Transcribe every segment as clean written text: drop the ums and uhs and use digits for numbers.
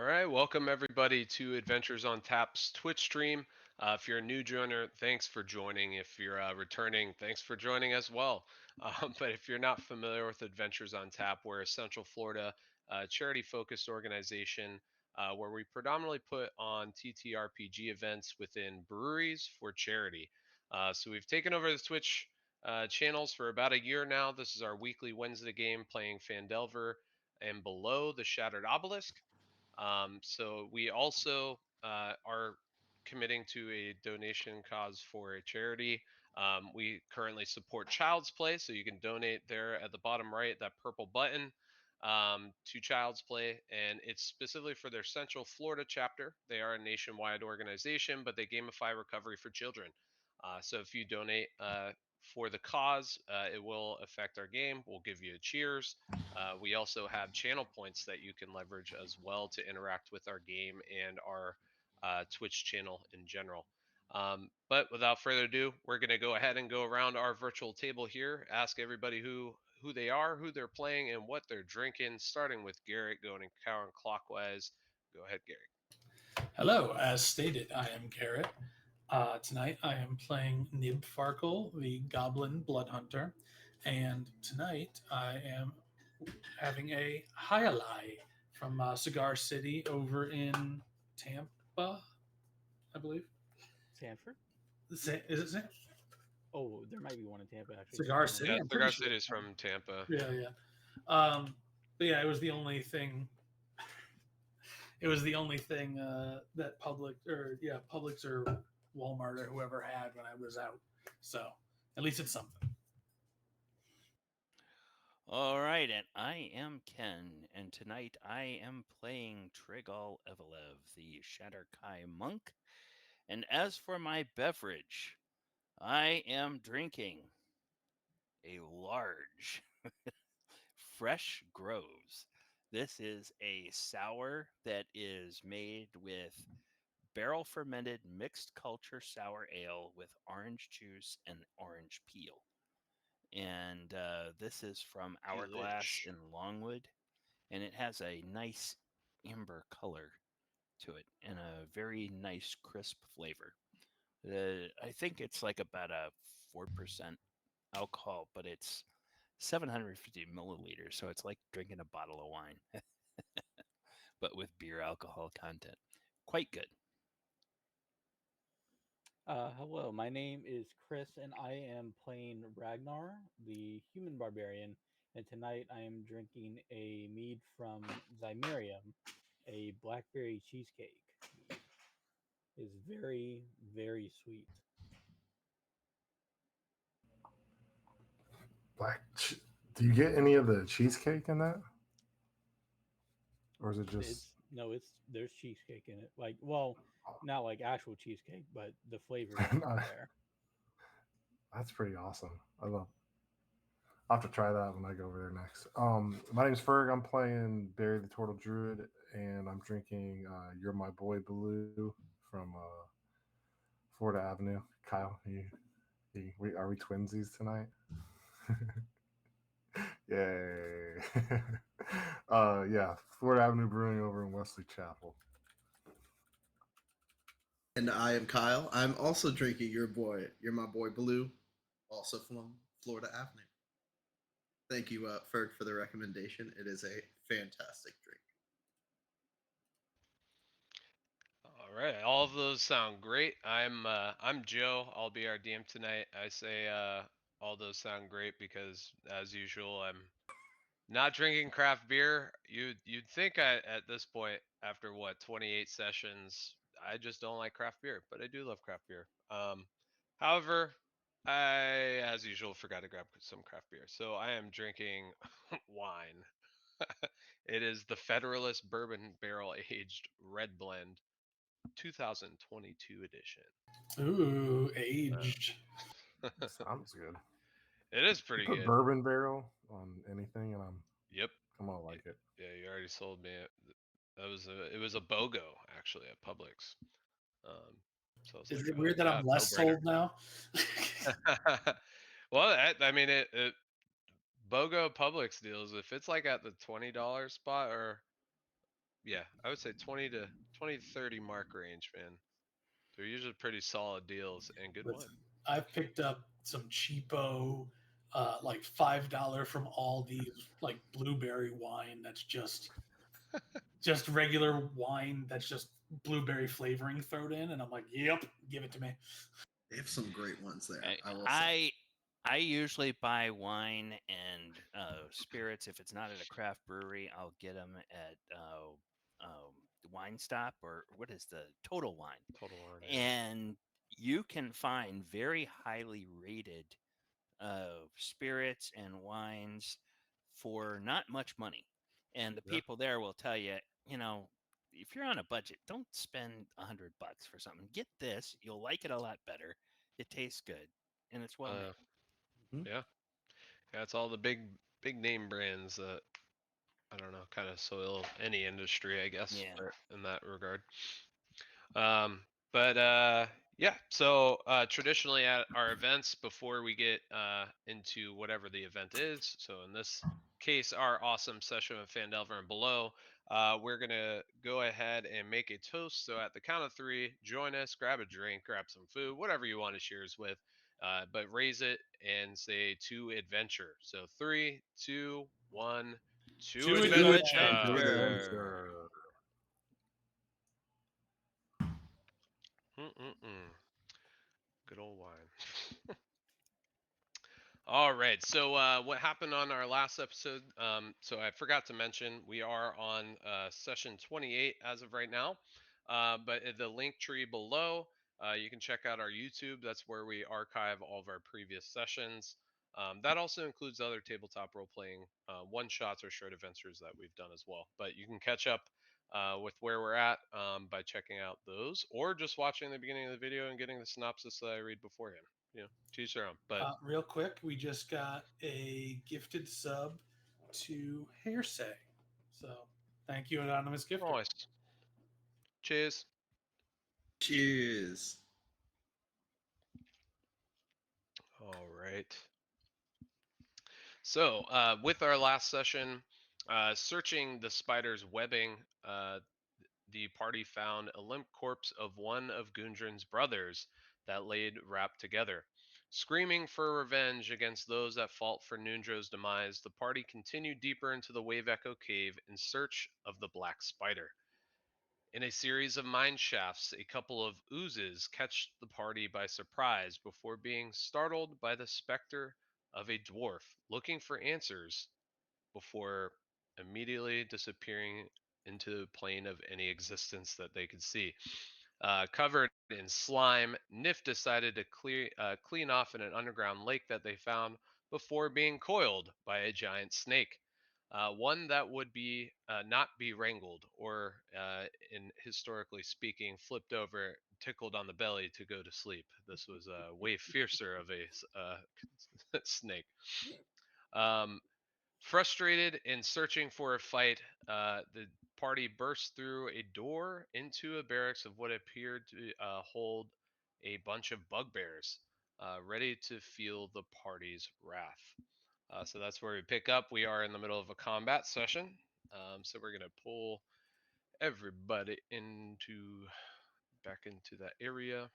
right, welcome everybody to Adventures on Tap's Twitch stream. If you're a new joiner, thanks for joining. If you're returning, thanks for joining as well. But if you're not familiar with Adventures on Tap, we're a Central Florida charity-focused organization where we predominantly put on TTRPG events within breweries for charity. So we've taken over the Twitch channels for about a year now. This is our weekly Wednesday game playing Phandelver and Below the Shattered Obelisk. So we also are committing to a donation cause for a charity. We currently support Child's Play, so you can donate there at the bottom right, that purple button, to Child's Play, and it's specifically for their Central Florida chapter. They are a nationwide organization, but they gamify recovery for children. So if you donate for the cause, it will affect our game. We'll give you a cheers. We also have channel points that you can leverage as well to interact with our game and our Twitch channel in general. But without further ado, we're going to go ahead and go around our virtual table here, ask everybody who they are, who they're playing, and what they're drinking, starting with Garrett, going counterclockwise. Go ahead, Garrett. Hello, as stated, I am Garrett. Tonight I am playing Nib Farkle, the Goblin Blood Hunter, and tonight I am having a Highlight from Cigar City over in Tampa, I believe. Sanford? Is it San? Oh, there might be one in Tampa actually. Cigar City? Yeah, I'm Cigar pretty sure City it's is from Tampa. Yeah. But yeah, it was the only thing. It was the only thing that Publix or Walmart or whoever had when I was out. So at least it's something. All right, and I am Ken, and tonight I am playing Trigal Evelev, the Shatterkai monk. And as for my beverage, I am drinking a large Fresh Groves. This is a sour that is made with barrel fermented mixed culture sour ale with orange juice and orange peel. And this is from Hourglass in Longwood, and it has a nice amber color to it and a very nice crisp flavor. I think it's like about a 4% alcohol, but it's 750 milliliters, so it's like drinking a bottle of wine, but with beer alcohol content. Quite good. Hello, my name is Chris, and I am playing Ragnar, the human barbarian. And tonight I am drinking a mead from Zymerium, a blackberry cheesecake. It's very, very sweet. Do you get any of the cheesecake in that, or is it just? There's cheesecake in it. Like, well, not like actual cheesecake, but the flavor is there. That's pretty awesome. I'll have to try that when I go over there next. My name's Ferg. I'm playing Barry the Turtle Druid, and I'm drinking You're My Boy Blue from Florida Avenue. Kyle, are we twinsies tonight? Yay. Yeah, Florida Avenue Brewing over in Wesley Chapel. And I am Kyle. I'm also drinking You're My Boy Blue, also from Florida Avenue. Thank you, Ferg, for the recommendation. It is a fantastic drink. All right, all of those sound great. I'm Joe. I'll be our DM tonight. I say all those sound great because, as usual, I'm not drinking craft beer. You'd think at this point, after 28 sessions, I just don't like craft beer, but I do love craft beer. However, I, as usual, forgot to grab some craft beer, so I am drinking wine. It is the Federalist Bourbon Barrel Aged Red Blend 2022 edition. Ooh, aged. Sounds good. It is pretty Put good. bourbon barrel on anything, and Yep. I'm gonna like it. Yeah, you already sold me. It was a BOGO actually at Publix. So Is it weird that I'm less sold now? Well, I mean it BOGO Publix deals. If it's like at the $20 spot, or yeah, I would say 20 to 30 mark range, man. They're usually pretty solid deals and good wood. Listen, I've picked up some cheapo, like $5 from Aldi's, like blueberry wine. That's just regular wine. That's just blueberry flavoring thrown in, and I'm like, yep, give it to me. They have some great ones there, I I will say. I, I usually buy wine and spirits. If it's not at a craft brewery, I'll get them at Wine Stop, or what is the Total Wine, Total Wine, yeah. and you can find very highly rated spirits and wines for not much money. And the Yeah. people there will tell you, you know, if you're on a budget, don't spend $100 for something. Get this; you'll like it a lot better. It tastes good, and it's well Uh, made. Mhm. yeah. Yeah, it's all the big name brands that I don't know, kind of soil any industry, I guess, Yeah. but in that regard. Um, but yeah, so traditionally at our events, before we get into whatever the event is, so in this case, our awesome session of Phandelver and Below, we're gonna go ahead and make a toast. So at the count of three, join us, grab a drink, grab some food, whatever you want to cheers with, but raise it and say to adventure. So three, two, one, to To To adventure. adventure. Adventure. Mm-mm-mm. Good old wine. All right. So, what happened on our last episode? So, I forgot to mention we are on session 28 as of right now. But in the link tree below, you can check out our YouTube. That's where we archive all of our previous sessions. That also includes other tabletop role playing one shots or short adventures that we've done as well. But you can catch up with where we're at by checking out those or just watching the beginning of the video and getting the synopsis that I read beforehand. You know, to each their own. But Real quick, we just got a gifted sub to Hearsay. So thank you, Anonymous Gifter. nice. Cheers. Cheers. All right. So, with our last session, searching the spider's webbing, the party found a limp corpse of one of Gundren's brothers that laid wrapped together. Screaming for revenge against those at fault for Nundro's demise, the party continued deeper into the Wave Echo cave in search of the black spider. In a series of mine shafts, a couple of oozes catch the party by surprise before being startled by the spectre of a dwarf looking for answers before immediately disappearing into the plane of any existence that they could see. Covered in slime, Niff decided to clean off in an underground lake that they found before being coiled by a giant snake. One that would be not be wrangled, or in historically speaking, flipped over, tickled on the belly to go to sleep. This was way fiercer of a snake. Um, Frustrated and searching for a fight, the party burst through a door into a barracks of what appeared to hold a bunch of bugbears, ready to feel the party's wrath. So that's where we pick up. We are in the middle of a combat session. So we're going to pull everybody into back into that area.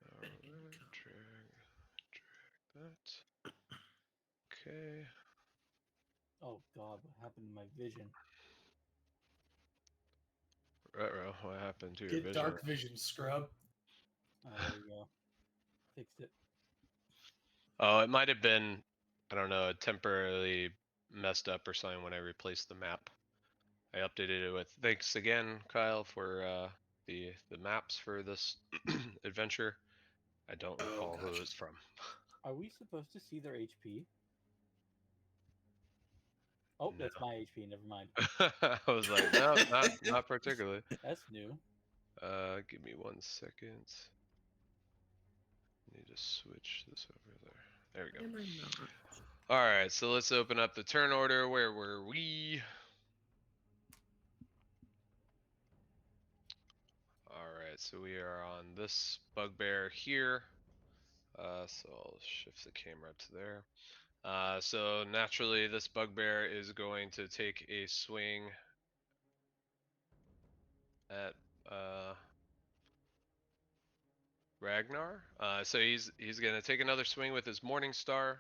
All right, drag that. Okay. Oh God, what happened to my vision? Ruh-roh, what happened to your Get vision? dark vision, scrub. Oh, there we go. Fixed it. Oh, it might have been, I don't know, temporarily messed up or something when I replaced the map. I updated it with thanks again, Kyle, for the maps for this adventure. I don't Oh, recall who it gotcha. was from. Are we supposed to see their HP? Oh, No. that's my HP. Never mind. I was like, no, not particularly. That's new. Give me 1 second. Need to switch this over there. There we Why am go. I not? All right, so let's open up the turn order. Where were we? All right, so we are on this bugbear here. So I'll shift the camera to there. So naturally, this bugbear is going to take a swing at Ragnar. So he's gonna take another swing with his Morning Star,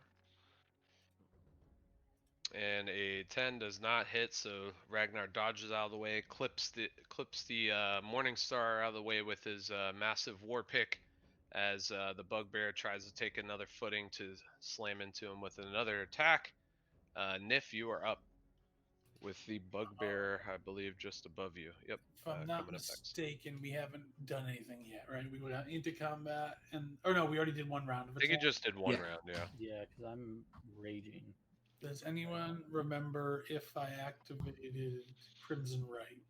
and a 10 does not hit. So Ragnar dodges out of the way, clips the Morning Star out of the way with his massive war pick, as the bugbear tries to take another footing to slam into him with another attack. Niff, you are up with the bugbear, I believe, just above you. Yep, If I'm not coming up next. mistaken, we haven't done anything yet, right? We went out into combat, and or no, we already did one round of I think attack. it just did one Yeah. round, yeah. Yeah, because I'm raging. Does anyone remember if I activated Crimson Right?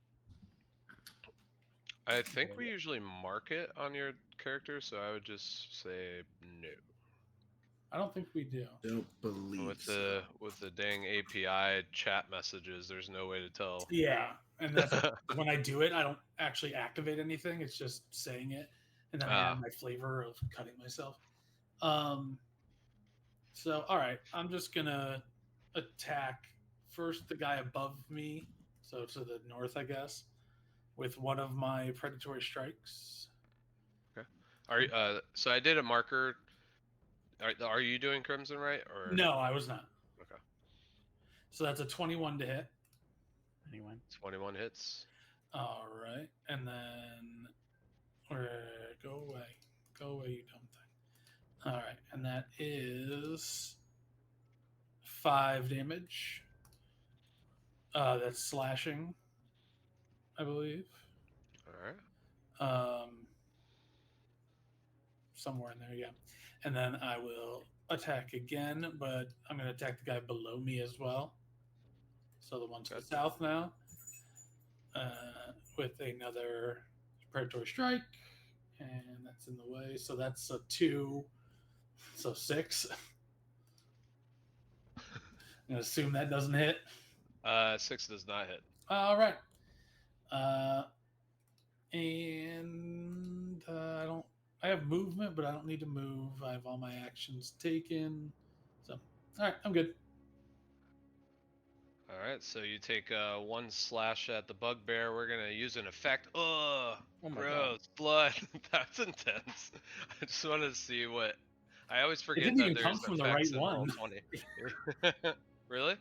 I think we Yeah. usually mark it on your character, so I would just say no. I don't think we do. Don't believe With so. the dang API chat messages, there's no way to tell. Yeah, and that's when I do it, I don't actually activate anything. It's just saying it, and then I add my flavor of cutting myself. So all right, I'm just gonna attack first the guy above me, so to the north, I guess, with one of my predatory strikes. Okay. So I did a marker. Are you doing Crimson right or No, I was not. Okay. So that's a 21 to hit. Anyway. 21 hits. All right, and then go away, you dumb thing. All right, and that is 5 damage. That's slashing, I believe. All right. Um, somewhere in there, yeah. And then I will attack again, but I'm going to attack the guy below me as well. So the one to the south now, with another predatory strike, and that's in the way. So that's a 2, so 6. I'm going to assume that doesn't hit. 6 does not hit. All right. And I don't. I have movement, but I don't need to move. I have all my actions taken. So, all right, I'm good. All right, so you take 1 slash at the bugbear. We're gonna use an effect. Oh Oh my gross, blood. That's intense. I just want to see what. I always It forget didn't that even come there's from the effects right in one. Roll20. Really?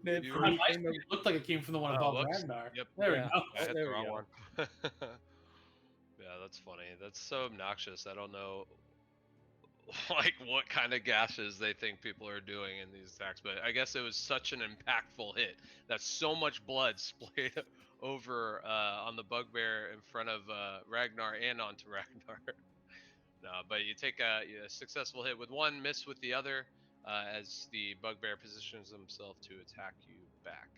god. You On were- my screen, it looked like it came from the one above whoops. Ragnar. Yep. There Yeah. we go. I hit there the we wrong go. one. Yeah, that's funny. That's so obnoxious. I don't know like what kind of gashes they think people are doing in these attacks, but I guess it was such an impactful hit that so much blood splayed over on the bugbear in front of Ragnar and onto Ragnar. No, but you take a successful hit with one, miss with the other, as the bugbear positions himself to attack you back.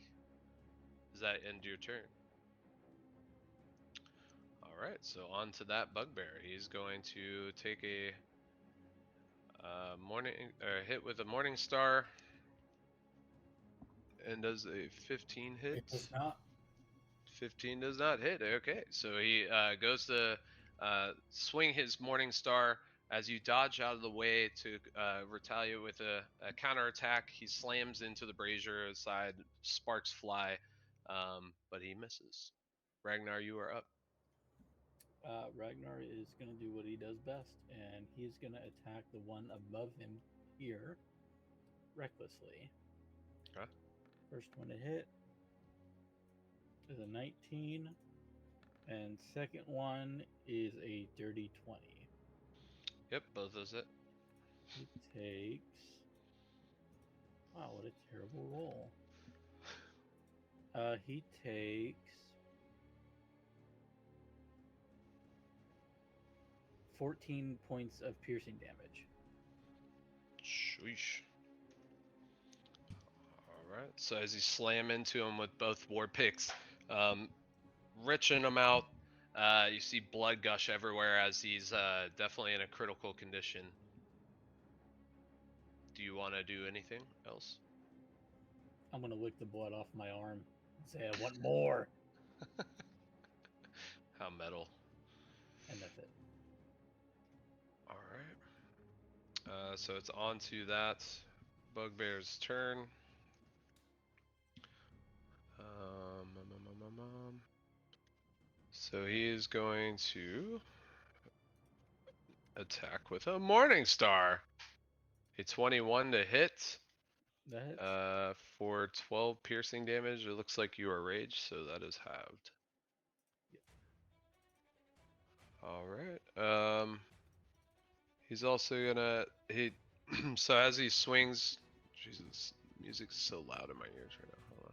Does that end your turn? All right, so on to that bugbear. He's going to take a hit with a Morning Star, and does a 15 hit? It does not. 15 does not hit. Okay, so he goes to swing his Morning Star. As you dodge out of the way to retaliate with a counterattack, he slams into the brazier side, sparks fly, but he misses. Ragnar, you are up. Ragnar is going to do what he does best, and he's going to attack the one above him here recklessly. Okay. First one to hit is a 19, and second one is a dirty 20. Yep, both those hit. He takes. Wow, what a terrible roll. He takes 14 points of piercing damage. Sheesh. All right. So as you slam into him with both war picks, riching him out, you see blood gush everywhere as he's definitely in a critical condition. Do you want to do anything else? I'm going to lick the blood off my arm and say, I want more. How metal. And that's it. All right. So it's on to that Bugbear's turn. So he is going to attack with a Morning Star. A 21 to hit. That hits. For 12 piercing damage. It looks like you are raged, so that is halved. All right. He's also gonna so as he swings, Jesus, music's so loud in my ears right now. Hold on.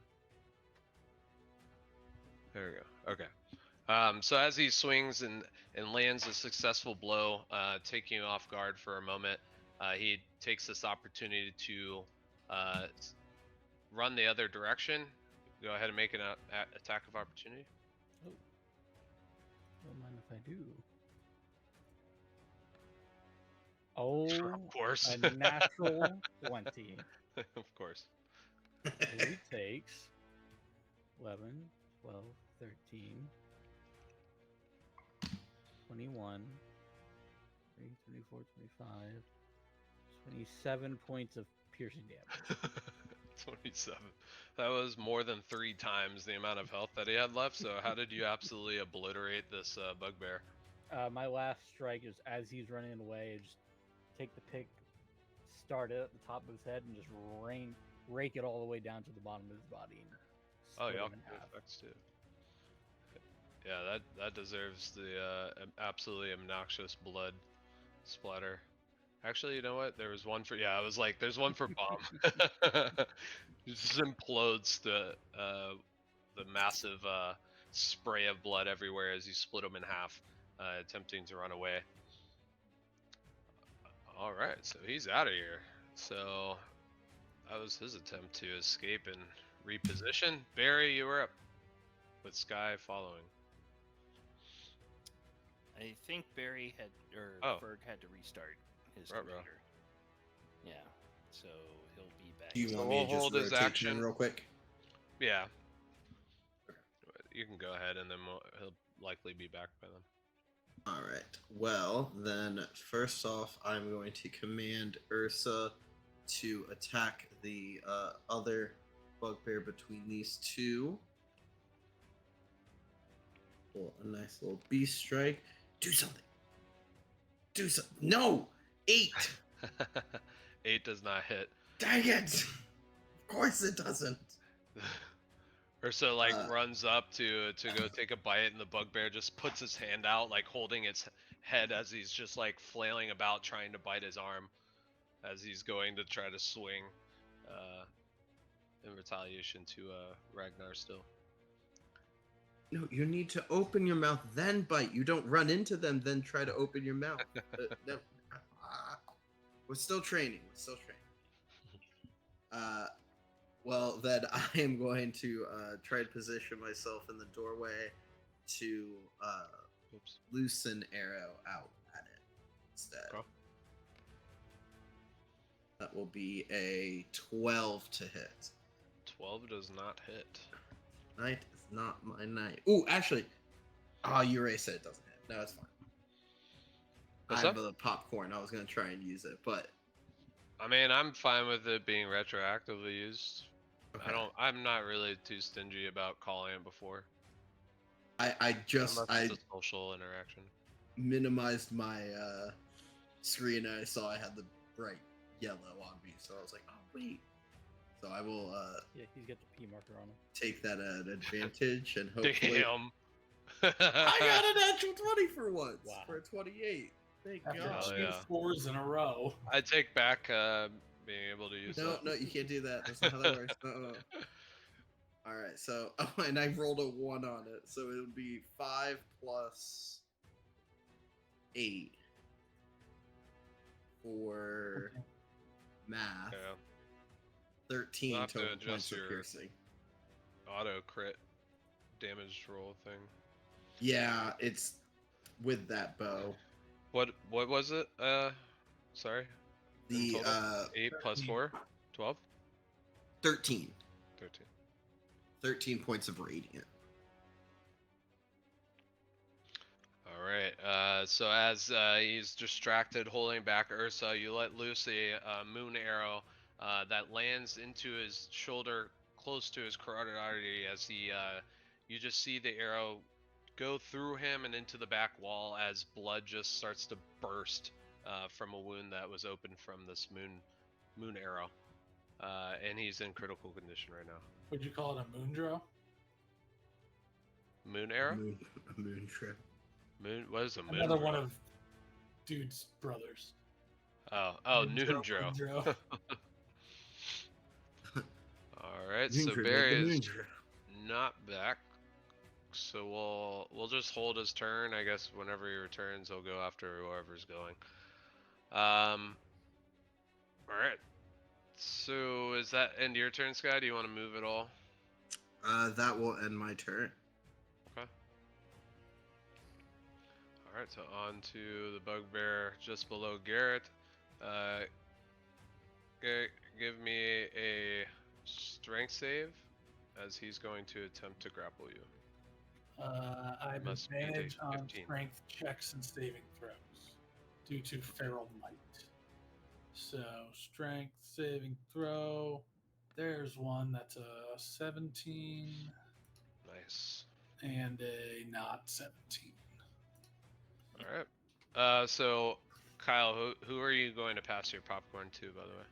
There we go. Okay. So as he swings and lands a successful blow, taking you off guard for a moment, he takes this opportunity to run the other direction. Go ahead and make an attack of opportunity. Oh. Don't mind if I do. Oh, Of course. a natural 20. Of course. So he takes 11, 12, 13, 21, 24, 25, 27 points of piercing damage. 27. That was more than 3 times the amount of health that he had left. So how did you absolutely obliterate this bugbear? My last strike is as he's running away, I just take the pick, start it at the top of his head, and just rake it all the way down to the bottom of his body. And Oh, split yeah, him in half. effects too. Yeah, that deserves the absolutely obnoxious blood splatter. Actually, you know what? There was one for I was like, there's one for bomb. It just implodes the massive spray of blood everywhere as you split him in half, attempting to run away. All right, so he's out of here. So that was his attempt to escape and reposition. Barry, you were up with Sky following. I think Barry had, or Ferg had to restart his Right, commander. Yeah, so he'll be back. Do you want we'll me to just hold his rotate action. in real quick? Yeah. You can go ahead, and then he'll likely be back by then. All right. Well, then, first off, I'm going to command Ursa to attack the other bugbear between these two. Well, a nice little beast strike. Do something. Do something. No! 8! 8 does not hit. Dang it! Of course it doesn't. Ursa runs up to go take a bite, and the bugbear just puts his hand out, like holding its head as he's just like flailing about trying to bite his arm as he's going to try to swing in retaliation to Ragnar still. No, you need to open your mouth, then bite. You don't run into them, then try to open your mouth. No. We're still training. Well, then I am going to try to position myself in the doorway to loose an arrow out at it instead. Okay. That will be a 12 to hit. 12 does not hit. Night is not my night. Ooh, actually, you already said it doesn't hit. No, it's fine. What's I have up? the popcorn. I was gonna try and use it, but I mean, I'm fine with it being retroactively used. okay. I'm not really too stingy about calling it before. I Unless it's a social interaction. minimized my screen and I saw I had the bright yellow on me, so I was like, oh wait. So I will Yeah, he's got the P marker on him. take that at advantage and hopefully Damn. I got an actual 20 for once. Wow. For a 28. Thank After God. Hell 2 yeah. 4s in a row. I take back being able to use No, that. no, you can't do that. That's not how that works. No. Alright, so and I rolled a 1 on it, so it would be 5 plus 8 for math. Yeah. 13 You'll have to total adjust points of your- piercing. Auto crit damage roll thing. Yeah, it's with that bow. What was it? Sorry. In The total? 8 plus 4? 12? 13. 13. 13 points of radiant. All right. So as he's distracted, holding back Ursa, you let loose a moon arrow that lands into his shoulder, close to his carotid artery, as you just see the arrow go through him and into the back wall as blood just starts to burst from a wound that was opened from this moon arrow. And he's in critical condition right now. Would you call it a moondro? Moon arrow? A moon trip. Moon? What is a moon? Another one of dude's brothers. Oh, Nundro, Nundro. Nundro. All right, Moon so trip, Barry like the moon is trip. not back, so we'll just hold his turn. I guess whenever he returns, he'll go after whoever's going. All right. So is that end your turn, Sky? Do you want to move at all? That will end my turn. Okay. All right, so on to the bugbear just below Garrett. Give me a strength save, as he's going to attempt to grapple you. I have Must be advantage on 15. strength checks and saving throws due to feral might. So strength saving throw. There's one that's a 17 Nice. and a not 17. All right. So Kyle, who are you going to pass your popcorn to, by the way?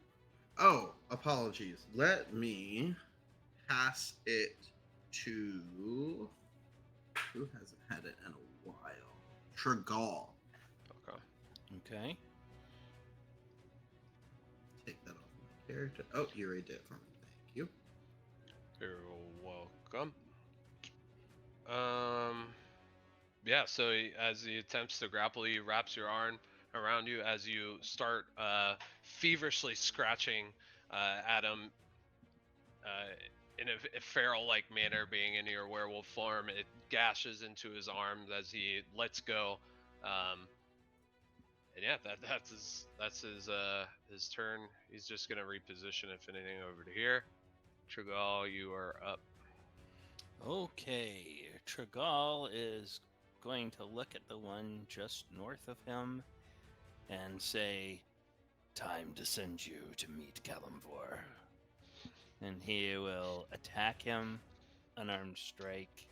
Oh, apologies. Let me pass it to who hasn't had it in a while. Tregal. Okay. Okay. Take that off my character. Oh, you already did it for me. Thank you. You're welcome. Yeah, so as he attempts to grapple you, wraps your arm around you as you start feverishly scratching at him in a feral-like manner. Being in your werewolf form, it gashes into his arm as he lets go. And yeah, that's his turn. He's just gonna reposition, if anything, over to here. Trigal, you are up. Okay. Tregal is going to look at the one just north of him and say, "Time to send you to meet Kalimvor." And he will attack him, unarmed strike.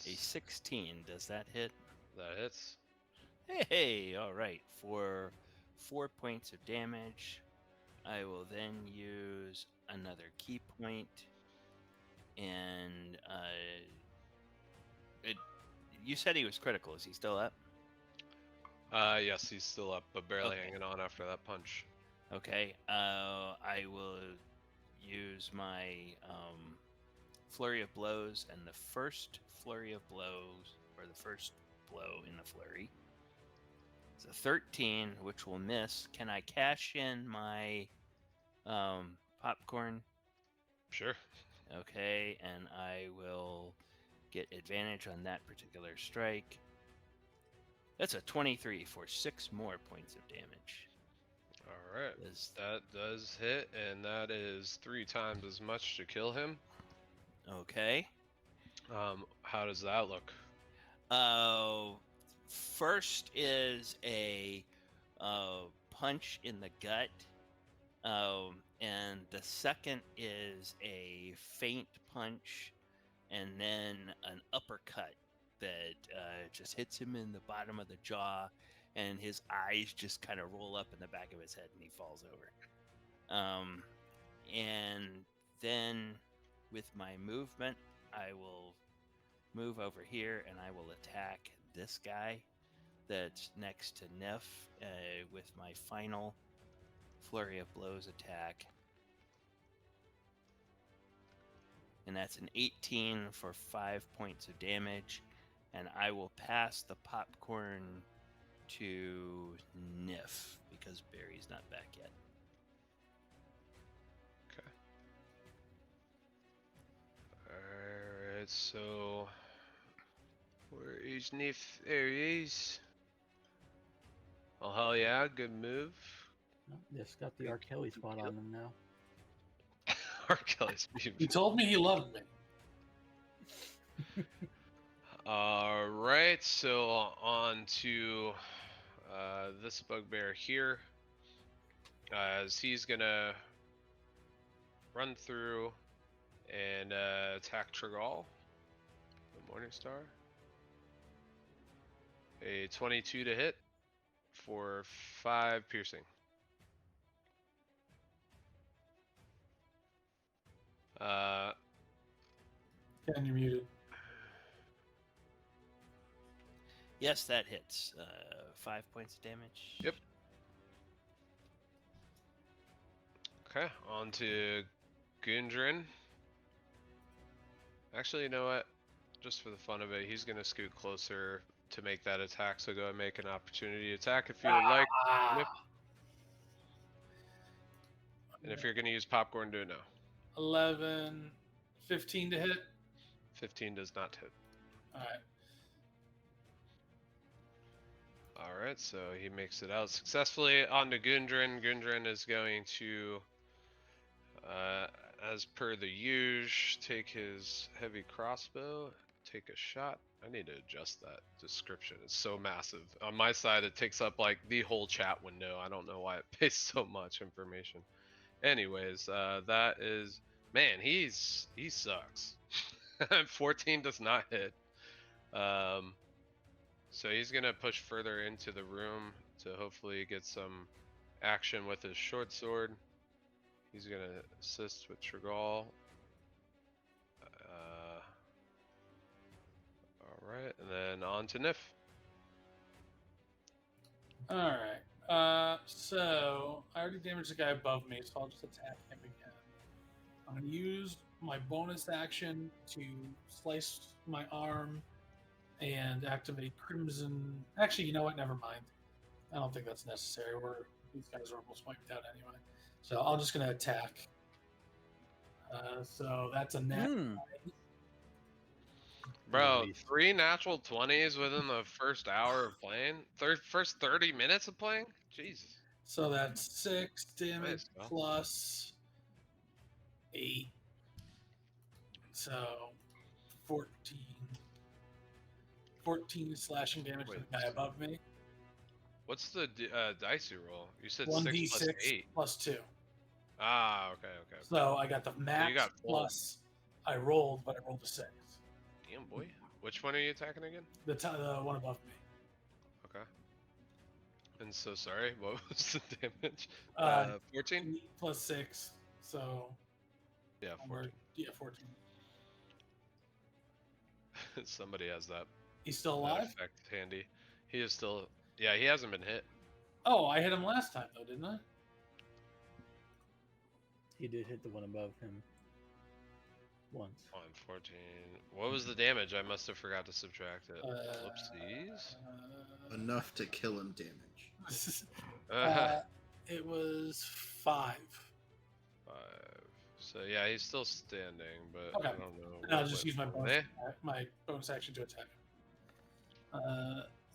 A 16, does that hit? That hits. Hey, all right. For 4 points of damage, I will then use another key point, and you said he was critical. Is he still up? Yes, he's still up, but barely Okay. hanging on after that punch. Okay. I will use my flurry of blows, and the first flurry of blows, or the first blow in the flurry, is a 13, which will miss. Can I cash in my popcorn? Sure. Okay, and I will get advantage on that particular strike. That's a 23 for 6 more points of damage. All right. Is- That does hit, and that is 3 times as much to kill him. Okay. How does that look? First is a punch in the gut, and the second is a feint punch, and then an uppercut that just hits him in the bottom of the jaw, and his eyes just kind of roll up in the back of his head, and he falls over. And then with my movement, I will move over here, and I will attack this guy that's next to Niff with my final flurry of blows attack. And that's an 18 for 5 points of damage. And I will pass the popcorn to Niff because Barry's not back yet. Okay. Alright, so where is Niff? There he is. Oh, hell yeah, good move. Just got the R. Kelly spot on him now. R. Kelly's He told me he loved me. Alright, so on to this bugbear here. as he's gonna run through and attack Trigal, the Morningstar. A 22 to hit for 5 piercing. Ken, you're muted. Yes, that hits. 5 points of damage. Yep. Okay, on to Gundren. Actually, you know what? Just for the fun of it, he's gonna scoot closer to make that attack. So go ahead and make an opportunity attack if you would like. Yep. And if you're gonna use popcorn, do it now. 11, 15 to hit. 15 does not hit. All right. Alright, so he makes it out successfully. On to Gundren. Gundren is going to, as per the usual, take his heavy crossbow, take a shot. I need to adjust that description. It's so massive. On my side, it takes up like the whole chat window. I don't know why it pastes so much information. Anyways, that is, man, he sucks. 14 does not hit. So he's gonna push further into the room to hopefully get some action with his short sword. He's gonna assist with Trigal. Alright, and then on to Niff. All right. So I already damaged the guy above me, so I'll just attack him again. I'm gonna use my bonus action to slice my arm and activate Crimson. Actually, you know what? Never mind. I don't think that's necessary. These guys are almost wiped out anyway. So I'm just gonna attack. So that's a net. Bro, Nice. 3 natural 20s within the first hour of playing? First 30 minutes of playing? Jesus. So that's 6 damage Nice, Kyle. plus 8. So 14. 14 slashing damage to the guy above me. What's the dice you roll? You said 1d6 6 plus 8. plus 2. Ah, okay. So I got the max got 4. plus I rolled, but I rolled a 6. Damn, boy. Which one are you attacking again? The one above me. Okay. And so sorry, what was the damage? 14? 8 plus 6. So Yeah, 14. yeah, 14. Somebody has that, He's still that alive? effect handy. He is still, yeah, he hasn't been hit. Oh, I hit him last time though, didn't I? He did hit the one above him once. On 14. What was the damage? I must have forgot to subtract it. Whoopsies. Enough to kill him damage. It was 5. 5. So yeah, he's still standing, but Okay. I don't know. And I'll just use my Eh? bonus action to attack.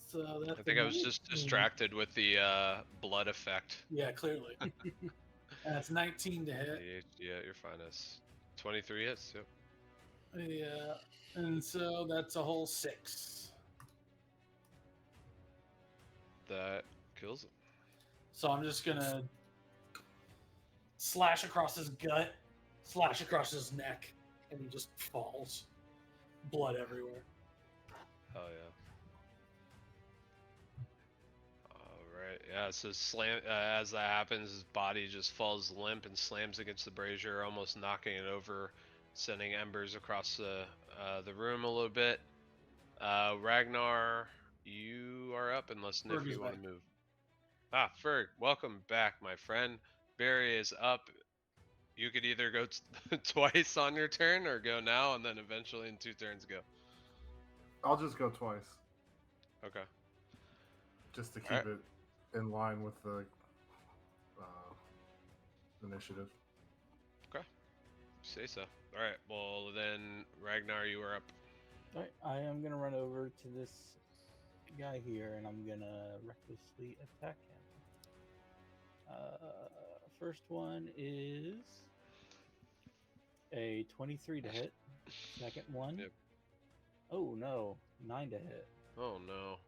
So that's I think I was just 19. distracted with the blood effect. Yeah, clearly. That's 19 to hit. Yeah, you're fine. That's 23 hits. Yep. Yeah, and so that's a whole 6. That kills him. So I'm just gonna slash across his gut, slash across his neck, and he just falls. Blood everywhere. Hell yeah. Alright, yeah, so slam as that happens, his body just falls limp and slams against the brazier, almost knocking it over, sending embers across the room a little bit. Ragnar, you are up unless Niff Ferg is you want to back. move. Ah, Ferg, welcome back, my friend. Barry is up. You could either go twice on your turn or go now and then eventually in 2 turns go. I'll just go twice, Okay. just to keep Alright. it in line with the initiative. Okay. Say so. Alright, well then, Ragnar, you are up. Alright, I am gonna run over to this guy here and I'm gonna recklessly attack him. First one is a 23 to hit. Second one. Yep. Oh no, 9 to hit. Oh no.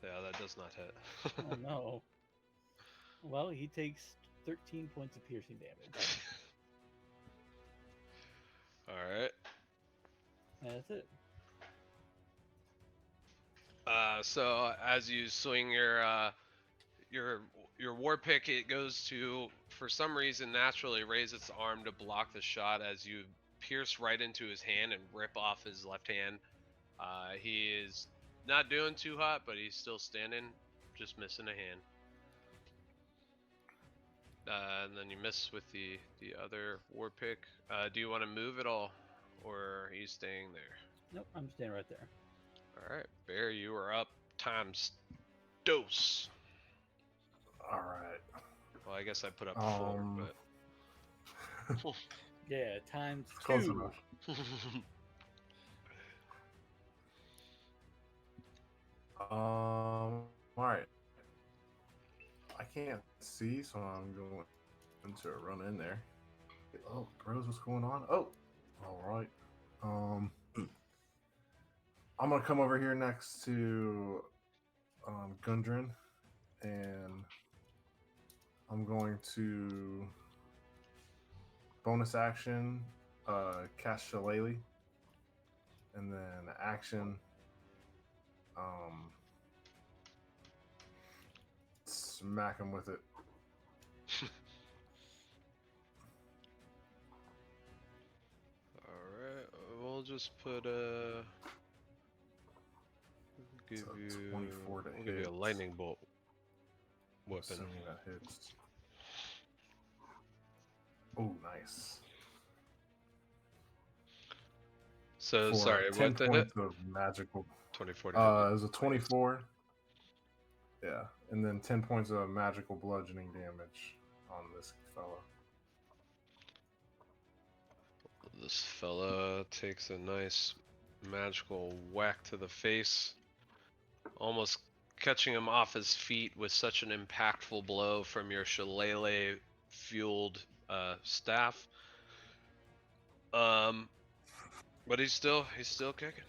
Yeah, that does not hit. Oh no. Well, he takes 13 points of piercing damage. All right. And that's it. So as you swing your war pick, it goes to, for some reason, naturally raise its arm to block the shot as you pierce right into his hand and rip off his left hand. He is not doing too hot, but he's still standing, just missing a hand. And then you miss with the other war pick. Do you want to move at all, or are you staying there? Nope, I'm staying right there. All right, Bear, you are up times dose. All right. Well, I guess I put up 4, but Yeah, times Close 2. enough. All right. I can't see, so I'm going to run in there. Oh, bros, what's going on? Oh, all right. I'm gonna come over here next to Gundren, and I'm going to bonus action cast Shillelagh, and then action smack him with it. Alright, we'll just put give So you 24 to we'll give you a hit. lightning bolt weapon. Assuming that hits. Oh, nice. So For sorry, 10 what the hit? points of magical. 24 It was a 24. Yeah, and then 10 points of magical bludgeoning damage on this fella. This fella takes a nice magical whack to the face, almost catching him off his feet with such an impactful blow from your shillelagh fueled staff. But he's still kicking.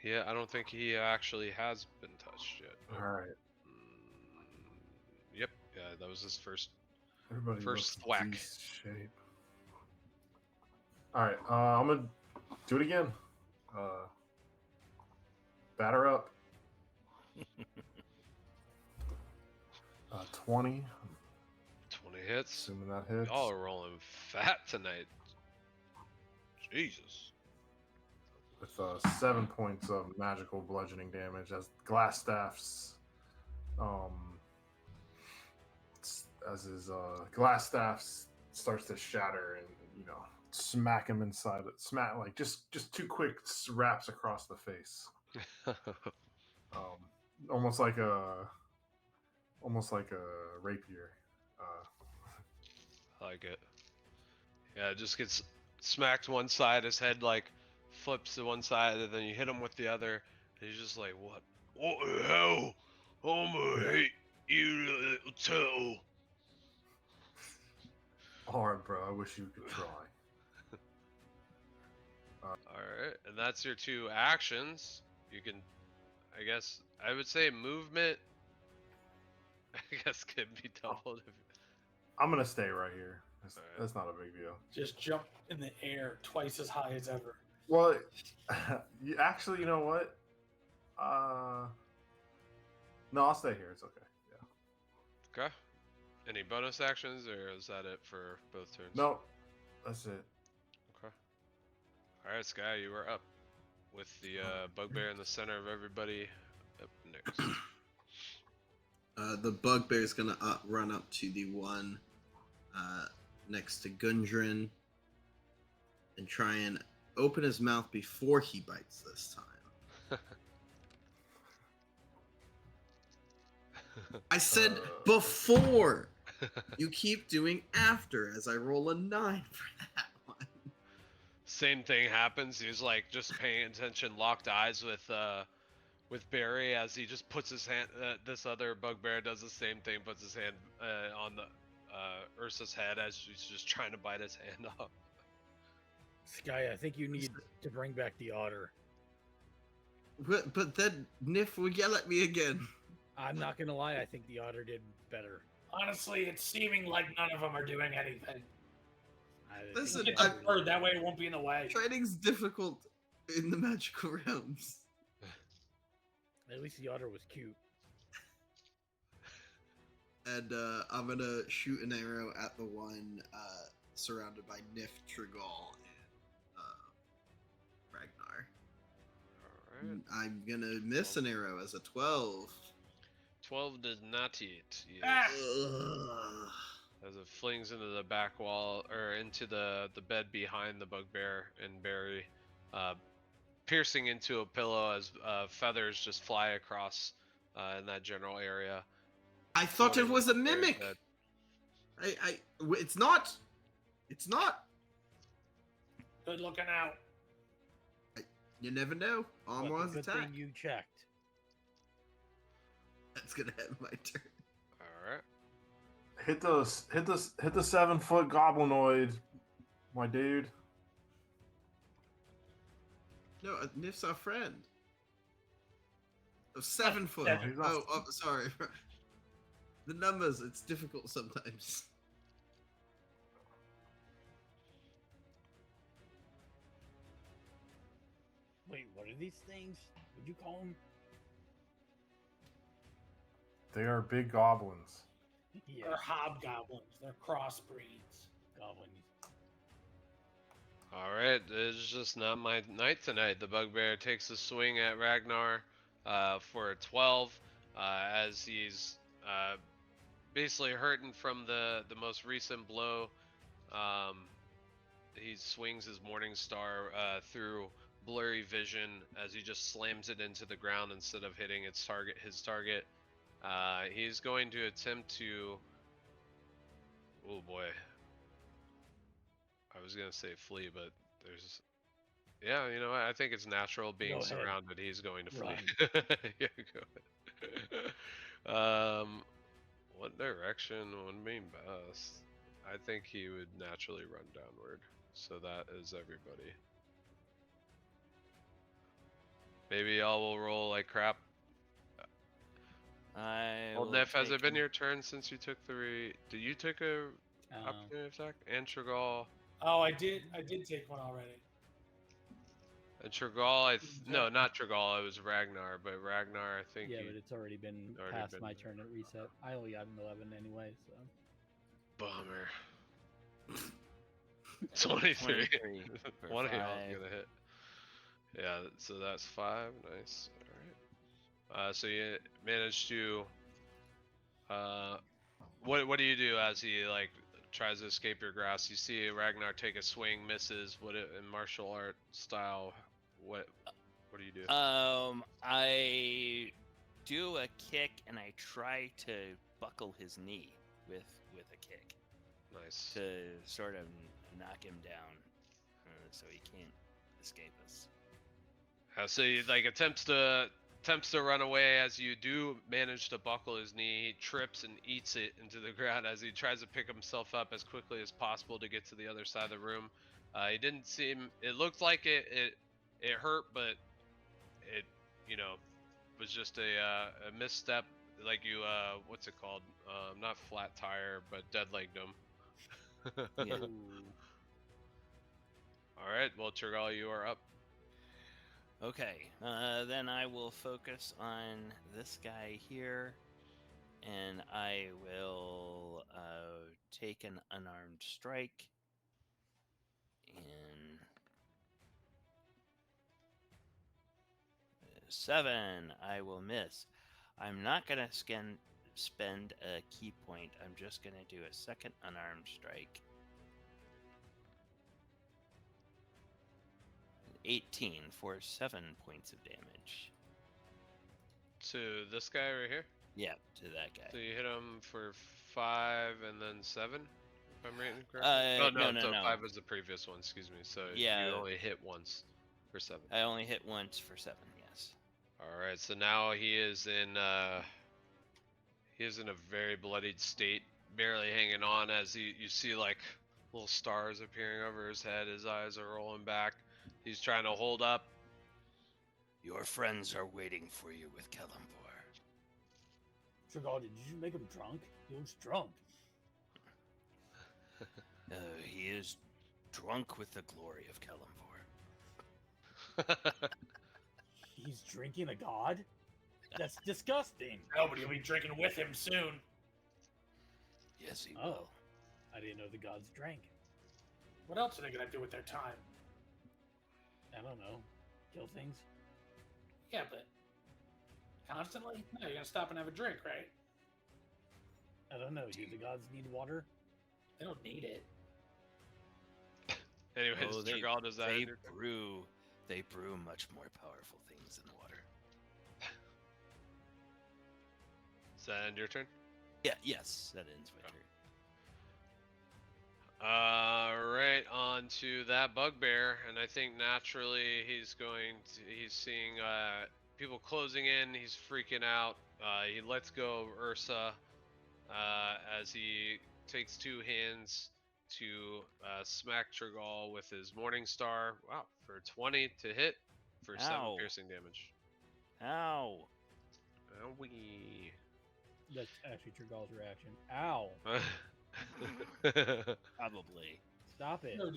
Yeah, I don't think he actually has been touched yet. All right. Yep. Yeah, that was his first Everybody first looks thwack. decent shape. All right, I'm gonna do it again. Batter up. 20. 20 hits. Assuming that hits. Y'all are rolling fat tonight. Jesus. With 7 points of magical bludgeoning damage as glass staffs, as his glass staff starts to shatter and smack him inside. Smack like just 2 quick wraps across the face. Almost like a rapier. I like it. Yeah, it just gets smacked one side, his head like flips to one side, and then you hit him with the other, and he's just like, what the hell? I'm gonna hate you, little turtle. Alright, bro, I wish you could try. Alright, and that's your 2 actions. You can, I guess, I would say movement, I guess, could be doubled. I'm gonna stay right here. Alright. That's not a big deal. Just jump in the air twice as high as ever. Well, actually, you know what? No, I'll stay here. It's okay. Yeah. Okay. Any bonus actions, or is that it for both turns? No, that's it. Okay. Alright, Sky, you are up. With the bugbear in the center of everybody up next. The bugbear is gonna run up to the one next to Gundren and try and open his mouth before he bites this time. I said before. You keep doing after as I roll a 9 for that one. Same thing happens. He's like just paying attention, locked eyes with Barry as he just puts his hand. This other bugbear does the same thing, puts his hand on the Ursa's head as she's just trying to bite his hand off. Sky, I think you need to bring back the otter. But then Niff will yell at me again. I'm not gonna lie, I think the otter did better. Honestly, it's seeming like none of them are doing anything. Listen, Get the bird, that way it won't be in the way. Training's difficult in the magical realms. At least the otter was cute. And I'm gonna shoot an arrow at the one surrounded by Niff, Trigal, and Ragnar. All right. I'm gonna miss an arrow as a 12. 12 does not hit. Ah! Ugh. As it flings into the back wall or into the bed behind the bugbear and Barry, piercing into a pillow as feathers just fly across in that general area. I thought it was a Bugbear's mimic. dead. It's not. It's not. Good looking out. You never know. Armor's Good attack. thing you checked. That's gonna end my turn. All right. Hit the 7-foot goblinoid, my dude. No, Niff's our friend. Oh, 7 foot. Yeah, he's not- Oh, sorry. The numbers, it's difficult sometimes. Wait, what are these things? What'd you call them? They are big goblins. Yeah, They're hobgoblins. They're crossbreeds. goblins. All right, it's just not my night tonight. The bugbear takes a swing at Ragnar for a 12 as he's basically hurting from the most recent blow. He swings his morning star through blurry vision as he just slams it into the ground instead of hitting his target. He's going to attempt to. Oh boy. I was gonna say flee, but there's. Yeah, you know what? I think it's natural being Go ahead. surrounded. He's going to flee. Run. Yeah, go ahead. What direction would be best? I think he would naturally run downward. So that is everybody. Maybe y'all will roll like crap. Well, Niff, has it been your turn since you took the Did you take a opportunity attack? And Trigal. Oh, I did take one already. And Trigal, no, not Trigal. It was Ragnar, but Ragnar, I think. Yeah, you but it's already been already past been my turn at reset. I only got an 11 anyway, so. Bummer. 23. 23 for One of y'all's 5. gonna hit. Yeah, so that's 5. Nice. All right. So you managed to. What do you do as he like tries to escape your grasp? You see Ragnar take a swing, misses. What in martial art style? What do you do? I do a kick and I try to buckle his knee with a kick Nice. to sort of knock him down, so he can't escape us. So he like attempts to run away. As you do manage to buckle his knee, he trips and eats it into the ground as he tries to pick himself up as quickly as possible to get to the other side of the room. He didn't seem. It looked like it hurt, but it was just a misstep. Like you what's it called? Not flat tire, but dead legged him. Yeah. All right. Well, Turgal, you are up. Okay, then I will focus on this guy here, and I will take an unarmed strike, and 7, I will miss. I'm not going to spend a key point, I'm just going to do a second unarmed strike. 18 for 7 points of damage. To this guy right here? Yeah, to that guy. So you hit him for 5 and then 7, if I'm reading correctly? No. 5 was the previous one, excuse me. So Yeah. you only hit once for 7. I only hit once for 7, yes. Alright, so now he is in a very bloodied state, barely hanging on as you see like little stars appearing over his head, his eyes are rolling back. He's trying to hold up. Your friends are waiting for you with Kellamvor. Trigal, did you make him drunk? He looks drunk. He is drunk with the glory of Kalimvor. He's drinking a god? That's disgusting. Nobody will be drinking with him soon. Yes, he Oh. will. I didn't know the gods drank. What else are they gonna do with their time? I don't know. Kill things? Yeah, but constantly? No, you're gonna stop and have a drink, right? I don't know. Do the gods need water? They don't need it. Anyways, Oh, Trigal, does that they end your turn? brew much more powerful things than water. Does that end your turn? Yeah, yes, that ends my turn. Right on to that bugbear, and I think naturally he's seeing people closing in. He's freaking out. He lets go of Ursa as he takes two hands to smack Trigal with his Morning Star. Wow, for 20 to hit for 7 Ow. piercing damage. Ow! Wee. That's actually Trigal's reaction. Ow! Probably. Stop it. No, are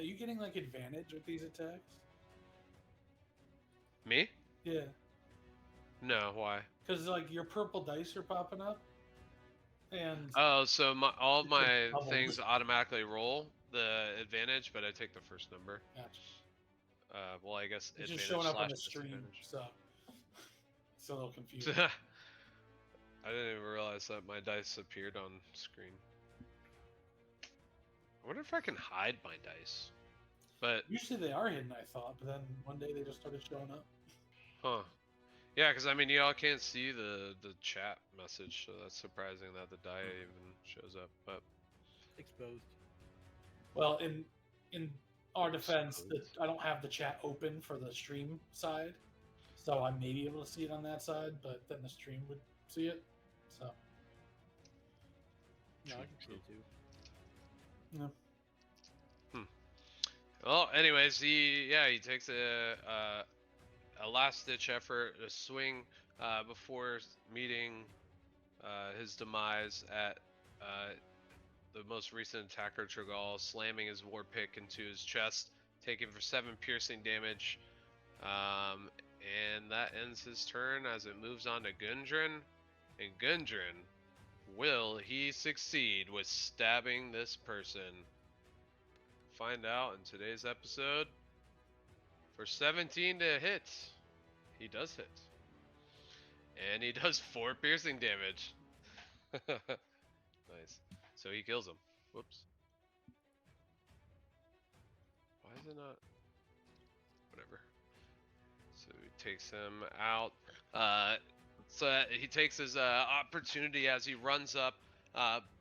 you getting like advantage with these attacks? Me? Yeah. No, why? Because like your purple dice are popping up. And Oh, so all of It's like my doubled. things automatically roll the advantage, but I take the first number. gotcha. Well, I guess It's advantage just showing up on the slash stream, disadvantage. so it's a little confusing. I didn't even realize that my dice appeared on screen. I wonder if I can hide my dice. But, Usually they are hidden, I thought, but then one day they just started showing up. huh. Yeah, because I mean, y'all can't see the chat message, so that's surprising that the die even shows up. But Exposed. Well, in our defense, Exposed. I don't have the chat open for the stream side, so I may be able to see it on that side, but then the stream would see it. So No, I can see it too. yeah. well, anyways, he takes a last ditch effort, a swing before meeting his demise at the most recent attacker, Trigal, slamming his war pick into his chest, taking for 7 piercing damage. And that ends his turn as it moves on to Gundren. And Gundren, will he succeed with stabbing this person? Find out in today's episode. For 17 to hit, he does hit. And he does 4 piercing damage. Nice. So he kills him. Whoops. Why is it not? Whatever. So he takes him out. So he takes his opportunity as he runs up,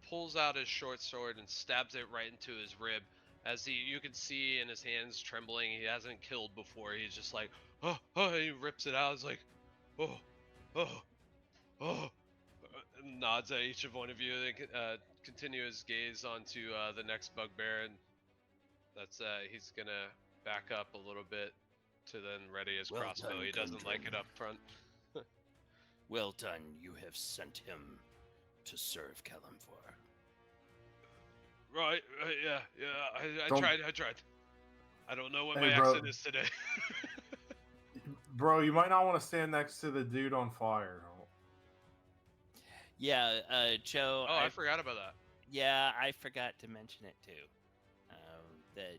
pulls out his short sword and stabs it right into his rib. As you can see in his hands trembling, he hasn't killed before. He's just like, oh, he rips it out. He's like, oh, nods at each of one of you. Then continue his gaze onto the next bugbear, and that's he's gonna back up a little bit to then ready his Well crossbow. done, He doesn't like it Gundren. up front. Well done, you have sent him to serve Kalimvor. Right, yeah. I Don't- tried. I don't know what Hey, my bro. accent is today. Bro, you might not want to stand next to the dude on fire. Yeah, Joe. Oh, I forgot about that. Yeah, I forgot to mention it too. That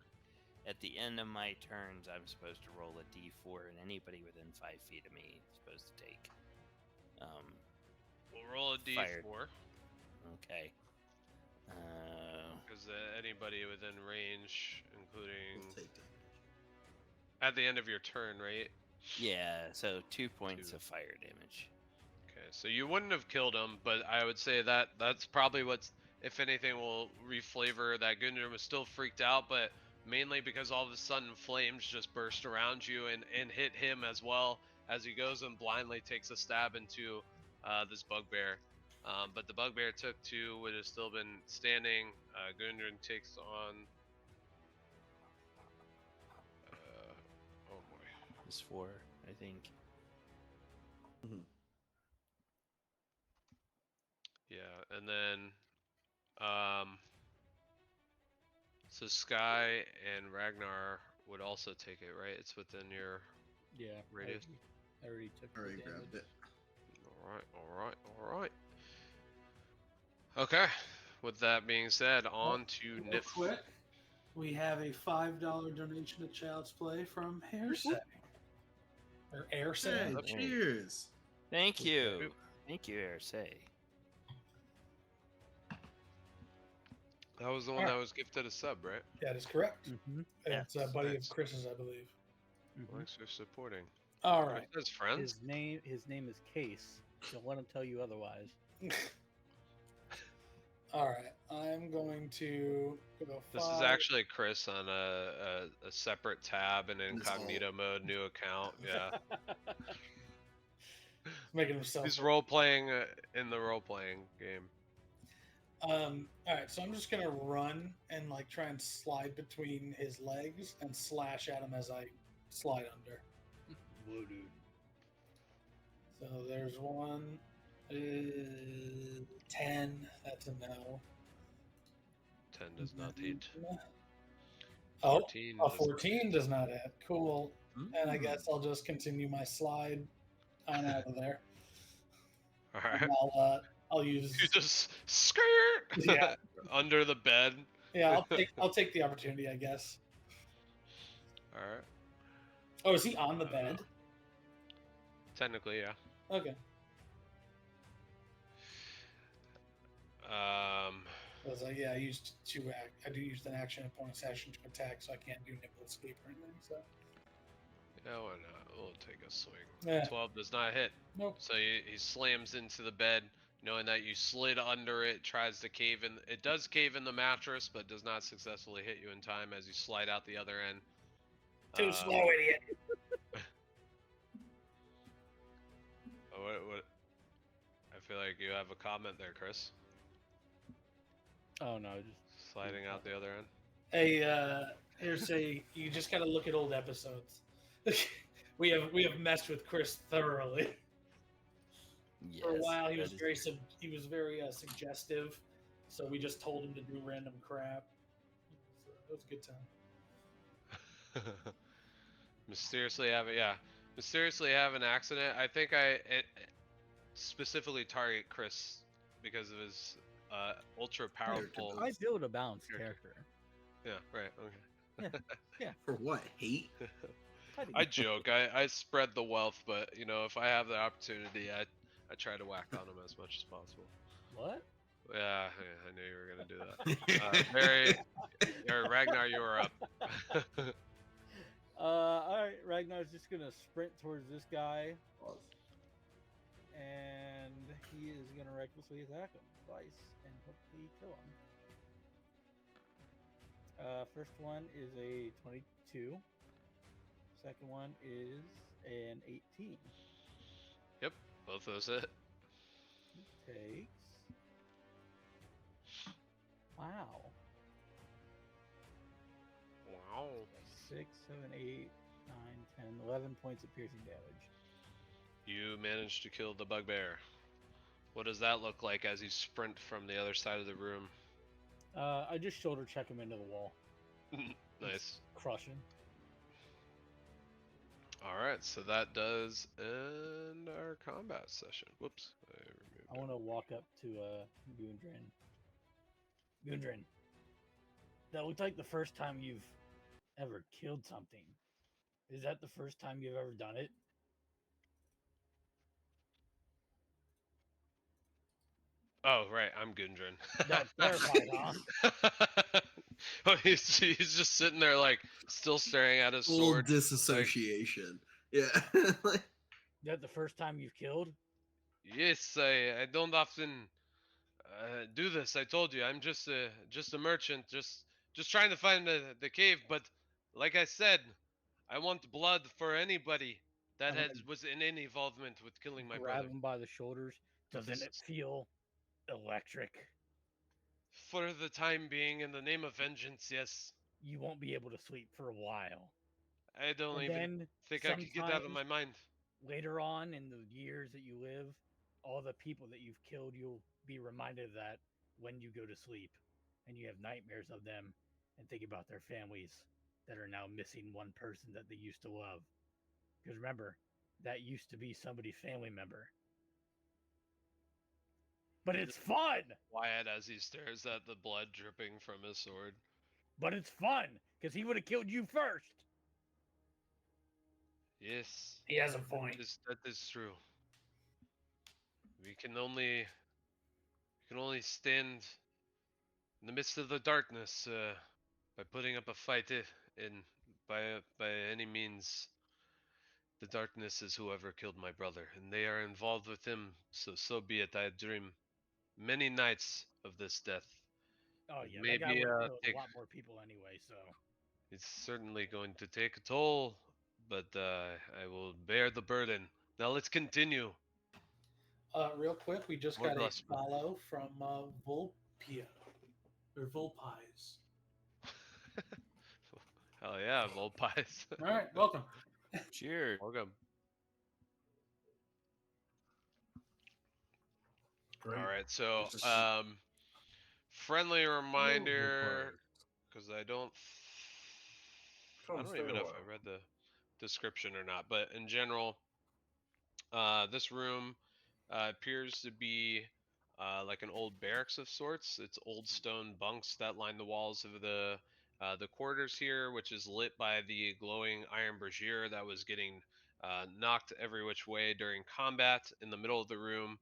at the end of my turns, I'm supposed to roll a d4, and anybody within 5 feet of me is supposed to take. We'll roll a Fired. d4 Okay. because anybody within range, including We'll take damage. at the end of your turn, right? Yeah, so 2 points 2. of fire damage. Okay, so you wouldn't have killed him, but I would say that that's probably what's, if anything, will reflavor that Gundren was still freaked out, but mainly because all of a sudden flames just burst around you and hit him as well as he goes and blindly takes a stab into this bugbear. But the bugbear took 2, would have still been standing. Gundren takes on. Oh boy. It's 4, I think. And then, so Sky and Ragnar would also take it, right? It's within your Yeah. radius. I already took the Already damage. grabbed it. All right. Okay. With that being said, on to Real Niff. quick, we have a $5 donation to Child's Play from Hairsay. Or Airsay. Hey, cheers. Thank Okay. you. Thank you, Arsay. That was the one that was gifted a sub, right? That is correct. Mm-hmm. It's a Yes. buddy Nice. of Chris's, I believe. Thanks for supporting. All Oh, right. it says friends. His name is Case. Don't let him tell you otherwise. All right. I'm going to go This is 5. actually Chris on a separate tab in It's all- incognito mode, new account. Yeah, making himself. he's role playing in the role playing game. All right, so I'm just gonna run and like try and slide between his legs and slash at him as I slide under. Whoa, dude. So there's one, 10. That's a no. 10 does not hit. Oh, 14. a 14 does not hit. Cool. And I Mm. guess I'll just continue my slide on out of there. All And right. I'll use. You just skirt Yeah. under the bed. Yeah, I'll take the opportunity, I guess. All right. Oh, is he on the bed? Technically, yeah. Okay. Because yeah, I used I do use an action and bonus action to attack, so I can't do nibble escape or anything. So Yeah, why not? We'll take a swing. Yeah. 12 does not hit. nope. So he slams into the bed, knowing that you slid under it, tries to cave in. It does cave in the mattress, but does not successfully hit you in time as you slide out the other end. Too slow, idiot. What? I feel like you have a comment there, Chris. Oh no, just Sliding out the other end. Hey, here's you just gotta look at old episodes. we have messed with Chris thoroughly. Yes, For a while, he that was is very true. suggestive, so we just told him to do random crap. It was a good time. Mysteriously have an accident. I think specifically target Chris because of his ultra powerful. to I build a balanced Character. character. Yeah, right. Okay. For what? Hate? I joke. I spread the wealth, but you know, if I have the opportunity, I try to whack on him as much as possible. What? Yeah, I knew you were gonna do that. Ragnar, you were up. Alright, Ragnar's just gonna sprint towards this guy, and he is gonna recklessly attack him twice and hopefully kill him. First one is a 22. Second one is an 18. Yep, both those hit. Takes. Wow. Wow. 6, 7, 8, 9, 10, 11 points of piercing damage. You managed to kill the bugbear. What does that look like as you sprint from the other side of the room? I just shoulder check him into the wall. Nice. Crush him. Alright, so that does end our combat session. Whoops. I want to walk up to Gundren. Gundren, that looked like the first time you've ever killed something. Is that the first time you've ever done it? Oh, right, I'm Gundren. That's terrified, huh? Oh, he's just sitting there, like, still staring at his Full sword. disassociation. Yeah. Is that the first time you've killed? Yes, I don't often do this. I told you, I'm just a merchant, just trying to find the cave. But like I said, I want blood for anybody that I'm gonna was in any involvement with killing my Grab brother. him by the shoulders. Doesn't This it is- feel electric? For the time being, in the name of vengeance, yes. You won't be able to sleep for a while. I don't And even then think I could get out of my mind. later on in the years that you live, all the people that you've killed, you'll be reminded of that when you go to sleep, and you have nightmares of them and think about their families that are now missing one person that they used to love. Because remember, that used to be somebody's family member. But it's fun. Wyatt as he stares at the blood dripping from his sword. But it's fun because he would have killed you first. Yes, He has a point. that is true. We can only stand in the midst of the darkness by putting up a fight. In by any means, the darkness is whoever killed my brother, and they are involved with him. So be it. I dream many nights of this death. Oh It yeah, may that guy be would have killed a take. lot more people anyway. So It's certainly going to take a toll, but I will bear the burden. Now let's continue. Real quick, we just More got a gospel. follow from Volpia or Volpies. Hell yeah, Volpies. All right, welcome. Cheers. Welcome. Great. All right, so This is- friendly reminder, Volpies. because I Come don't stay even a know if I while. read the description or not, but in general, this room appears to be like an old barracks of sorts. It's old stone bunks that line the walls of the quarters here, which is lit by the glowing iron brazier that was getting knocked every which way during combat in the middle of the room.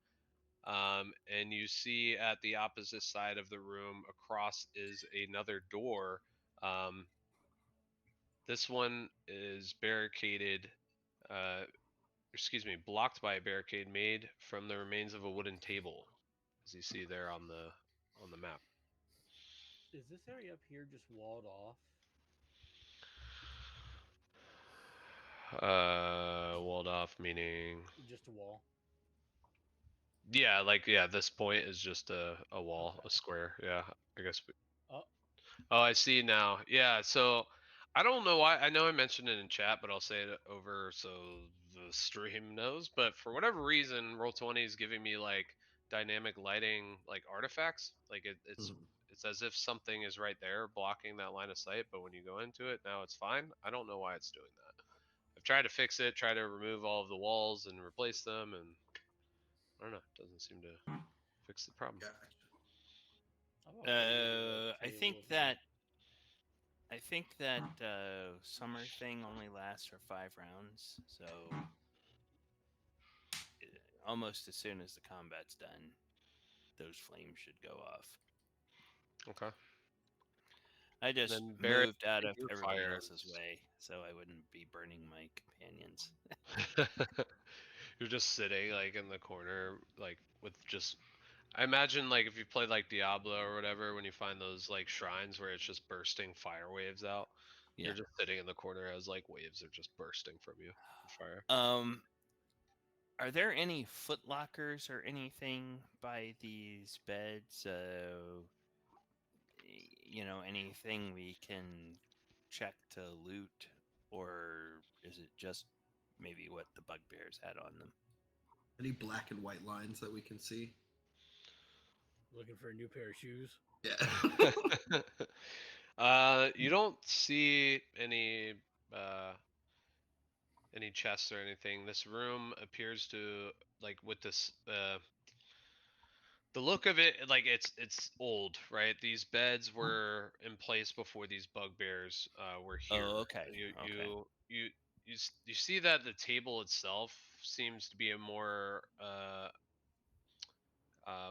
And you see at the opposite side of the room across is another door. Um, this one is barricaded, excuse me, blocked by a barricade made from the remains of a wooden table, as you see there on the map. is this area up here just walled off? Walled off meaning, Just a wall. yeah, like yeah, this point is just a wall, Okay. a square. Yeah, I guess. Oh, Oh, I see now. Yeah, so I don't know why. I know I mentioned it in chat, but I'll say it over so the stream knows. But for whatever reason, Roll20 is giving me like dynamic lighting, like artifacts. Like it's as if something is right there blocking that line of sight. But when you go into it, now it's fine. I don't know why it's doing that. I've tried to fix it, try to remove all of the walls and replace them, and I don't know. It doesn't seem to fix the problem. Gotcha. I've also needed a I table think as well. that summer thing only lasts for 5 rounds, so almost as soon as the combat's done, those flames should go off. Okay. I just Then Barrett, moved out of your everybody else's fires. way, so I wouldn't be burning my companions. You're just sitting like in the corner, like with just. I imagine like if you play like Diablo or whatever, when you find those like shrines where it's just bursting fire waves out, Yeah. you're just sitting in the corner as like waves are just bursting from you on fire. Are there any foot lockers or anything by these beds? Anything we can check to loot, or is it just maybe what the bugbears had on them? Any black and white lines that we can see? Looking for a new pair of shoes. Yeah. You don't see any chests or anything. This room appears to like with this the look of it, like it's old, right? These beds were in place before these bugbears were here. Oh, okay. You Okay. you see that the table itself seems to be a more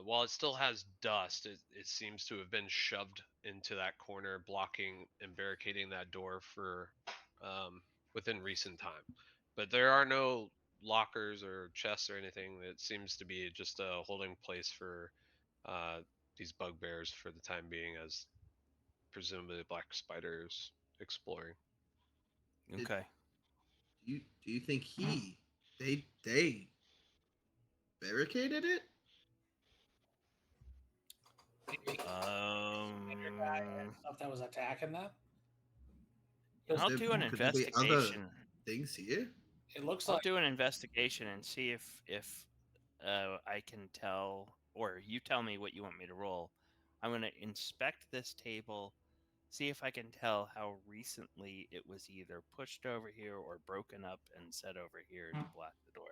while it still has dust, it seems to have been shoved into that corner, blocking and barricading that door for within recent time. But there are no lockers or chests or anything. It seems to be just a holding place for uh, these bugbears for the time being, as presumably the black spiders exploring. It- Okay. do you think they barricaded it? Stuff that was attacking that. I'll There- do an could there be other investigation. things here? It looks I'll like do an investigation and see if I can tell, or you tell me what you want me to roll. I'm going to inspect this table, see if I can tell how recently it was either pushed over here or broken up and set over here to block the door.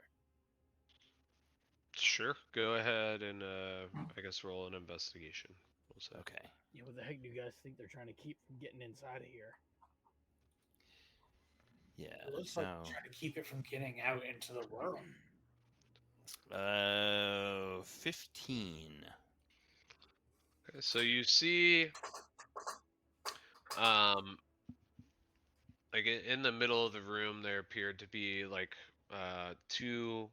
Sure. Go ahead and I guess roll an investigation. We'll say. Okay. Yeah, what the heck do you guys think they're trying to keep from getting inside of here? Yeah. It looks So, like they're trying to keep it from getting out into the world. 15. Okay, so you see, like in the middle of the room, there appeared to be like two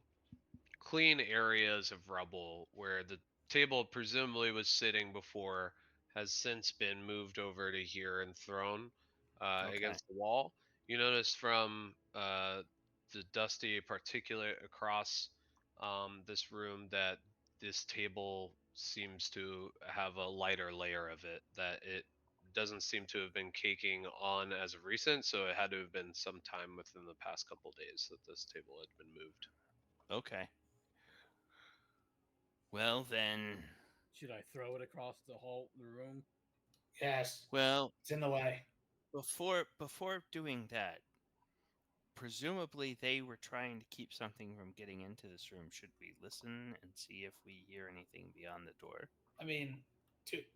clean areas of rubble where the table presumably was sitting before has since been moved over to here and thrown Okay. against the wall. You notice from the dusty particulate across this room that this table seems to have a lighter layer of it, that it doesn't seem to have been caking on as of recent, so it had to have been some time within the past couple days that this table had been moved. Okay. Well, then. Should I throw it across the room? Yes, Well, it's in the way. before doing that, presumably they were trying to keep something from getting into this room. Should we listen and see if we hear anything beyond the door? I mean,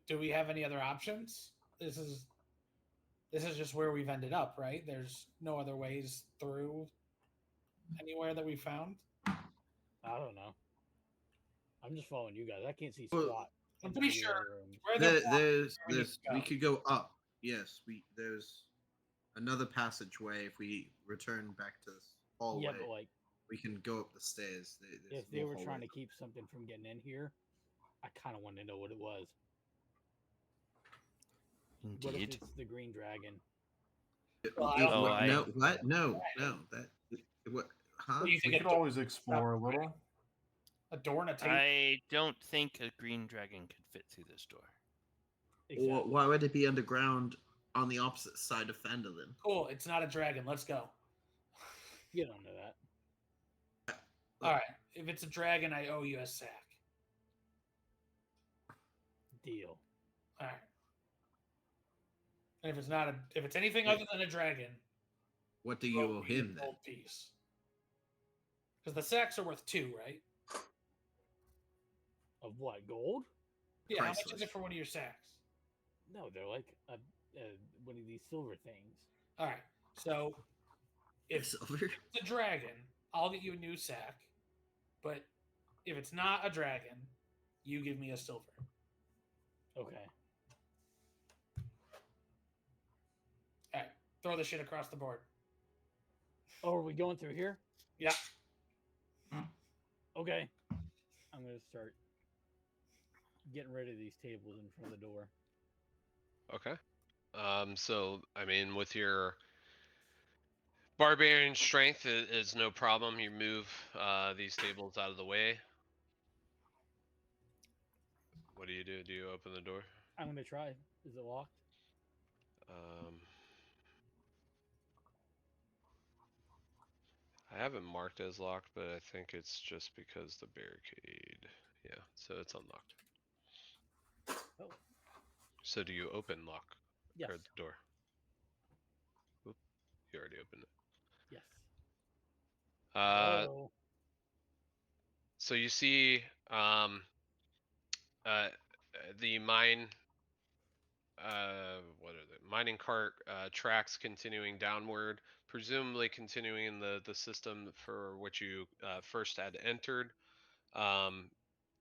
do we have any other options? This is just where we've ended up, right? There's no other ways through anywhere that we found. I don't know. I'm just following you guys. I can't see Well, squat. I'm into pretty the sure other rooms. where they're blocking, There's we need to we go. could go up. Yes, there's another passageway. If we return back to this hallway, Yeah, but like, we can go up the stairs. There's if they more were trying to hallways. keep something from getting in here, I kind of want to know what it was. What if Indeed. it's the green dragon? Well, I don't Oh, think- no, what? No, that what? Huh? What do you think We a could door- always explore a little. a door and a table? I don't think a green dragon could fit through this door. Or why would it be underground on the opposite side of Phandelver? Cool. It's not a dragon. Let's go. You don't know that. All right. If it's a dragon, I owe you a sack. Deal. All right. And if it's not if it's anything other than a dragon, What do you owe him then? Gold piece. Because the sacks are worth 2, right? Of what? Gold? Yeah. How much Priceless. is it for one of your sacks? No, they're like one of these silver things. All right. So if Silver? it's a dragon, I'll get you a new sack. But if it's not a dragon, you give me a silver. Okay. All right. Throw the shit across the board. Oh, are we going through here? Yeah. Okay. I'm gonna start getting rid of these tables in front of the door. Okay. So I mean, with your barbarian strength is no problem. You move these tables out of the way. What do you do? Do you open the door? I'm gonna try. Is it locked? I have it marked as locked, but I think it's just because the barricade. Yeah, so it's unlocked. Oh. So do you open lock? Yes. Or the door? Oop, you already opened it. Yes. Uh, so you see the mine what are they? Mining cart tracks continuing downward, presumably continuing in the system for which you first had entered.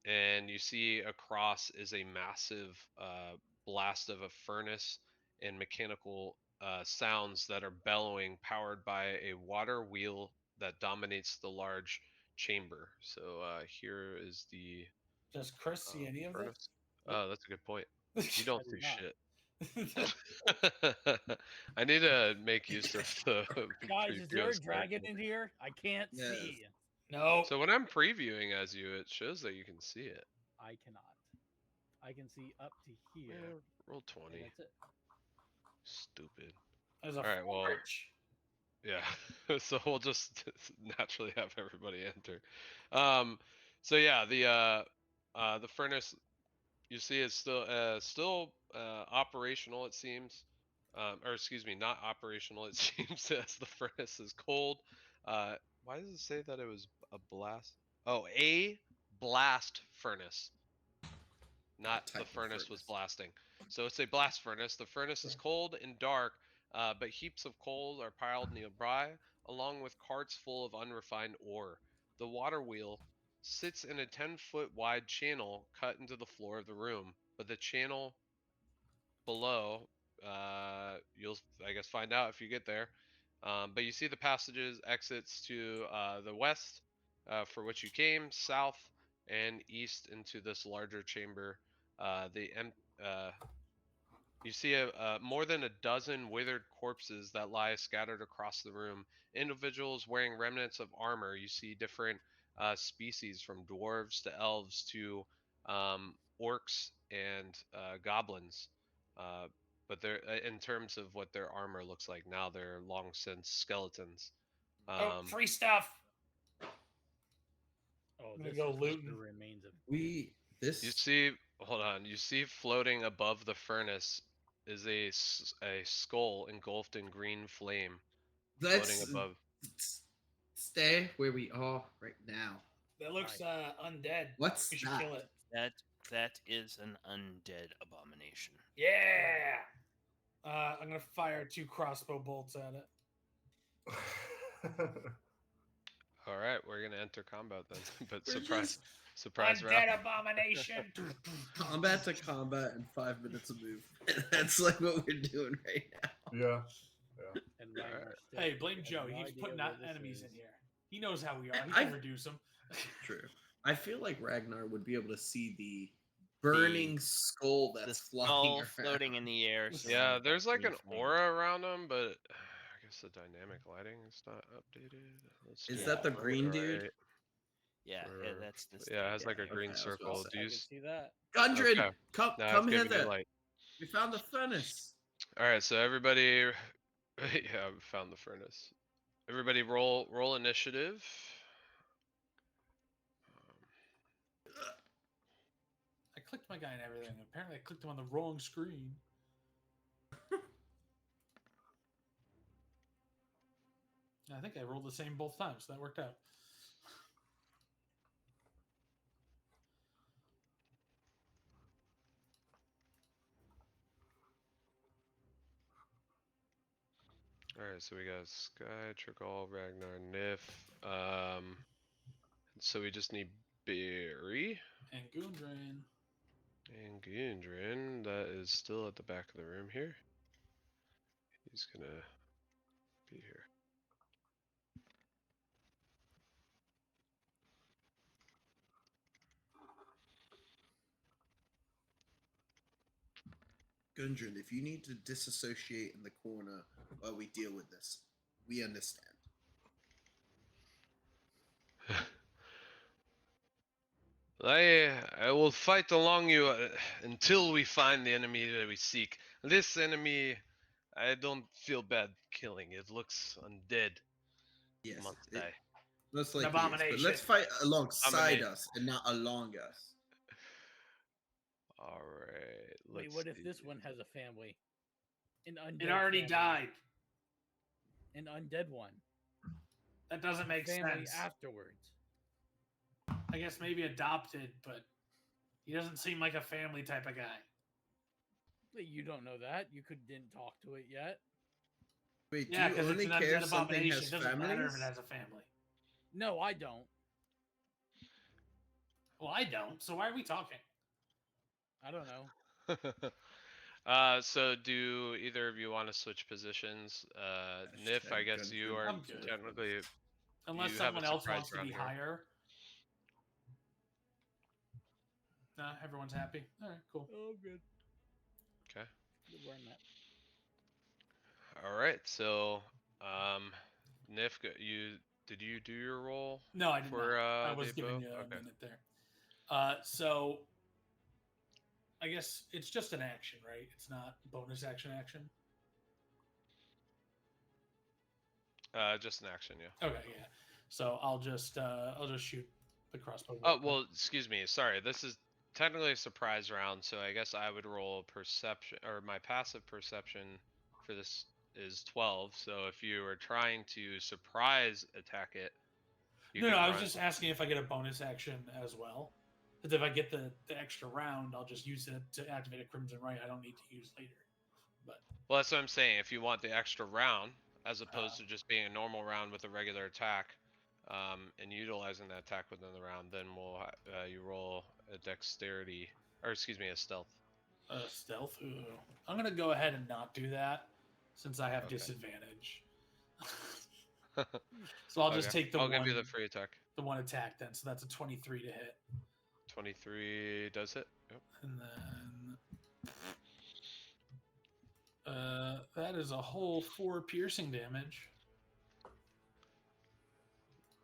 And you see across is a massive blast of a furnace and mechanical sounds that are bellowing, powered by a water wheel that dominates the large chamber. So here is the Does Chris see any of furnace. Oh, that's a good point. this? You don't I do see not. shit. I need to make use of the Guys, is there a previous dragon character. in here? I can't Yes. see. No. So when I'm previewing as you, it shows that you can see it. I cannot. I can see up to here. Roll and 20. that's it. Stupid. There's a Alright, well, forge. Yeah. So we'll just naturally have everybody enter. So yeah, the furnace you see is still operational. It seems, or excuse me, not operational. It seems as the furnace is cold. Uh, why does it say that it was a blast? Oh, a blast furnace. A Not the type of furnace was furnace. blasting. So it's a blast furnace. The furnace is cold and dark, but heaps of coals are piled nearby, along with carts full of unrefined ore. The water wheel sits in a 10-foot wide channel cut into the floor of the room, but the channel below, you'll, I guess, find out if you get there. But you see the passages, exits to the west, for which you came, south, and east into this larger chamber. The You see more than a dozen withered corpses that lie scattered across the room. Individuals wearing remnants of armor. You see different species from dwarves to elves to orcs and goblins. Uh, but they're in terms of what their armor looks like now, they're long since skeletons. Oh, Um, free stuff. Oh, gonna this go is like looting. the remains of. you This see, hold on. You see floating above the furnace is a skull engulfed in green flame floating let's above. stay where we are right now. That looks Nice. undead. What's We should that? kill it. That is an undead abomination. Yeah. I'm gonna fire 2 crossbow bolts at it. All right, we're gonna enter combat then. But We're surprise, just surprise round. Undead abomination. combat to combat in 5 minutes of move. That's like what we're doing right now. Yeah. And Alright. Ragnar still Hey, blame has Joe. no He keeps idea putting where this enemies is. in here. He knows how we are. He I- can reduce them. True. I feel like Ragnar would be able to see the burning skull The that's flying skull around. floating in the air. Yeah, surrounded by there's like green an flame. aura around them, but I guess the dynamic lighting is not updated. Let's Is do that the right, green dude? right, Yeah, for- that's the yeah, it has like a okay, green I was gonna circle. say. Do I you can see that. Gundren, Okay. come Now I've come given you hither. light. We found the furnace. All right, so everybody, yeah, we found the furnace. Everybody, roll initiative. I clicked my guy and everything. Apparently, I clicked him on the wrong screen. I think I rolled the same both times, so that worked out. All right, so we got Sky, Trickle, Ragnar, Niff. So we just need Barry And Gundren. and Gundren. That is still at the back of the room here. He's gonna be here. Gundren, if you need to disassociate in the corner while we deal with this, we understand. I will fight along you until we find the enemy that we seek. This enemy, I don't feel bad killing. It looks undead. Yes, Must it die. most likely is, abomination. but let's fight alongside Abomination. us and not along us. All right. Wait, Let's what if see. this one has a family? An undead It already family. died. An undead one. That doesn't make Family sense. afterwards. I guess maybe adopted, but he doesn't seem like a family type of guy. Wait, you don't know that. You didn't talk to it yet. Wait, Yeah, do you because it's only an care undead if something abomination. has It doesn't matter if families? it has a family. No, I don't. Well, I don't. So why are we talking? I don't know. So do either of you want to switch positions? Niff, I guess you Gundren. are I'm good. technically. Unless You have a someone else surprise wants to round be here. higher. Nah, everyone's happy. All right, cool. Oh, good. Okay. Good where I'm at. All right. So, Niff, did you do your roll? No, I did For, not. I the was giving bow? you a Okay. minute there. So I guess it's just an action, right? It's not bonus action. Just an action, yeah. Okay, yeah. So I'll just shoot the crossbow. Oh, well, excuse me. Sorry, this is technically a surprise round, so I guess I would roll perception, or my passive perception for this is 12. So if you were trying to surprise attack it, you No, could I was run. just asking if I get a bonus action as well. Because if I get the extra round, I'll just use it to activate a Crimson Right. I don't need to use later. But Well, that's what I'm saying. If you want the extra round, as opposed to just being a normal round with a regular attack, and utilizing that attack within the round, then you roll a dexterity, or excuse me, a stealth. stealth. Ooh. I'm gonna go ahead and not do that since I have Okay. disadvantage. So I'll just take I'll give you the free attack. the one attack then. So that's a 23 to hit, 23 does hit. Yep. and then that is a whole 4 piercing damage.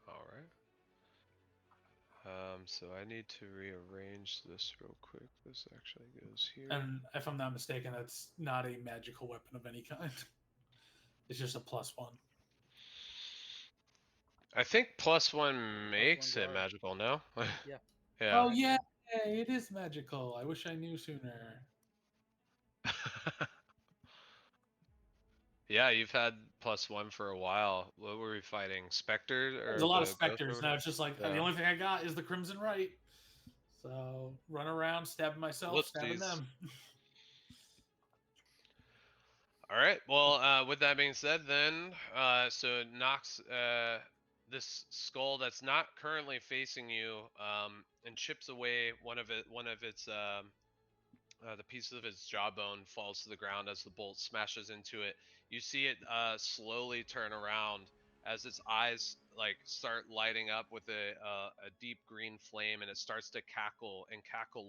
All right. So I need to rearrange this real quick. This actually goes here. And if I'm not mistaken, that's not a magical weapon of any kind. It's just a +1. I think +1 makes it guard. magical, no? Yeah. Yeah. Oh yeah, it is magical. I wish I knew sooner. Yeah, you've had +1 for a while. What were we fighting? Spectre or There's a lot of the ghost or specters. whatever? Now it's just like the Yeah. only thing I got is the Crimson Right. So run around, stabbing myself, stabbing Whoopsies. them. All right. Well, with that being said, then so it knocks this skull that's not currently facing you, and chips away one of its the piece of its jawbone falls to the ground as the bolt smashes into it. You see it slowly turn around as its eyes like start lighting up with a deep green flame, and it starts to cackle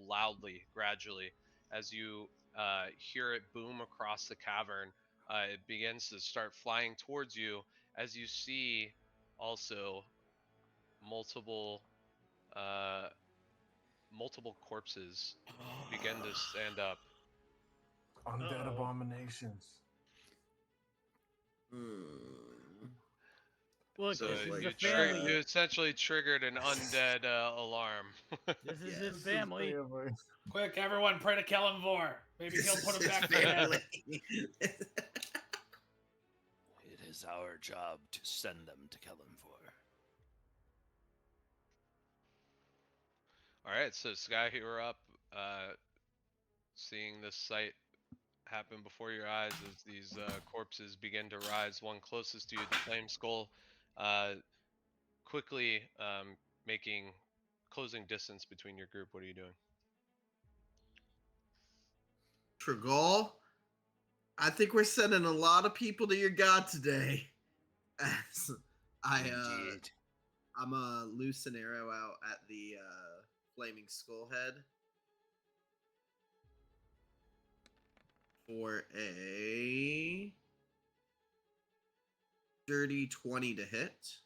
loudly gradually as you hear it boom across the cavern. It begins to start flying towards you as you see also multiple multiple corpses begin to stand up. Undead Uh-oh. abominations. Look, So this is like the try- family. you essentially triggered an undead alarm. This is Yes. his family. Quick, everyone, pray to Kellenvor. Maybe he'll put him back together. It is our job to send them to Kellenvor. All right, so Sky, you're up. Seeing this sight happen before your eyes as these corpses begin to rise. One closest to you, the flame skull, quickly making closing distance between your group. What are you doing? Tregall, I think we're sending a lot of people to your god today. As Indeed. I'm a loose an arrow out at the flaming skull head for a dirty 20 to hit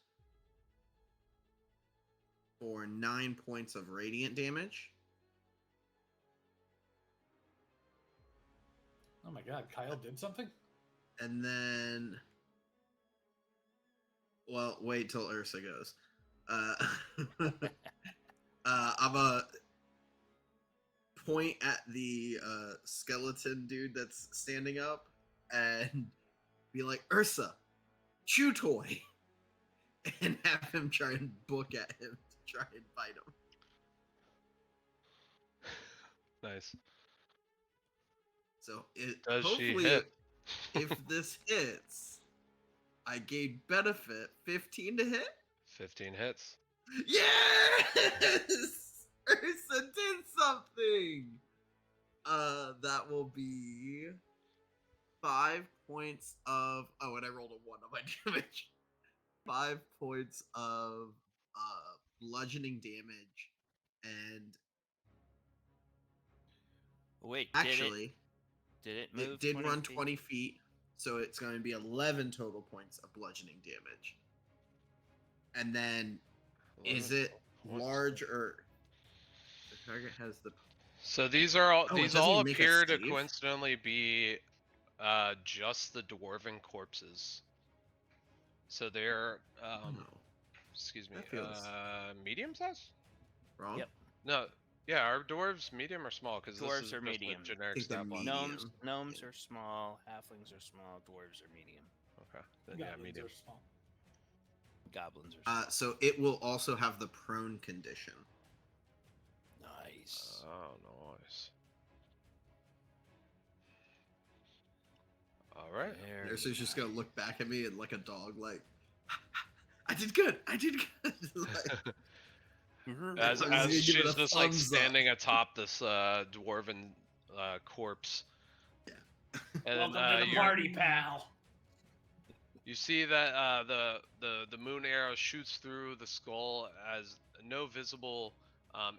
for 9 points of radiant damage. Oh my god, Kyle did something? And then, well, wait till Ursa goes. I'm a point at the skeleton dude that's standing up and be like, Ursa, chew toy, and have him try and book at him to try and fight him. Nice. So it Does she hopefully hit? if this hits, I gain benefit 15 to hit. 15 hits. Yes! Ursa did something! That will be 5 points of... Oh, and I rolled a 1 on my damage. 5 points of bludgeoning damage. And Wait, actually, did it move? it did 20 run feet? 20 feet. So it's going to be 11 total points of bludgeoning damage. And then, is it large or... The target has the... So these are all Oh, it these doesn't all even make a appear to save? coincidentally be just the dwarven corpses. So they're Oh, excuse me, that feels- medium size? Wrong. Yep. No, yeah, are dwarves medium or small? Because this Dwarves is are just medium. a generic think they're stat block. medium. Gnomes are small. Halflings are small. Dwarves are medium. Okay, then yeah, Goblins medium. are small. Goblins are small. So it will also have the prone condition. Nice. Oh, nice. All right. Very Nurse's just nice. gonna look back at me and like a dog, like, I did good. I did good. Like, As I'm just gonna give it she's a just like thumbs up. standing atop this dwarven corpse. Yeah. And Welcome then, to the party, pal. you see that the moon arrow shoots through the skull as no visible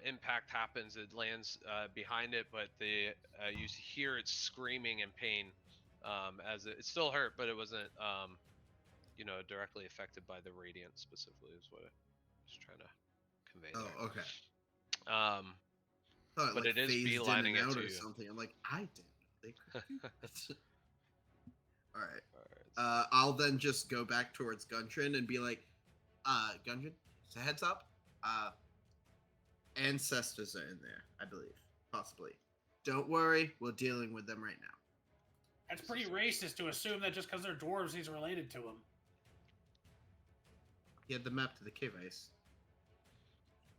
impact happens. It lands behind it, but you hear it screaming in pain as it's still hurt, but it wasn't directly affected by the radiant specifically. Is what I was trying to convey there. Oh, okay. But Thought it is phased in beelining and it out to or you. something. I'm like, I didn't know they could do that. All right. All right. I'll then just go back towards Gundren and be like, Gundren, just a heads up. Ancestors are in there, I believe. Possibly. Don't worry, we're dealing with them right now. That's pretty racist to assume that just because they're dwarves, he's related to them. He had the map to the cave ice.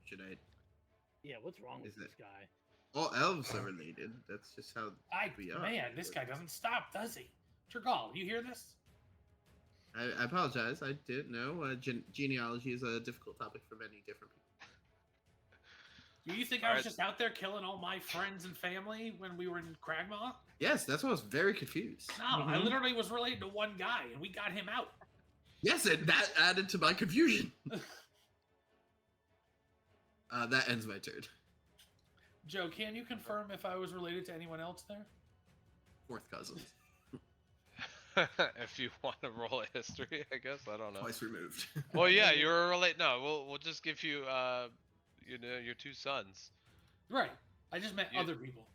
Should I? Yeah, what's wrong with Is this it- guy? All elves are related. That's just how we are. Man, this guy doesn't stop, does he? Trigal, you hear this? I apologize. I didn't know. Genealogy is a difficult topic for many different people. Do you think I was just out there killing all my friends and family when we were in Cragmaw? Yes, that's why I was very confused. No, I literally was related to one guy, and we got him out. Yes, and that added to my confusion. That ends my turn. Joe, can you confirm if I was related to anyone else there? Fourth cousin. If you want to roll a history, I guess I don't know. Twice removed. Well, yeah, you're related. No, we'll just give you your two sons. Right. I just meant You- other people.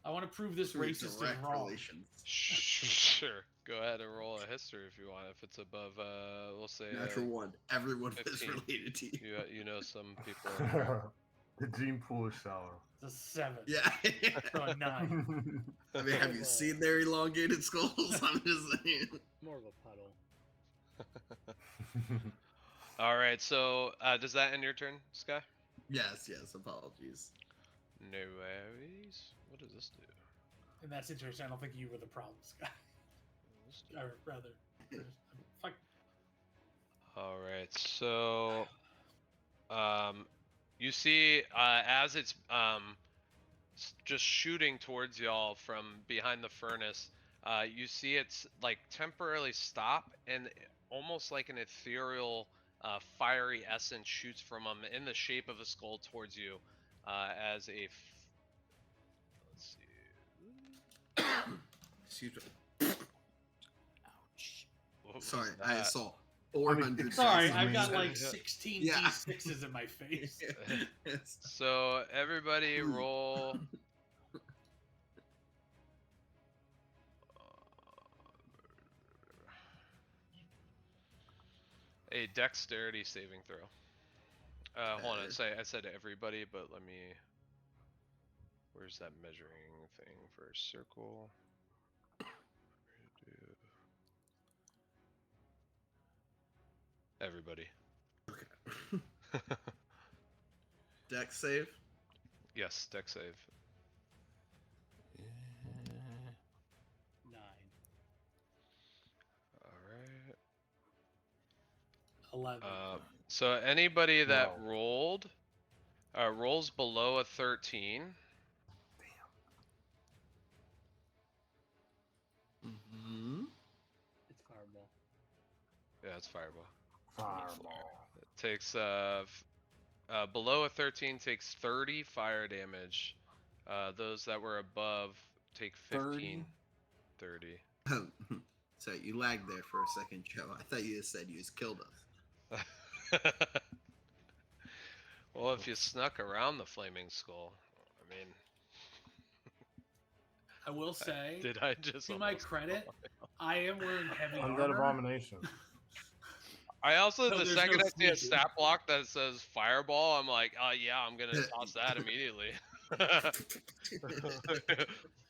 I want to prove this Three racist direct and wrong. relations. Sure. Go ahead and roll a history if you want. If it's above, we'll say Natural one. Everyone is 15. related to you. you know some people. The gene pool is shallow. It's a 7. Yeah. So a 9. I mean, have you seen their elongated skulls? I'm just saying. More of a puddle. All right. So does that end your turn, Sky? Yes. Apologies. No worries. What does this do? In that situation, I don't think you were the problem, Scott. This do- Or rather, fuck. All right. So you see as it's just shooting towards y'all from behind the furnace, you see it's like temporarily stop and almost like an ethereal fiery essence shoots from them in the shape of a skull towards you as a let's see. Excuse me. Ouch. What was Sorry, I that? saw 400. Sorry, That's I've got amazing. like 16 Yeah. D6s in my face. So everybody roll. A dexterity saving throw. Hold on, I said everybody, but let me. Where's that measuring thing for a circle? Everybody. Okay. Dex save. Yes, dex save. 9. All right. 11. So anybody that Wow. rolls below a 13. Mm-hmm. It's fireball. Yeah, it's fireball. Fireball. It takes below a 13 takes 30 fire damage. Those that were above take 15. 30. So you lagged there for a second, Joe. I thought you just said you just killed us. Well, if you snuck around the flaming skull, I mean, I will say, did I just to my almost- credit, I am wearing heavy Undead armor. abomination. I also, No, the there's second no I see a sneaking. stat block that says fireball, I'm like, oh yeah, I'm gonna toss that immediately.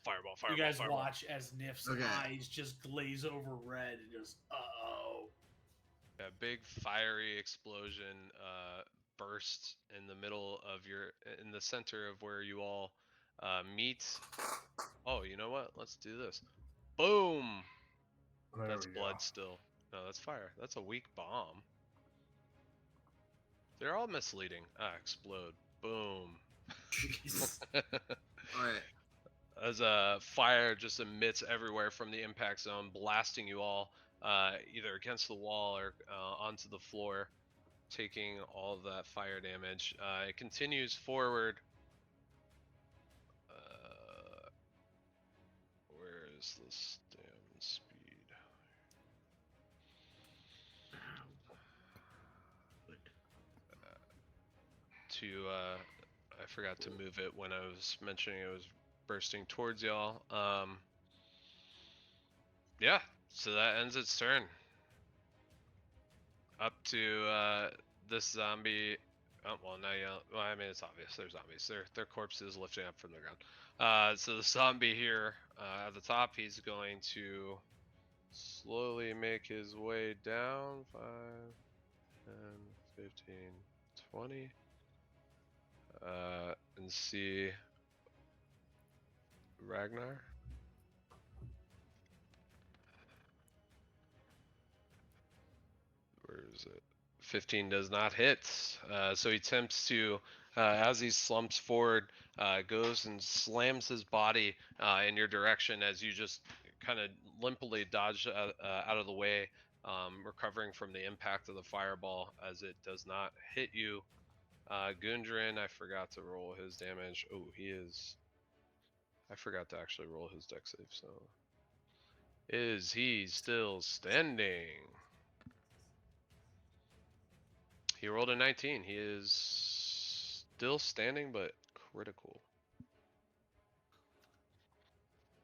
Fireball, You fireball, guys fireball. watch as Niff's Okay. eyes just glaze over red and just, uh-oh. A big fiery explosion bursts in the middle of in the center of where you all meet. Oh, you know what? Let's do this. Boom! There That's we blood go. still. No, that's fire. That's a weak bomb. They're all misleading. Explode. Boom. Jeez. All right. As a fire just emits everywhere from the impact zone, blasting you all either against the wall or onto the floor, taking all of that fire damage. It continues forward. Where is this damn speed? I forgot to move it when I was mentioning it was bursting towards y'all. Yeah, so that ends its turn. Up to this zombie. Oh, well, now you. Well, I mean, it's obvious. They're zombies. Their corpses lifting up from the ground. So the zombie here at the top, he's going to slowly make his way down. 5, 10, 15, 20. And see Ragnar. Where is it? 15 does not hit. So he attempts to, as he slumps forward, goes and slams his body in your direction as you just kind of limply dodge out of the way, recovering from the impact of the fireball as it does not hit you. Gundren, I forgot to roll his damage. Oh, I forgot to actually roll his dex save, so. Is he still standing? He rolled a 19. He is still standing, but critical.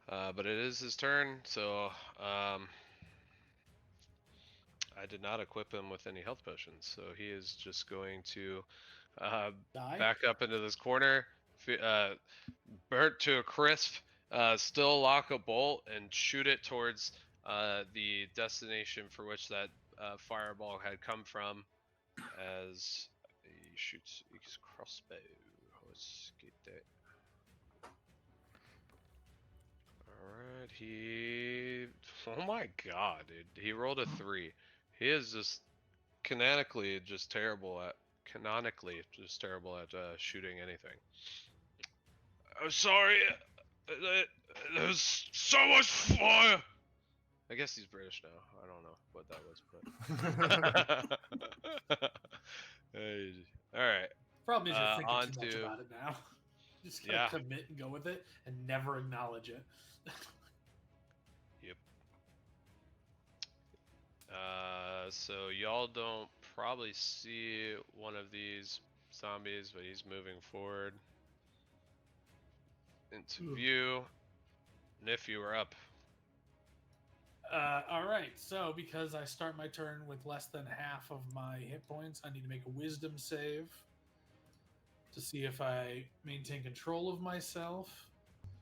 But it is his turn, so I did not equip him with any health potions, so he is just going to Die? back up into this corner, burnt to a crisp, still lock a bolt and shoot it towards the destination for which that fireball had come from, as he shoots his crossbow. Let's get that. Alright, oh my god, dude. He rolled a 3. He is just canonically just terrible at shooting anything. I'm sorry. There's so much fire. I guess he's British now. I don't know what that was, but. Hey, all right. Problem is you're thinking on too much to- about it now. Just gotta Yeah. commit and go with it and never acknowledge it. Yep. So y'all don't probably see one of these zombies, but he's moving forward into view. Niff, you are up. All right. So because I start my turn with less than half of my hit points, I need to make a wisdom save to see if I maintain control of myself.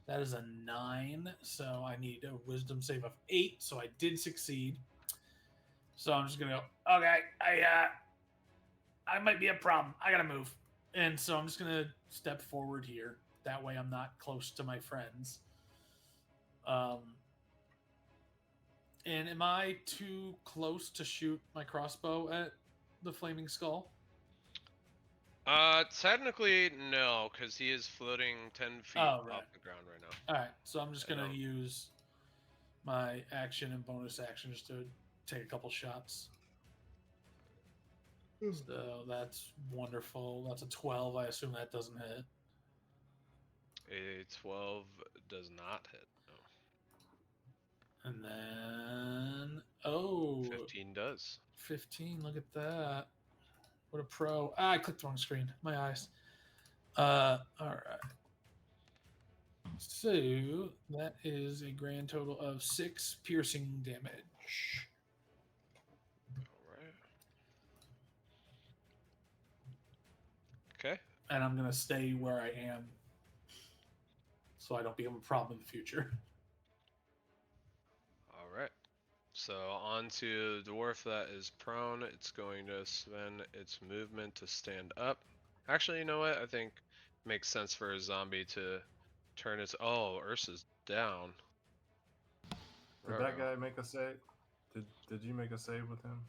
That is a 9, so I need a wisdom save of 8. So I did succeed. So I'm just gonna go. Okay, I might be a problem. I gotta move, and so I'm just gonna step forward here. That way, I'm not close to my friends. And am I too close to shoot my crossbow at the flaming skull? Technically no, because he is floating 10 feet off the ground right now. All right, so I'm just gonna use my action and bonus action just to take a couple shots. So that's wonderful. That's a 12. I assume that doesn't hit. A 12 does not hit. No. And then 15 does. 15. Look at that. What a pro. I clicked the wrong screen. My eyes. All right. So that is a grand total of 6 piercing damage. All right. Okay. and I'm gonna stay where I am, so I don't become a problem in the future. All right. So on to the dwarf that is prone. It's going to spend its movement to stand up. Actually, you know what? I think it makes sense for a zombie to turn its. Oh, Ursa's down. Did that guy make a save? Did you make a save with him?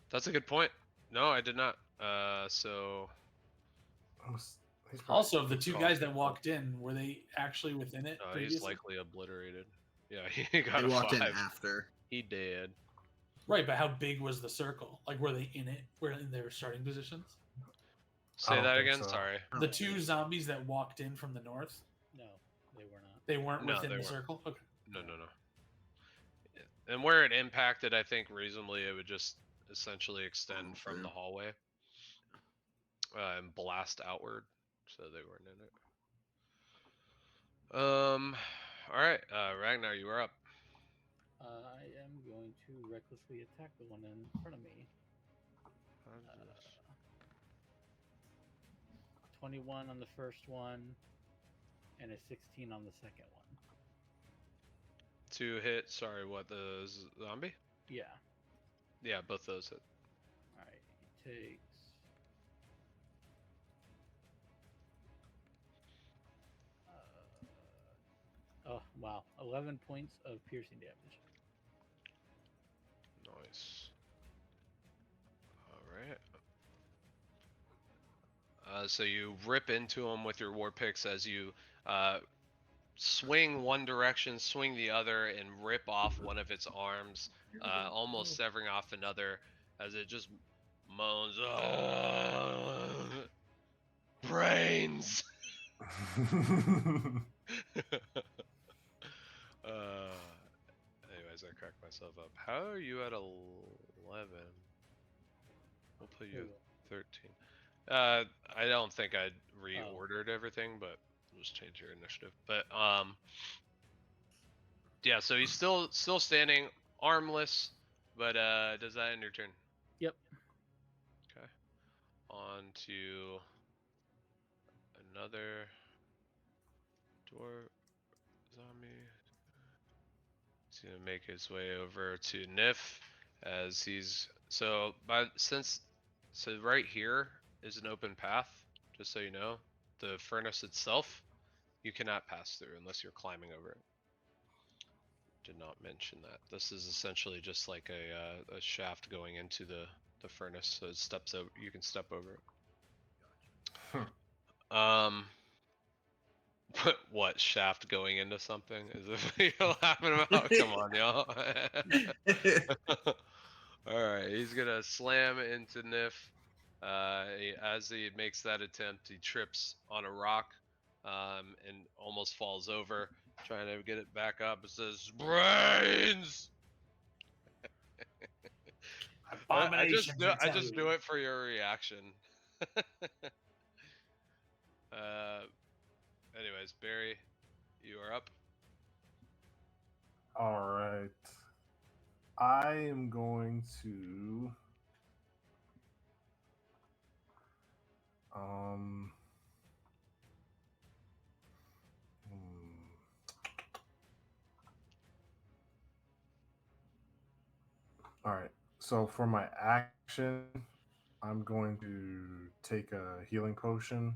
That's a good point. No, I did not. So He's probably Also, the two gone. guys that walked in, were they actually within it he's previously? likely obliterated. Yeah, he got They a walked 5. in after. He did. Right, but how big was the circle? Like, were they in it? Were in their starting positions? Say don't that think again. so. Sorry. I The don't think two so. zombies that walked in from the north, No, they were not. they weren't No, within they the weren't. circle? Okay. No. And where it impacted, I think reasonably it would just essentially extend from the through. hallway and blast outward. So they weren't in it. All right, Ragnar, you are up. I am going to recklessly attack the one in front of me. 21 on the first one, and a 16 on the second one. 2 hit. Sorry, what, the zombie? Yeah. Yeah, both those hit. Alright, he takes... oh, wow. 11 points of piercing damage. Nice. All right. So you rip into him with your war picks as you swing one direction, swing the other, and rip off one of its arms, almost severing off another as it just moans, brains. Anyways, I cracked myself up. How are you at 11? We'll put you at 13. I don't think I reordered everything, but we'll just change your initiative. But yeah. So he's still standing, armless. But does that end your turn? Yep. Okay. On to another dwarf zombie. He's gonna make his way over to Niff as he's so right here is an open path, just so you know. The furnace itself you cannot pass through unless you're climbing over it. Did not mention that. This is essentially just like a shaft going into the furnace, so it steps over, you can step over it. What, shaft going into something? Is it what you're laughing about? Come on, y'all. Alright, he's gonna slam into Niff. As he makes that attempt, he trips on a rock and almost falls over, trying to get it back up. It says, brains! I just do it for your reaction. Anyways, Barry, you are up. All right. I am going to um all right. So for my action, I'm going to take a healing potion.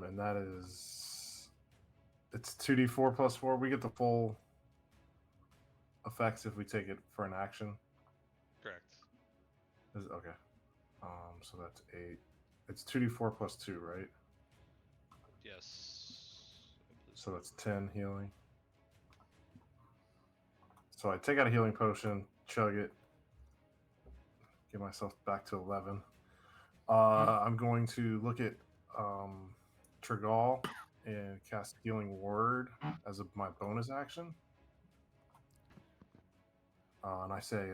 And that is, it's 2d4 plus 4. We get the full effects if we take it for an action. Correct. Okay. So that's 8. It's 2d4 plus 2, right? Yes. So that's 10 healing. So I take out a healing potion, chug it, get myself back to 11. I'm going to look at Trigal and cast Healing Word as my bonus action. And I say,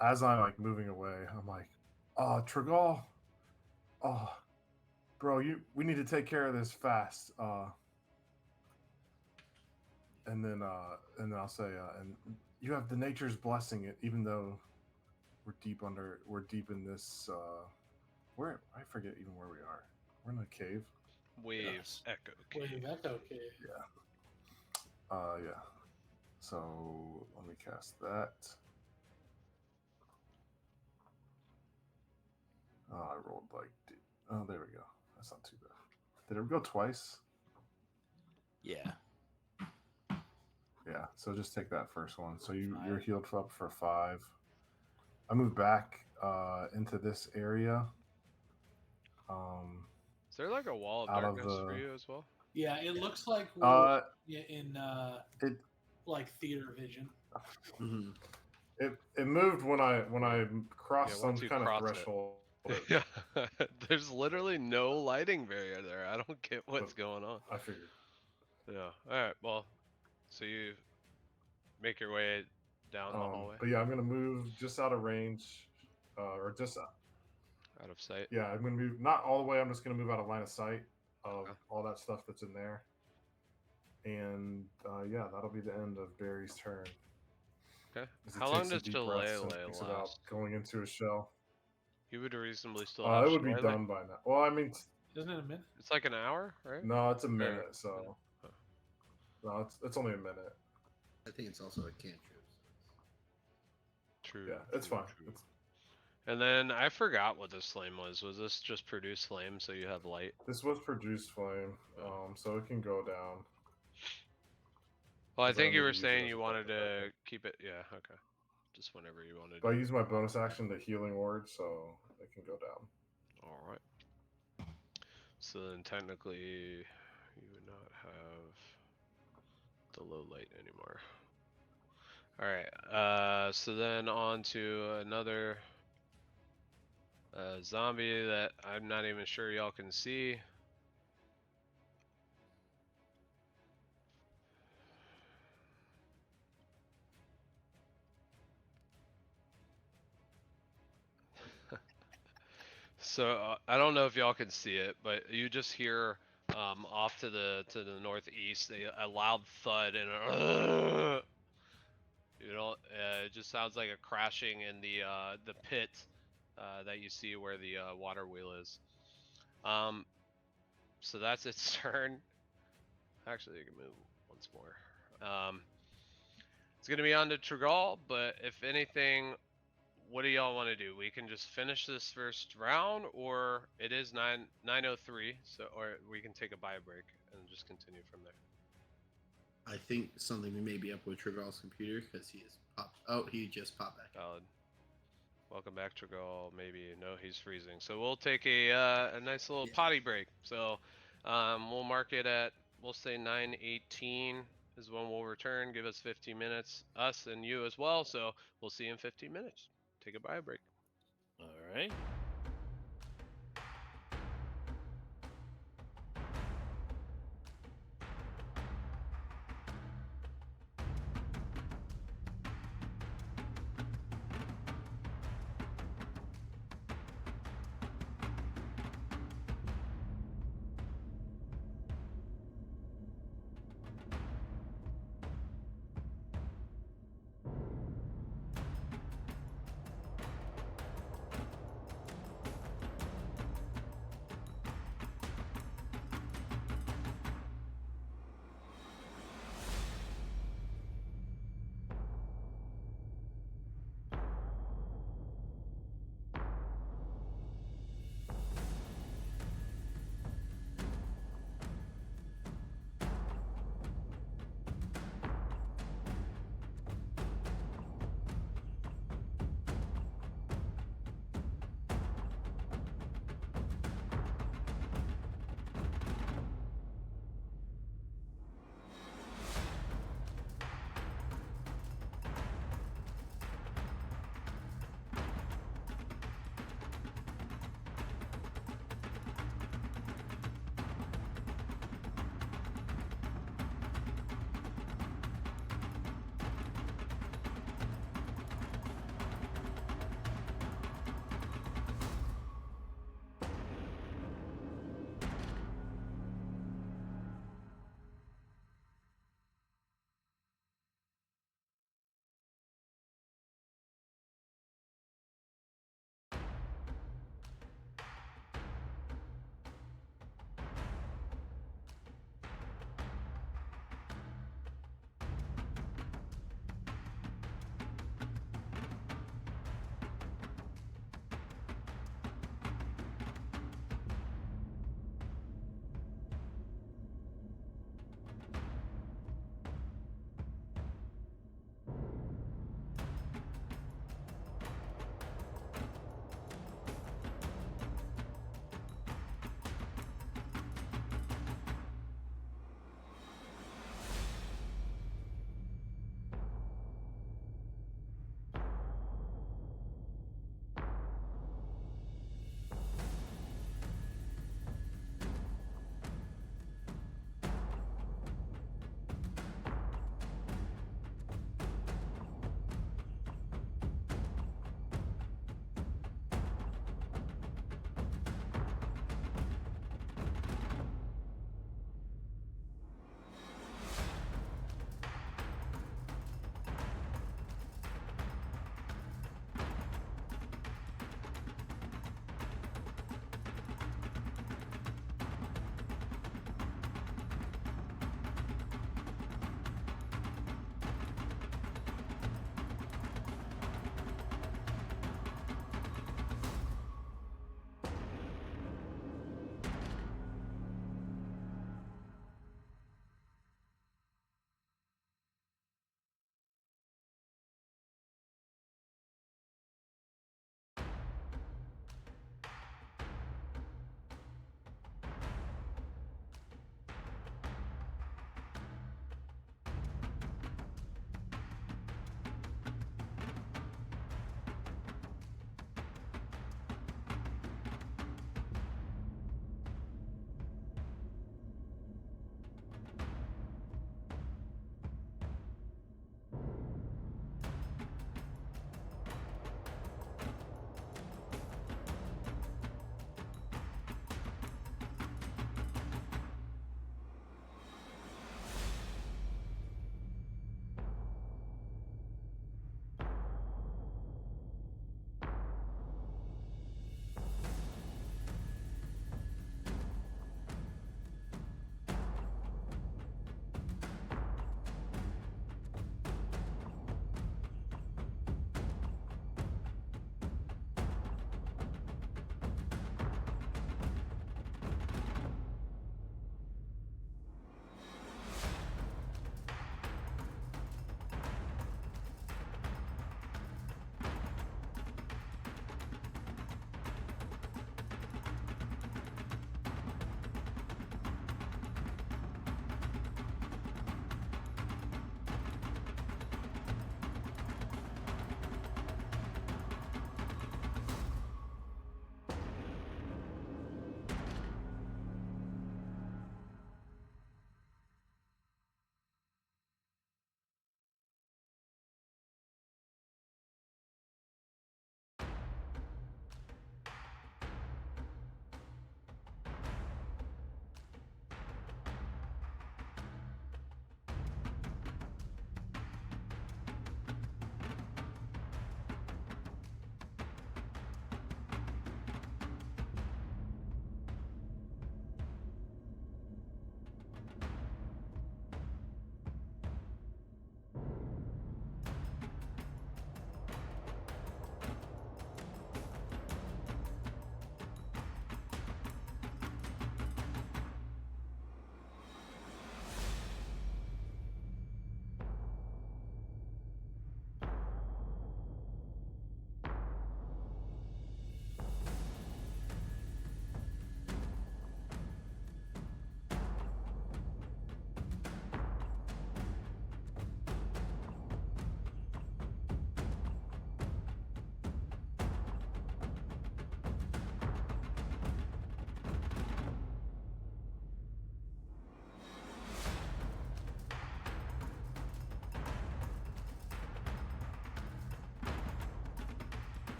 as I'm like moving away, I'm like, Trigal, bro, we need to take care of this fast. and then I'll say, and you have the nature's blessing it, even though we're deep in this. Where I forget even where we are. We're in a cave. Wave Yes. echo Wait, cave. that's okay. Yeah. So let me cast that. Oh, I rolled like. Oh, there we go. That's not too bad. Did it go twice? Yeah. Yeah. So just take that first one. So you're 5. healed up for 5. I moved back into this area. Is there like a wall of Out of darkness for the. you as well? Yeah, it looks like we're in It like theater vision. Mhm. it moved when I crossed Yeah, some once you kind of cross it. threshold. Yeah, there's literally no lighting barrier there. I don't get what's going on. I figured. Yeah. All right. Well, so you make your way down the hallway, But yeah, I'm gonna move just out of range, or just out of sight. yeah, I'm gonna move not all the way. I'm just gonna move out of line of sight of Okay. all that stuff that's in there. And yeah, that'll be the end of Barry's turn. Okay. As he How long takes some does deep delay breaths and thinks about last? going into a shell. You would reasonably still have It would be Shillelagh? done by now. Well, I mean, Isn't it a minute? It's like an hour, right? no, it's a Or- minute. So oh, no, it's only a minute. I think it's also a cantrip. true. Yeah, it's true, fine. true. It's, And then I forgot what this flame was. Was this just produce flame so you have light? this was produced flame, Oh. so it can go down. Well, I 'Cause think you need were to use it saying as you a wanted backup, I to think. keep it. Yeah. Okay. Just whenever you wanted. But I use my bonus action to healing word, so it can go down. All right. So then technically you would not have the low light anymore. All right. So then on to another zombie that I'm not even sure y'all can see. So I don't know if y'all can see it, but you just hear off to the northeast a loud thud and it just sounds like a crashing in the pit that you see where the water wheel is. So that's its turn. Actually, you can move once more. It's gonna be on to Trigal, but if anything, what do y'all want to do? We can just finish this first round, or it is 9:03, so or we can take a bio break and just continue from there. I think something may be up with Trigal's computer because he is popped. Oh, he just popped back. Valid. Welcome back, Trigal. Maybe no, he's freezing. So we'll take a nice little Yeah. potty break. So we'll mark it at, we'll say 9:18 is when we'll return. Give us 15 minutes, us and you as well. So we'll see you in 15 minutes. Take a bio break. All right.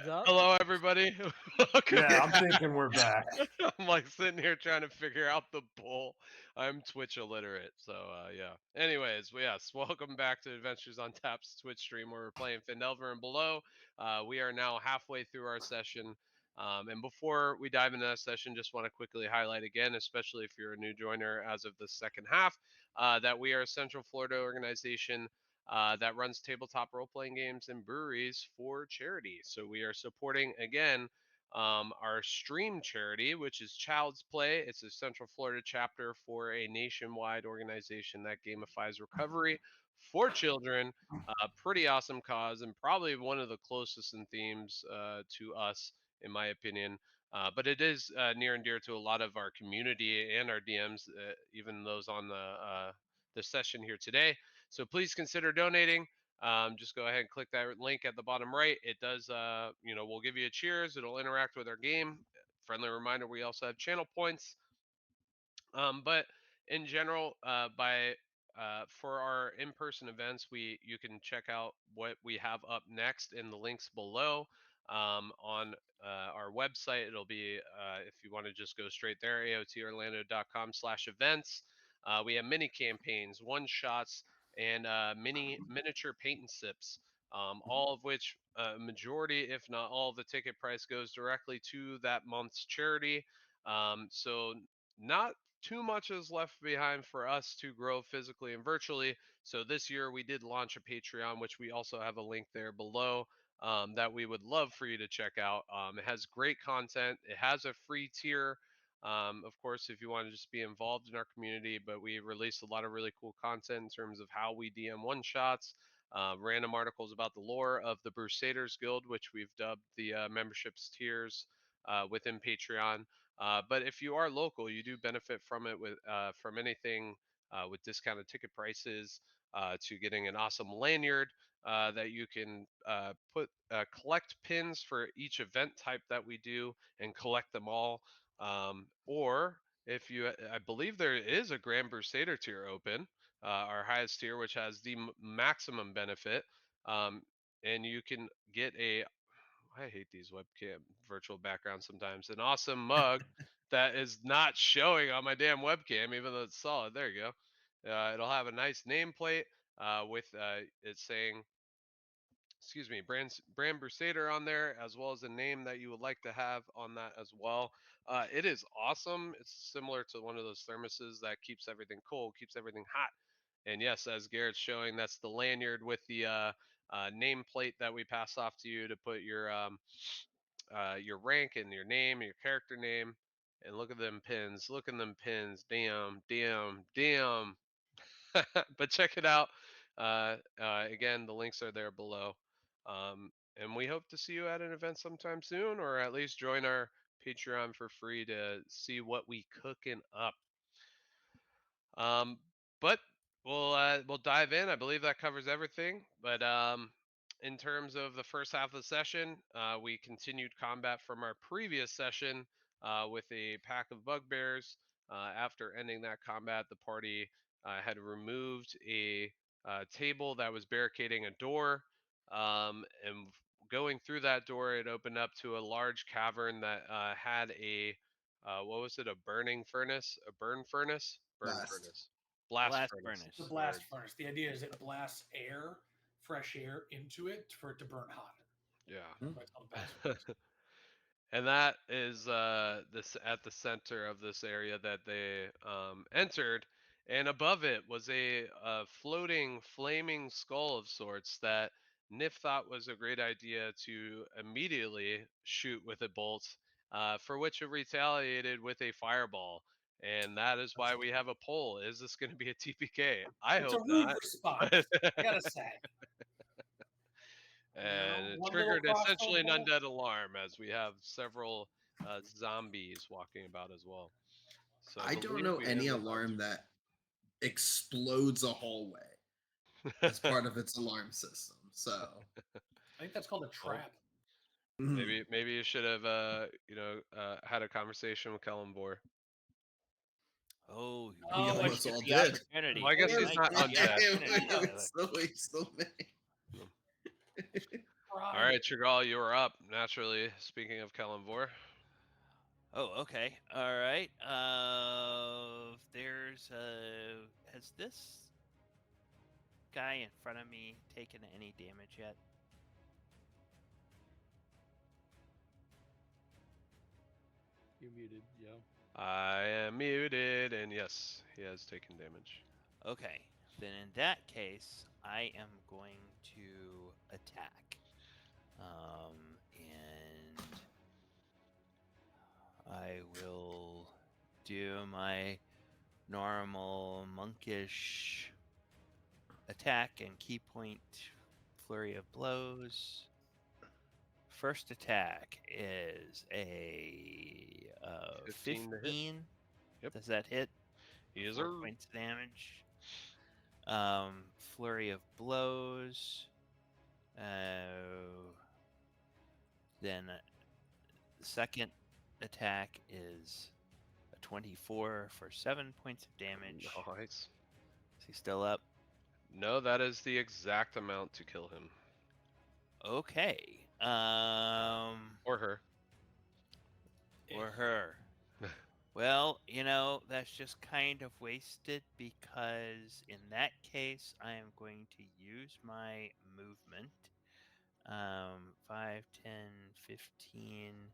What's up? Hello, everybody. Welcome. Yeah, I'm thinking we're back. I'm like sitting here trying to figure out the poll. I'm Twitch illiterate, so yeah. Anyways, yes, welcome back to Adventures on Tap's Twitch stream where we're playing Phandelver and Below. We are now halfway through our session. And before we dive into that session, just want to quickly highlight again, especially if you're a new joiner as of the second half, that we are a Central Florida organization that runs tabletop role playing games and breweries for charity. So we are supporting, again, our stream charity, which is Child's Play. It's a Central Florida chapter for a nationwide organization that gamifies recovery for children. Pretty awesome cause and probably one of the closest in themes to us, in my opinion. But it is near and dear to a lot of our community and our DMs, even those on the session here today. So please consider donating. Just go ahead and click that link at the bottom right. It does, we'll give you a cheers. It'll interact with our game. Friendly reminder, we also have channel points. But in general, for our in-person events, you can check out what we have up next in the links below on our website. It'll be if you want to just go straight there, aotorlando.com/events. We have mini campaigns, one shots, and miniature paint and sips. All of which majority, if not all, of the ticket price goes directly to that month's charity. So not too much is left behind for us to grow physically and virtually. So this year we did launch a Patreon, which we also have a link there below that we would love for you to check out. It has great content. It has a free tier. Of course, if you want to just be involved in our community, but we release a lot of really cool content in terms of how we DM one shots, random articles about the lore of the Crusaders Guild, which we've dubbed the memberships tiers within Patreon. But if you are local, you do benefit from it from anything with discounted ticket prices to getting an awesome lanyard that you can collect pins for each event type that we do and collect them all. Or if you, I believe there is a Grand Crusader tier open, our highest tier, which has the maximum benefit. And you can get I hate these webcam virtual backgrounds sometimes. An awesome mug that is not showing on my damn webcam, even though it's solid. There you go. It'll have a nice nameplate with it saying, excuse me, brand Crusader on there, as well as a name that you would like to have on that as well. It is awesome. It's similar to one of those thermoses that keeps everything cold, keeps everything hot. And yes, as Garrett's showing, that's the lanyard with the nameplate that we pass off to you to put your rank and your name, and your character name. And look at them pins. Look at them pins. Damn, damn, damn. But check it out. Again, the links are there below. And we hope to see you at an event sometime soon, or at least join our Patreon for free to see what we cooking up. But we'll dive in. I believe that covers everything. But in terms of the first half of the session, we continued combat from our previous session with a pack of bugbears. After ending that combat, the party had removed a table that was barricading a door, and going through that door, it opened up to a large cavern that had a what was it? A burning furnace? A burn furnace? Burn Blast. furnace. Blast Blast furnace. furnace. The blast furnace. The idea is it blasts air, fresh air into it for it to burn hotter. Yeah. That's why it's called blast furnace. And that is this at the center of this area that they entered, and above it was a floating, flaming skull of sorts that Niff thought was a great idea to immediately shoot with a bolt, for which it retaliated with a fireball. And that is why we have a poll. Is this going to be a TPK? I It's a hope rude not. response. I gotta say. And it One little triggered crossbow essentially an bolt. undead alarm as we have several zombies walking about as well. So I don't believe know we any handled alarm that explodes a hallway as part of its alarm system. So I think that's called a trap. maybe you should have had a conversation with Kellenbor. Oh, Oh, we I almost get all the did. opportunity. Well, I guess he's There's not the undead. opportunity. So many. All right, right, Chagall, you are up. Naturally, speaking of Kalimvor. Oh, okay. All right. Has this guy in front of me taken any damage yet? You're muted, Joe. I am muted, and yes, he has taken damage. Okay. Then in that case, I am going to attack. And I will do my normal monkish attack and key point flurry of blows. First attack is a 15 to hit. 15. Yep. Does that hit? Yes, 4 sir. points damage. Flurry of blows. Then the second attack is a 24 for 7 points of damage. Nice. Is he still up? No, that is the exact amount to kill him. Okay. Or her. Or her. Well, that's just kind of wasted because in that case, I am going to use my movement. 5, 10, 15,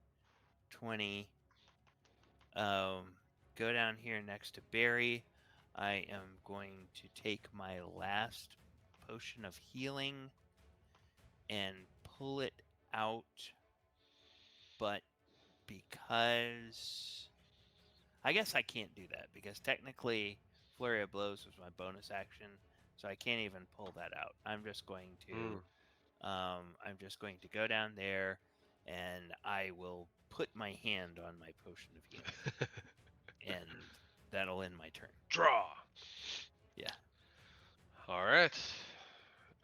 20. Go down here next to Barry. I am going to take my last potion of healing and pull it out, but because I guess I can't do that because technically Flurry of Blows was my bonus action, so I can't even pull that out. I'm just going to go down there and I will put my hand on my potion of healing. And that'll end my turn. Draw. Yeah. All right.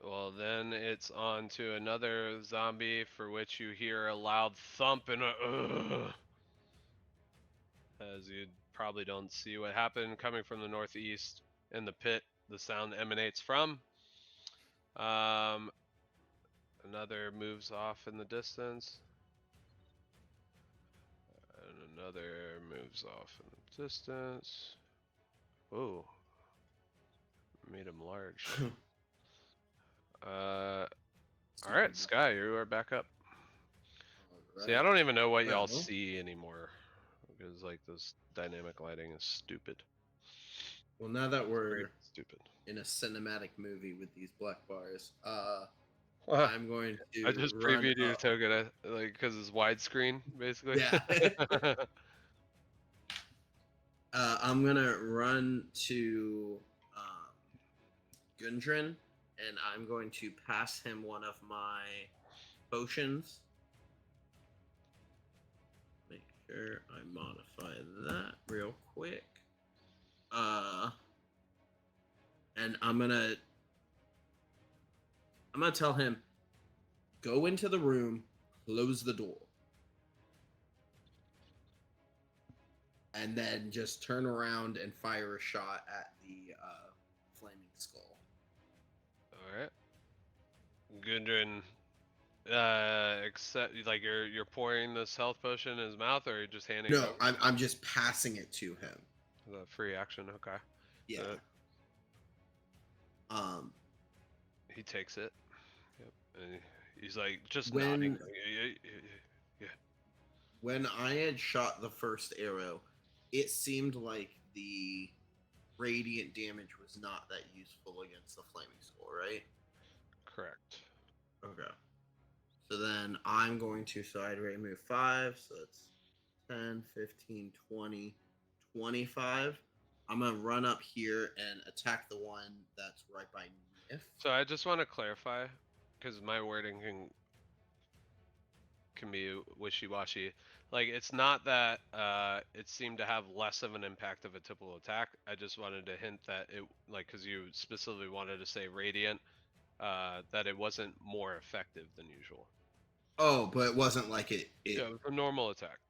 Well, then it's on to another zombie for which you hear a loud thump and a as you probably don't see what happened coming from the northeast in the pit. The sound emanates from. Another moves off in the distance. And another moves off in the distance. Whoa. Made him large. Alright, Sky, you are back up. See, I don't even know what y'all Well. see anymore. Because, like, this dynamic lighting is stupid. Well, now that Very we're stupid. in a cinematic movie with these black bars, I'm going to I just run previewed your up. token, like, because it's widescreen, basically. Yeah. I'm gonna run to Gundren, and I'm going to pass him one of my potions. Make sure I modify that real quick. And I'm gonna tell him, go into the room, close the door, and then just turn around and fire a shot at the flaming skull. Alright. Gundren, except, like, you're pouring this health potion in his mouth, or are you just handing it No, over? I'm just passing it to him. The free action, okay. Yeah. He takes it. Yep. And he's like just When- nodding. Like, yeah. When I had shot the first arrow, it seemed like the radiant damage was not that useful against the flaming skull, right? Correct. Okay. So then I'm going to side ray move 5, so that's 10, 15, 20, 25. I'm going to run up here and attack the one that's right by Niff. So I just want to clarify, because my wording can be wishy-washy. Like, it's not that it seemed to have less of an impact of a typical attack. I just wanted to hint that it, like, because you specifically wanted to say radiant, that it wasn't more effective than usual. Oh, but it wasn't like it. Yeah, it was a normal attack.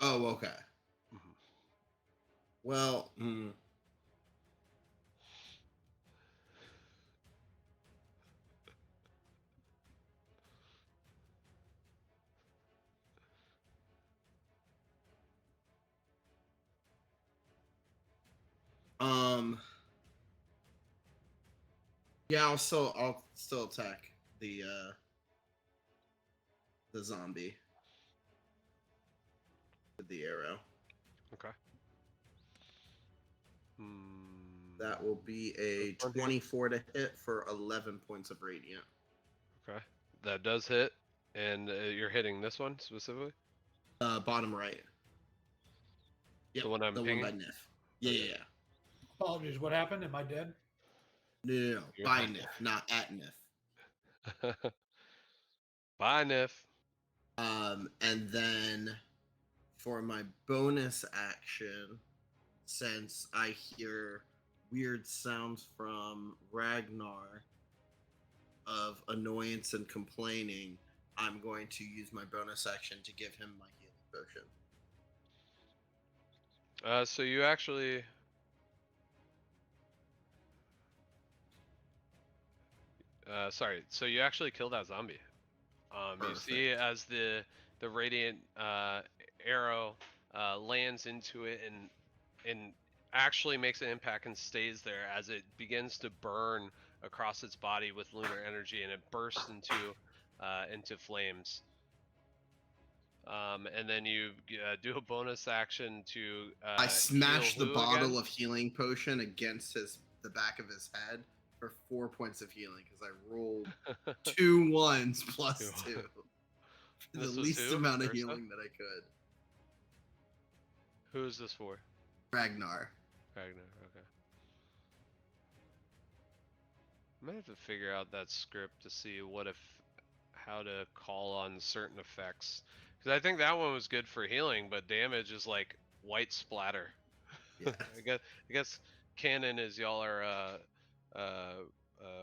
Oh, okay. Mhm. Well, Yeah, I'll still attack the zombie with the arrow. Okay. That will be a 24 to hit for 11 points of radiant. Okay. That does hit, and you're hitting this one specifically. Bottom right. Yep, The one I'm the pinging? one by Niff. Yeah, Okay. yeah, yeah. Apologies. What happened? Am I dead? No, You're by not. Niff, not at Niff. Bye, Niff. And then for my bonus action, since I hear weird sounds from Ragnar of annoyance and complaining, I'm going to use my bonus action to give him my healing potion. So you actually. Sorry. So you actually killed that zombie. You see as the radiant arrow lands into it and actually makes an impact and stays there as it begins to burn across its body with lunar energy, and it bursts into flames. And then you do a bonus action to I smash heal the who bottle again? of healing potion against the back of his head for 4 points of healing because I rolled 2 ones plus 2. The This was least who? amount of Ursa? healing that I could. Who is this for? Ragnar. Ragnar, okay. I might have to figure out that script to see how to call on certain effects. Because I think that one was good for healing, but damage is like white splatter. Yeah. I guess canon is y'all are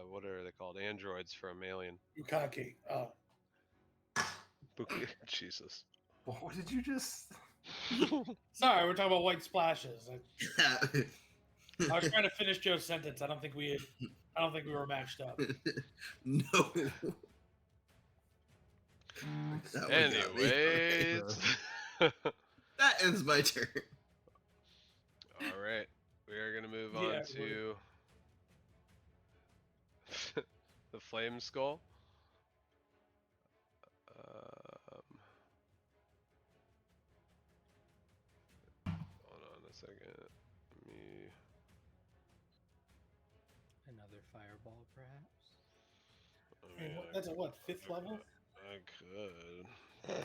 what are they called? Androids from Alien. Bukaki. Oh. Jesus. What did you just? Sorry, we're talking about white splashes. I was trying to finish Joe's sentence. I don't think we were matched up. No. That one got me. Anyways. That ends my turn. All right. We are going to move on to the flame skull. Hold on a second. Let me... Another fireball, perhaps? I mean, That's a what, 5th level? I could.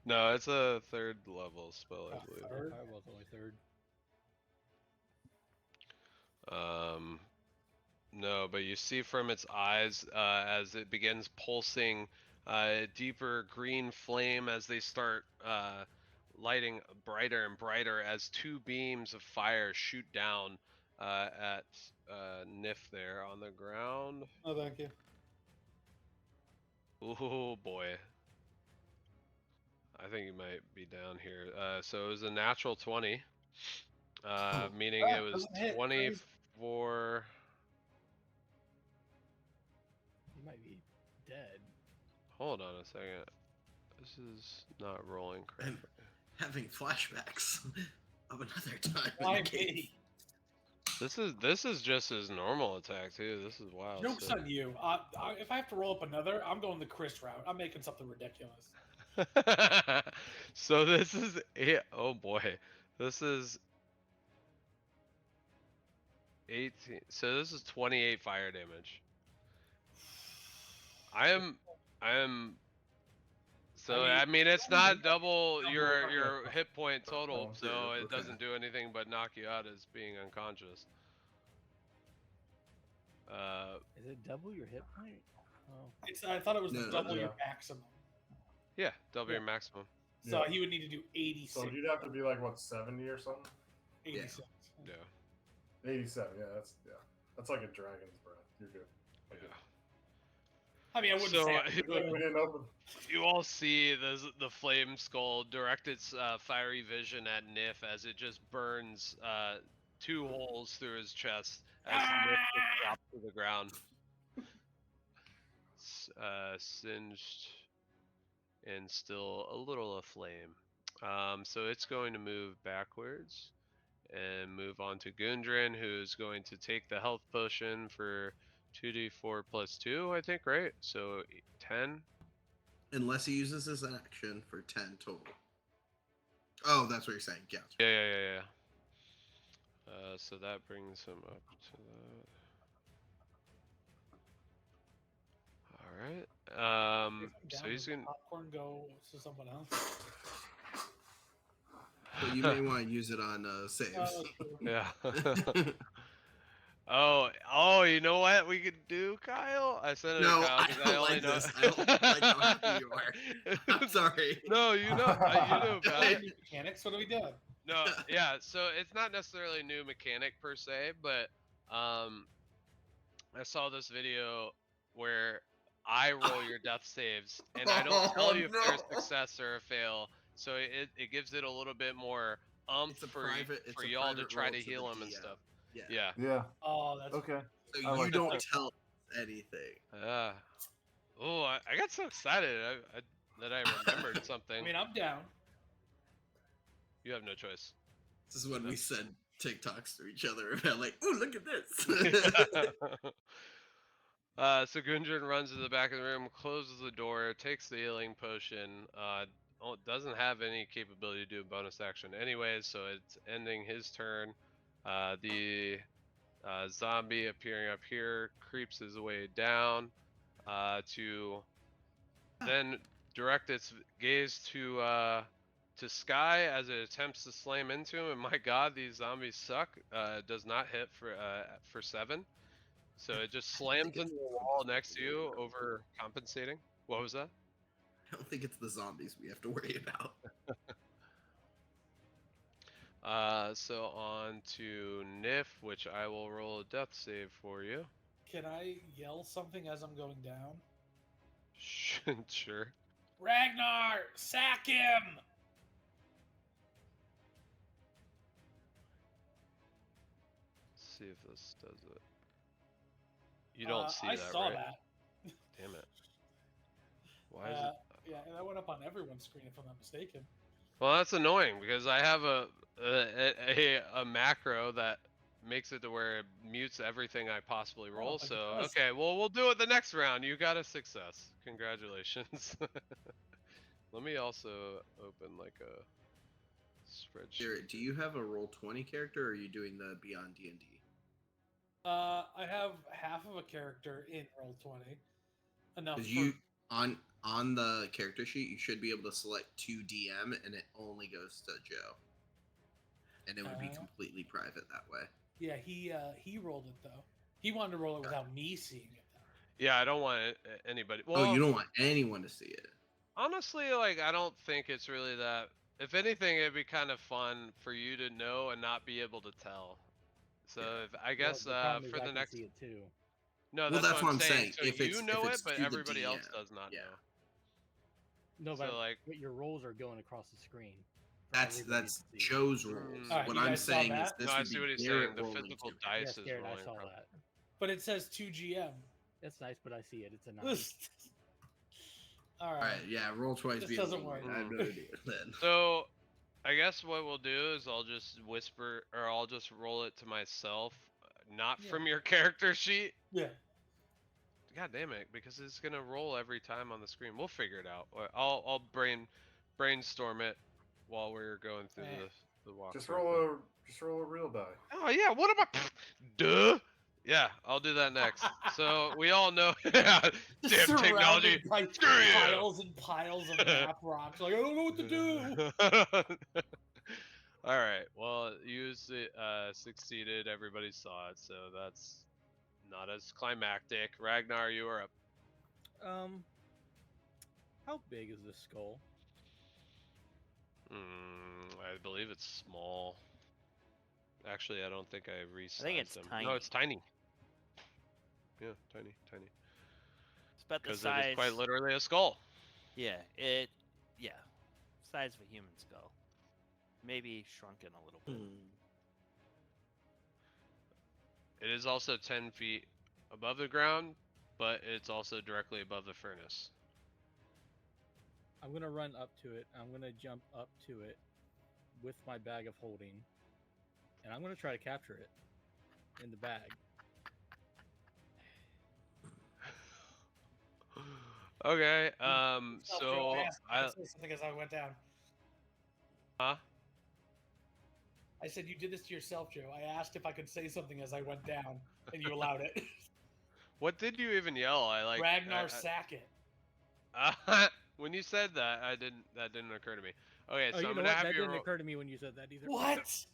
No, it's a 3rd level spell, I believe. Fireball's only 3rd. No, but you see from its eyes as it begins pulsing deeper green flame as they start lighting brighter and brighter as 2 beams of fire shoot down at Niff there on the ground. Oh, thank you. Oh boy. I think you might be down here. So it was a natural 20, meaning it was 24. You might be dead. Hold on a second. This is not rolling correctly. I'm having flashbacks of another time. Why me? This is just his normal attack too. This is wild. Joke's on you. If I have to roll up another, I'm going the Chris route. I'm making something ridiculous. So this is it. Oh boy, this is 18. So this is 28 fire damage. I am. So I mean, it's not double your hit point total, so it doesn't do anything but knock you out as being unconscious. Is it double your hit point? Oh. I thought it was double your maximum. Yeah, double your maximum. So he would need to do 86. So you'd have to be like what, 70 or something? 86. Yeah. 87. Yeah, that's like a dragon's breath. You're good. Yeah. I mean, I wouldn't say. You all see the flame skull direct its fiery vision at Niff as it just burns 2 holes through his chest as Niff just drops to the ground, singed and still a little aflame. So it's going to move backwards and move on to Gundren, who's going to take the health potion for 2d4 plus 2, I think, right? So 10. Unless he uses his action for 10 total. Oh, that's what you're saying. Yeah. Yeah. So that brings him up to that. All right. So he's gonna. Popcorn go to someone else. But you may want to use it on saves. Yeah. Oh, you know what we could do, Kyle? I said it to No, Kyle I because don't only like know. this. I don't like how happy you are. I'm sorry. No, you know, about it. Mechanics. What are we doing? No, yeah. So it's not necessarily a new mechanic per se, but I saw this video where I roll your death saves, and I don't tell you if there's no. success or a fail. So it gives it a little bit more It's a for private. It's for a y'all to private try roll to the heal him and DM. stuff. Yeah. Yeah. Yeah. Oh, that's Okay. So I you like don't that. tell us anything. Oh, I got so excited that I remembered something. I mean, I'm down. You have no choice. This is when we send TikToks to each other about like, "Oh, look at this." So Gundren runs to the back of the room, closes the door, takes the healing potion. Doesn't have any capability to do a bonus action anyways, so it's ending his turn. The zombie appearing up here creeps his way down to then direct its gaze to Sky as it attempts to slam into him. And my God, these zombies suck. Does not hit for 7. So it just slams into the wall next to you, overcompensating. What was that? I don't think it's the zombies we have to worry about. So on to Niff, which I will roll a death save for you. Can I yell something as I'm going down? Sure. Ragnar, sack him! Let's see if this does it. You don't see I that, saw right? that. Damn it. Why is it? Yeah, and that went up on everyone's screen if I'm not mistaken. Well, that's annoying because I have a macro that makes it to where it mutes everything I possibly roll. but it So does. okay, well we'll do it the next round. You got a success. Congratulations. Let me also open like a spreadsheet. Jared, do you have a Roll20 character, or are you doing the Beyond D&D? I have half of a character in Roll20. Enough Because for... you on the character sheet, you should be able to select 2 DM, and it only goes to Joe, and it would be completely private that way. Yeah, he rolled it though. He wanted to roll it without me seeing it though. Yeah, I don't want anybody. Well, Oh, you don't want anyone to see it. honestly, like I don't think it's really that. If anything, it'd be kind of fun for you to know and not be able to tell. So I guess well, the problem for is I the can next. see it too. No, Well, that's what I'm saying. So If you know it's it, but to the everybody else DM, does not yeah. know. No, So, but like- your rolls are going across the screen. for That's everybody to see. Joe's rules. Alright, What you I'm guys saw saying is that? this No, I would see be what he's Garrett saying. The rolling physical to it. dice Yes, is Garrett, rolling I saw across. that. But it says 2 GM. That's nice, but I see it. It's a 9. All All right, yeah, roll twice. This be doesn't illegal. work. I have no idea then. So, I guess what we'll do is I'll just whisper, or I'll just roll it to myself, not Yeah. from your character sheet. Yeah. God damn it, because it's gonna roll every time on the screen. We'll figure it out. I'll brainstorm it while we're going through the walk. Just roll a real die. Oh yeah, what about duh? Yeah, I'll do that next. So we all know damn technology. Surrounded by Screw you. piles and piles of map rocks. Like I don't know what to do. All right. Well, you succeeded. Everybody saw it, so that's not as climactic. Ragnar, you are up. How big is this skull? I believe it's small. Actually, I don't think I resized think it's him. tiny. No, it's tiny. Yeah, tiny. It's about the Because it size. is quite literally a skull. Yeah, size of a human skull. Maybe shrunken a little bit. It is also 10 feet above the ground, but it's also directly above the furnace. I'm gonna run up to it. I'm gonna jump up to it with my bag of holding, and I'm gonna try to capture it in the bag. Okay. Yourself, Joe. I So asked if I could say something as I went down. huh? I said you did this to yourself, Joe. I asked if I could say something as I went down, and you allowed it. What did you even yell? Ragnar Sackett. When you said that, that didn't occur to me. Okay, Oh, so you I'm know gonna what? have That you didn't roll. occur to me when you said that either. What?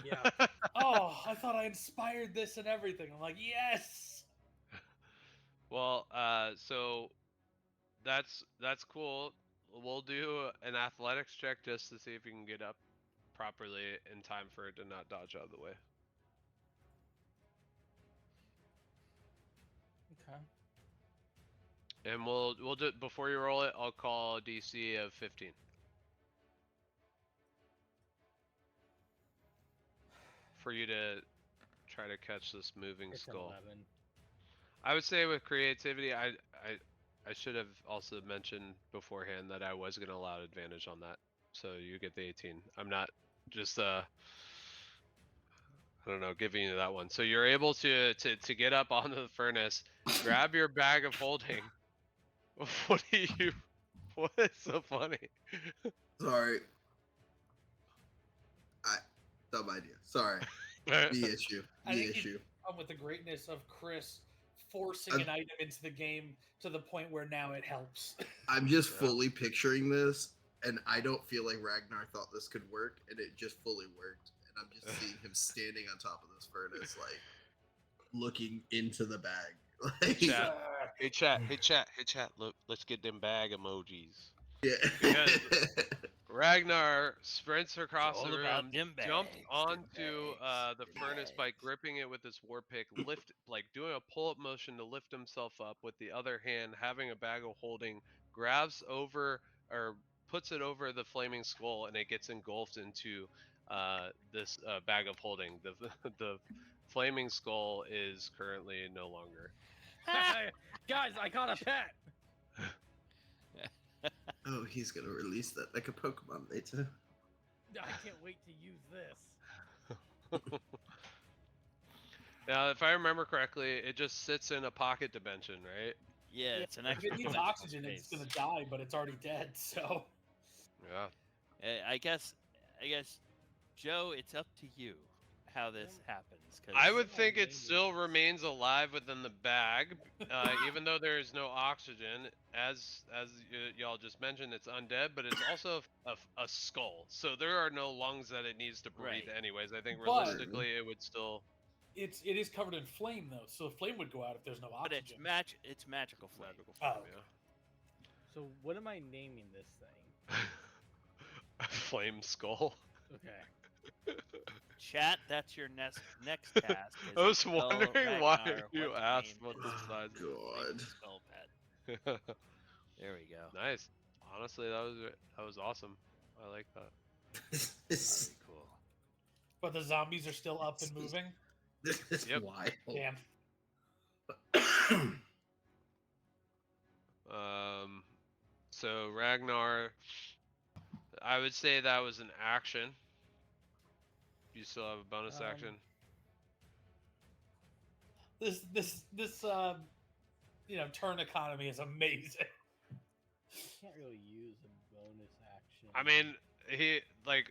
Yeah. Oh, I thought I inspired this and everything. I'm like, yes. Well, so that's cool. We'll do an athletics check just to see if you can get up properly in time for it to not dodge out of the way. Okay. And we'll do before you roll it. I'll call a DC of 15. For you to try to catch this moving It's skull. 11. I would say with creativity, I should have also mentioned beforehand that I was going to allow advantage on that. So you get the 18. I'm not just I don't know, giving you that one. So you're able to get up onto the furnace, grab your bag of holding. What do you? What is so funny? Sorry. Dumb idea. Sorry. The issue. I The think issue. come with the greatness of Chris forcing an item into the game to the point where now it helps. I'm just Yeah. fully picturing this, and I don't feel like Ragnar thought this could work, and it just fully worked. And I'm just seeing him standing on top of this furnace, like looking into the bag. Like, Chat. Hey chat. Hey chat. Hey chat. Look, let's get them bag emojis. yeah. Because Ragnar sprints across all the about room, them jumps bags, them onto bags, the them furnace by bags. gripping it with his war pick, doing a pull-up motion to lift himself up with the other hand, having a bag of holding, grabs over or puts it over the flaming skull, and it gets engulfed into this bag of holding. The the flaming skull is currently no longer. Guys, I caught a pet. Oh, he's gonna release that like a Pokemon later. I can't wait to use this. Now, if I remember correctly, it just sits in a pocket dimension, right? Yeah, it's an If extra it needs dimensional oxygen, it's space. gonna die, but it's already dead. So Yeah. I guess, Joe, it's up to you how this happens. Cause I would What am I think it naming still this? remains alive within the bag, even though there is no oxygen. As y'all just mentioned, it's undead, but it's also a skull. So there are no lungs that it needs to breathe, Right. anyways. I think But- realistically, it would still. it is covered in flame though, so flame would go out if there's no But oxygen. it's magical flame. Magical flame, Oh. So what am I naming this thing? Yeah. Flame skull. Okay. Chat, that's your next task. Is I was to tell wondering why Ragnar you what the asked name what is the of size the flaming God. skull pet. There we go. Nice. Honestly, that was awesome. I like that. This Very cool. But the zombies are still up and moving. is Yep. wild. Damn. So Ragnar, I would say that was an action. You still have a bonus action. This turn economy is amazing. Can't really use a bonus action. I mean,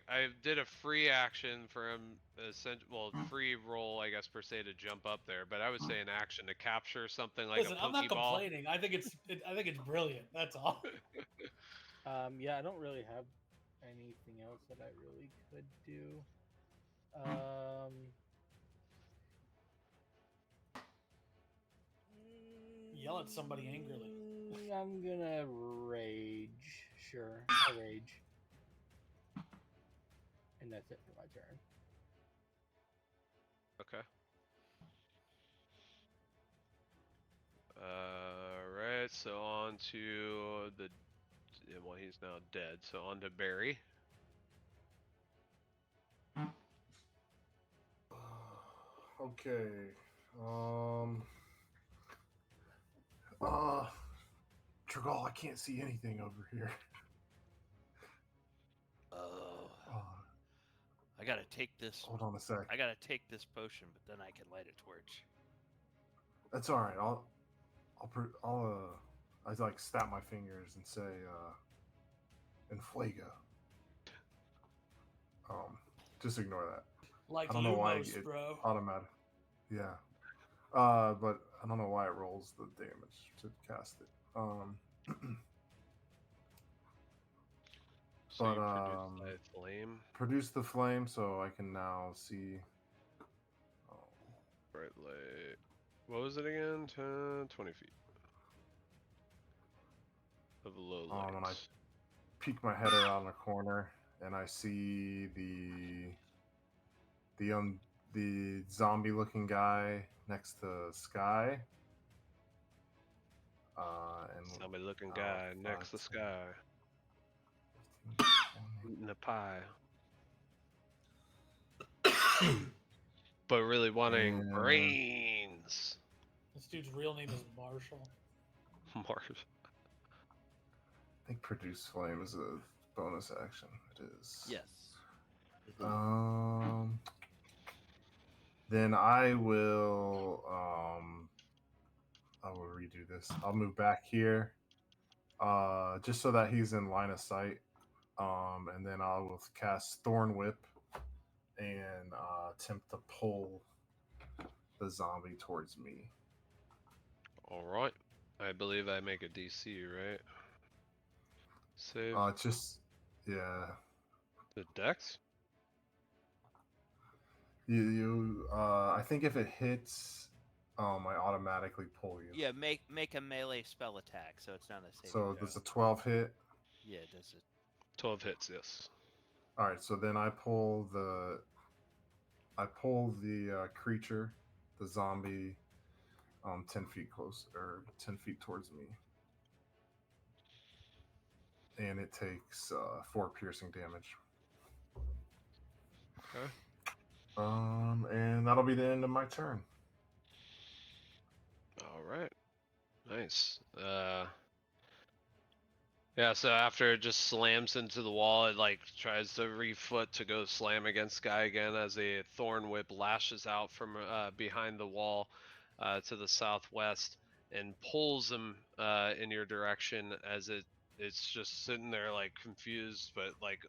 I did a free action for him, free roll, I guess per se, to jump up there. But I would say an action to capture something like Listen, a I'm not Pokeball. complaining. I think it's brilliant. That's all. Yeah, I don't really have anything else that I really could do. Yell at somebody angrily. I'm gonna rage. Sure, I'll rage. And that's it for my turn. Okay. Alright, so on to well, he's now dead, so on to Barry. Okay. Trigal, I can't see anything over here. Oh, Oh, I gotta take this. hold on a sec. I gotta take this potion, but then I can light a torch. That's all right. I like snap my fingers and say, "Inflago." Just ignore that. Like I don't know why Lumos, it bro. automatic. Yeah. But I don't know why it rolls the damage to cast it. So But you produce thy flame. produce the flame so I can now see. Oh, Bright light. What was it again? 10, 20 feet of low light. when I peek my head around the corner and I see the zombie looking guy next to Sky. And Somebody looking guy next to 5, sky 10, 15, eating a pie, but really wanting And- brains. This dude's real name is Marshall. Mars. I think produce flame is a bonus action. It is. Yes. Then I will redo this. I'll move back here. Just so that he's in line of sight. And then I will cast Thorn Whip and attempt to pull the zombie towards me. All right. I believe I make a DC, right? Save Yeah. the dex. I think if it hits, I automatically pull you. Yeah, make a melee spell attack, so it's not a saving So throw. does a 12 hit? Yeah, does it? 12 hits, yes. All right, so then I pull the creature, the zombie, 10 feet close or 10 feet towards me, and it takes 4 piercing damage. Okay. And that'll be the end of my turn. All right. Nice. Yeah, so after it just slams into the wall, it like tries to refoot to go slam against Guy again as a thorn whip lashes out from behind the wall to the southwest and pulls him in your direction as it's just sitting there like confused but like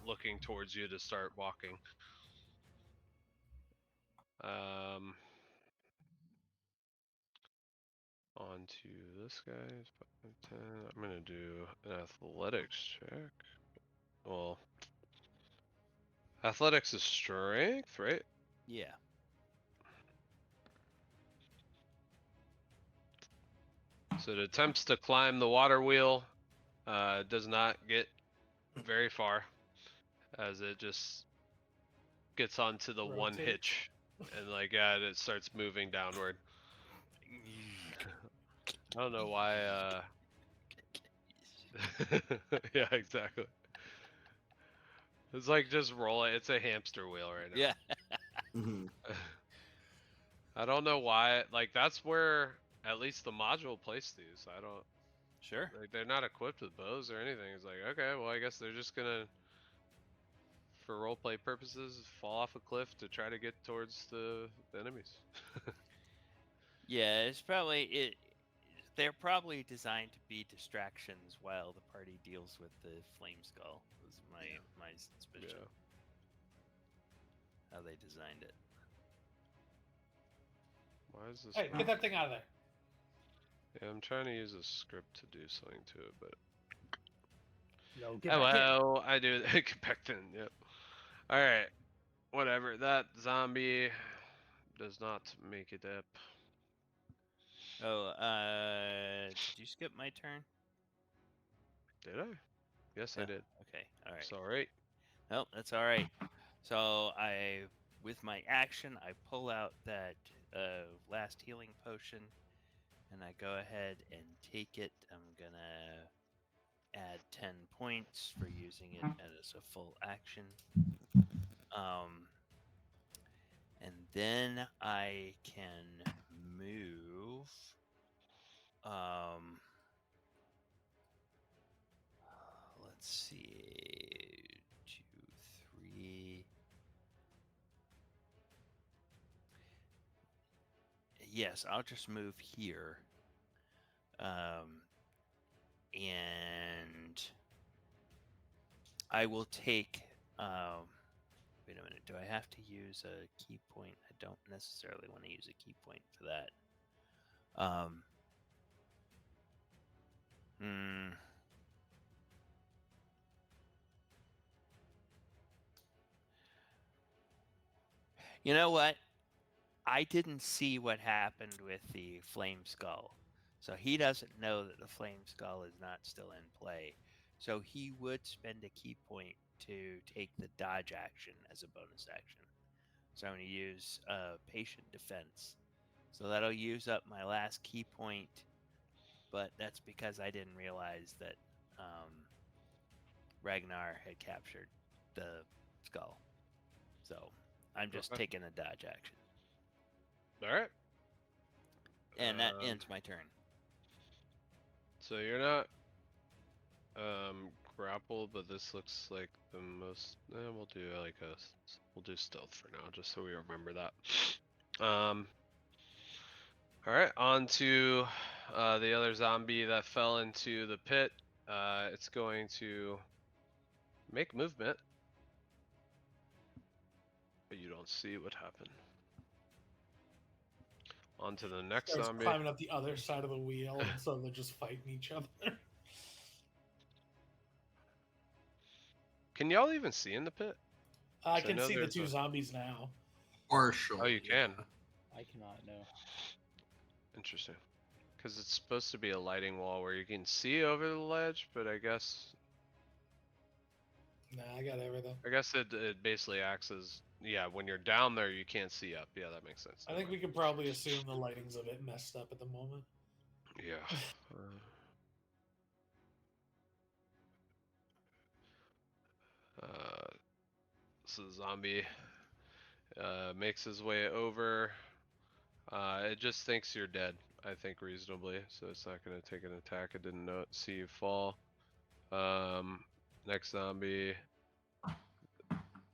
looking towards you to start walking. On to this guy's 5, 10. I'm gonna do an athletics check. Well, athletics is strength, right? Yeah. So it attempts to climb the water wheel. Does not get very far as it just gets onto the one Rotates. hitch and like it starts moving downward. I don't know why. Yeah, exactly. It's like just roll it. It's a hamster wheel right now. Yeah. Mhm. I don't know why. Like that's where at least the module placed these. I don't. Sure. Like they're not equipped with bows or anything. It's like okay, well I guess they're just gonna, for roleplay purposes, fall off a cliff to try to get towards the enemies. Yeah, it's probably it. They're probably designed to be distractions while the party deals with the flame skull. Was my suspicion. Yeah. How they designed it. Why is this? Hey, not- get that thing out of there. Yeah, I'm trying to use a script to do something to it, but Yo, get back in. well, I do. Get back in. Yep. All right. Whatever. That zombie does not make it up. Oh, did you skip my turn? Did I? Yes, I Yeah, did. Okay, all right. Sorry. Nope, that's all right. So with my action, I pull out that last healing potion, and I go ahead and take it. I'm gonna add 10 points for using it as a full action. And then I can move. Let's see. yes, I'll just move here. And I will take. Wait a minute. Do I have to use a key point? I don't necessarily want to use a key point for that. Hmm. You know what? I didn't see what happened with the flame skull. So he doesn't know that the flame skull is not still in play. So he would spend a key point to take the dodge action as a bonus action. So I'm going to use patient defense. So that'll use up my last key point, but that's because I didn't realize that Ragnar had captured the skull. So I'm just Okay. taking a dodge action. All right. And that ends my turn. So you're not grappled, but this looks like the most. We'll do we'll do stealth for now, just so we remember that. All right, on to the other zombie that fell into the pit. It's going to make movement, but you don't see what happened. On to the next Starts zombie. climbing up the other side of the wheel, and so they're just fighting each other. Can y'all even see in the pit? I So I can know see the there's two a- zombies now. Partial. Oh, you can. I cannot know. Interesting. Because it's supposed to be a lighting wall where you can see over the ledge, but I guess Nah, I got everything. it basically acts as, yeah, when you're down there you can't see up. Yeah, that makes sense. I think we could probably assume the lighting's a bit messed up at the moment. Yeah. So the zombie makes his way over. It just thinks you're dead, I think, reasonably, so it's not going to take an attack. It didn't see you fall. Next zombie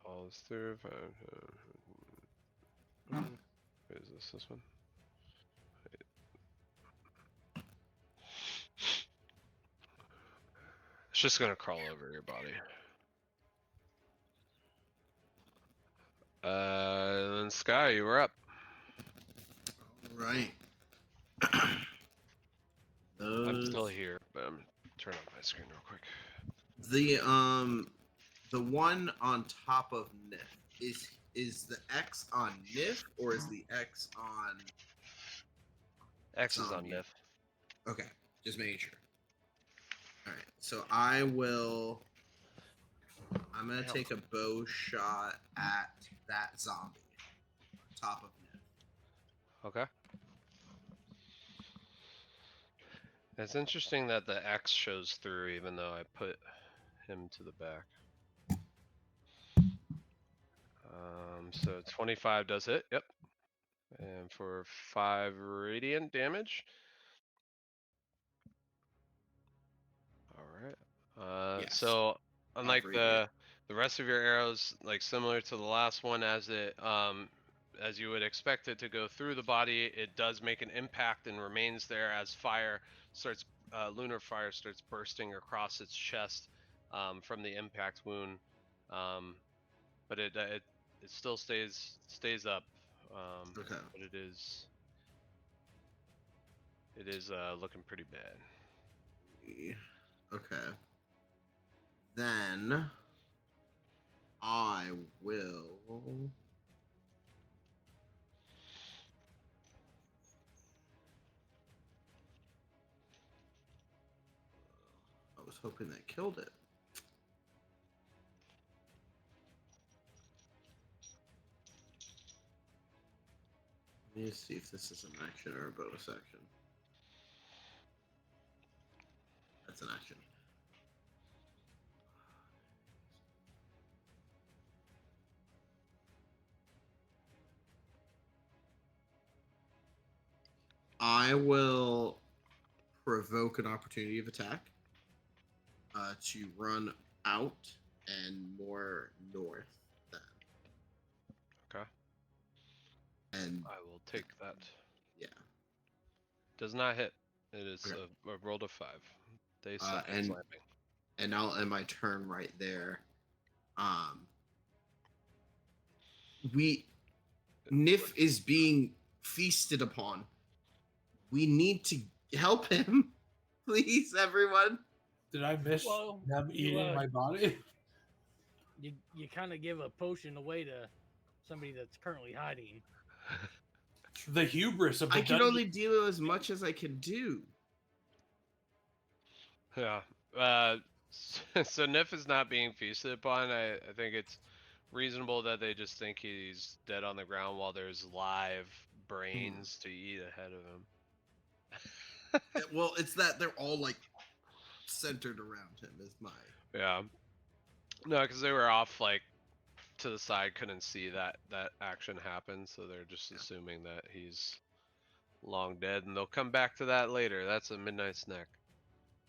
follows through. Wait, is this one? It's just gonna crawl over your body. Then Sky, you were up. Right. I'm still here, but I'm turn on my screen real quick. The one on top of Niff is the X on Niff or is the X on X is on zombie? Niff. Okay, just making sure. All right, so I'm gonna take a bow shot at that zombie on top of Niff. Okay. It's interesting that the X shows through, even though I put him to the back. So 25 does hit. Yep. And for 5 radiant damage. All right. Yes. So unlike radiant. the rest of your arrows, like similar to the last one, as you would expect it to go through the body, it does make an impact and remains there as lunar fire starts bursting across its chest from the impact wound. But it still stays up. Okay. But it is looking pretty bad. Okay. Then I will. I was hoping that killed it. Let me see if this is an action or a bonus action. That's an action. I will provoke an opportunity of attack to run out and more north then. Okay. And I will take that. Yeah. Does not hit. It is Okay. a roll to 5. They suck at And slamming. I'll end my turn right there. We Niff is being feasted upon. We need to help him, please, everyone. Did I miss Well, them you, eating my body? You kind of give a potion away to somebody that's currently hiding. The hubris of the I can dungeon. only do as much as I can do. Yeah. So Niff is not being feasted upon. I think it's reasonable that they just think he's dead on the ground while there's live brains to eat ahead of him. Well, it's that they're all like centered around him. Is my Yeah. No, because they were off like to the side, couldn't see that action happen, so they're just assuming that he's long dead, and they'll come back to that later. That's a midnight snack.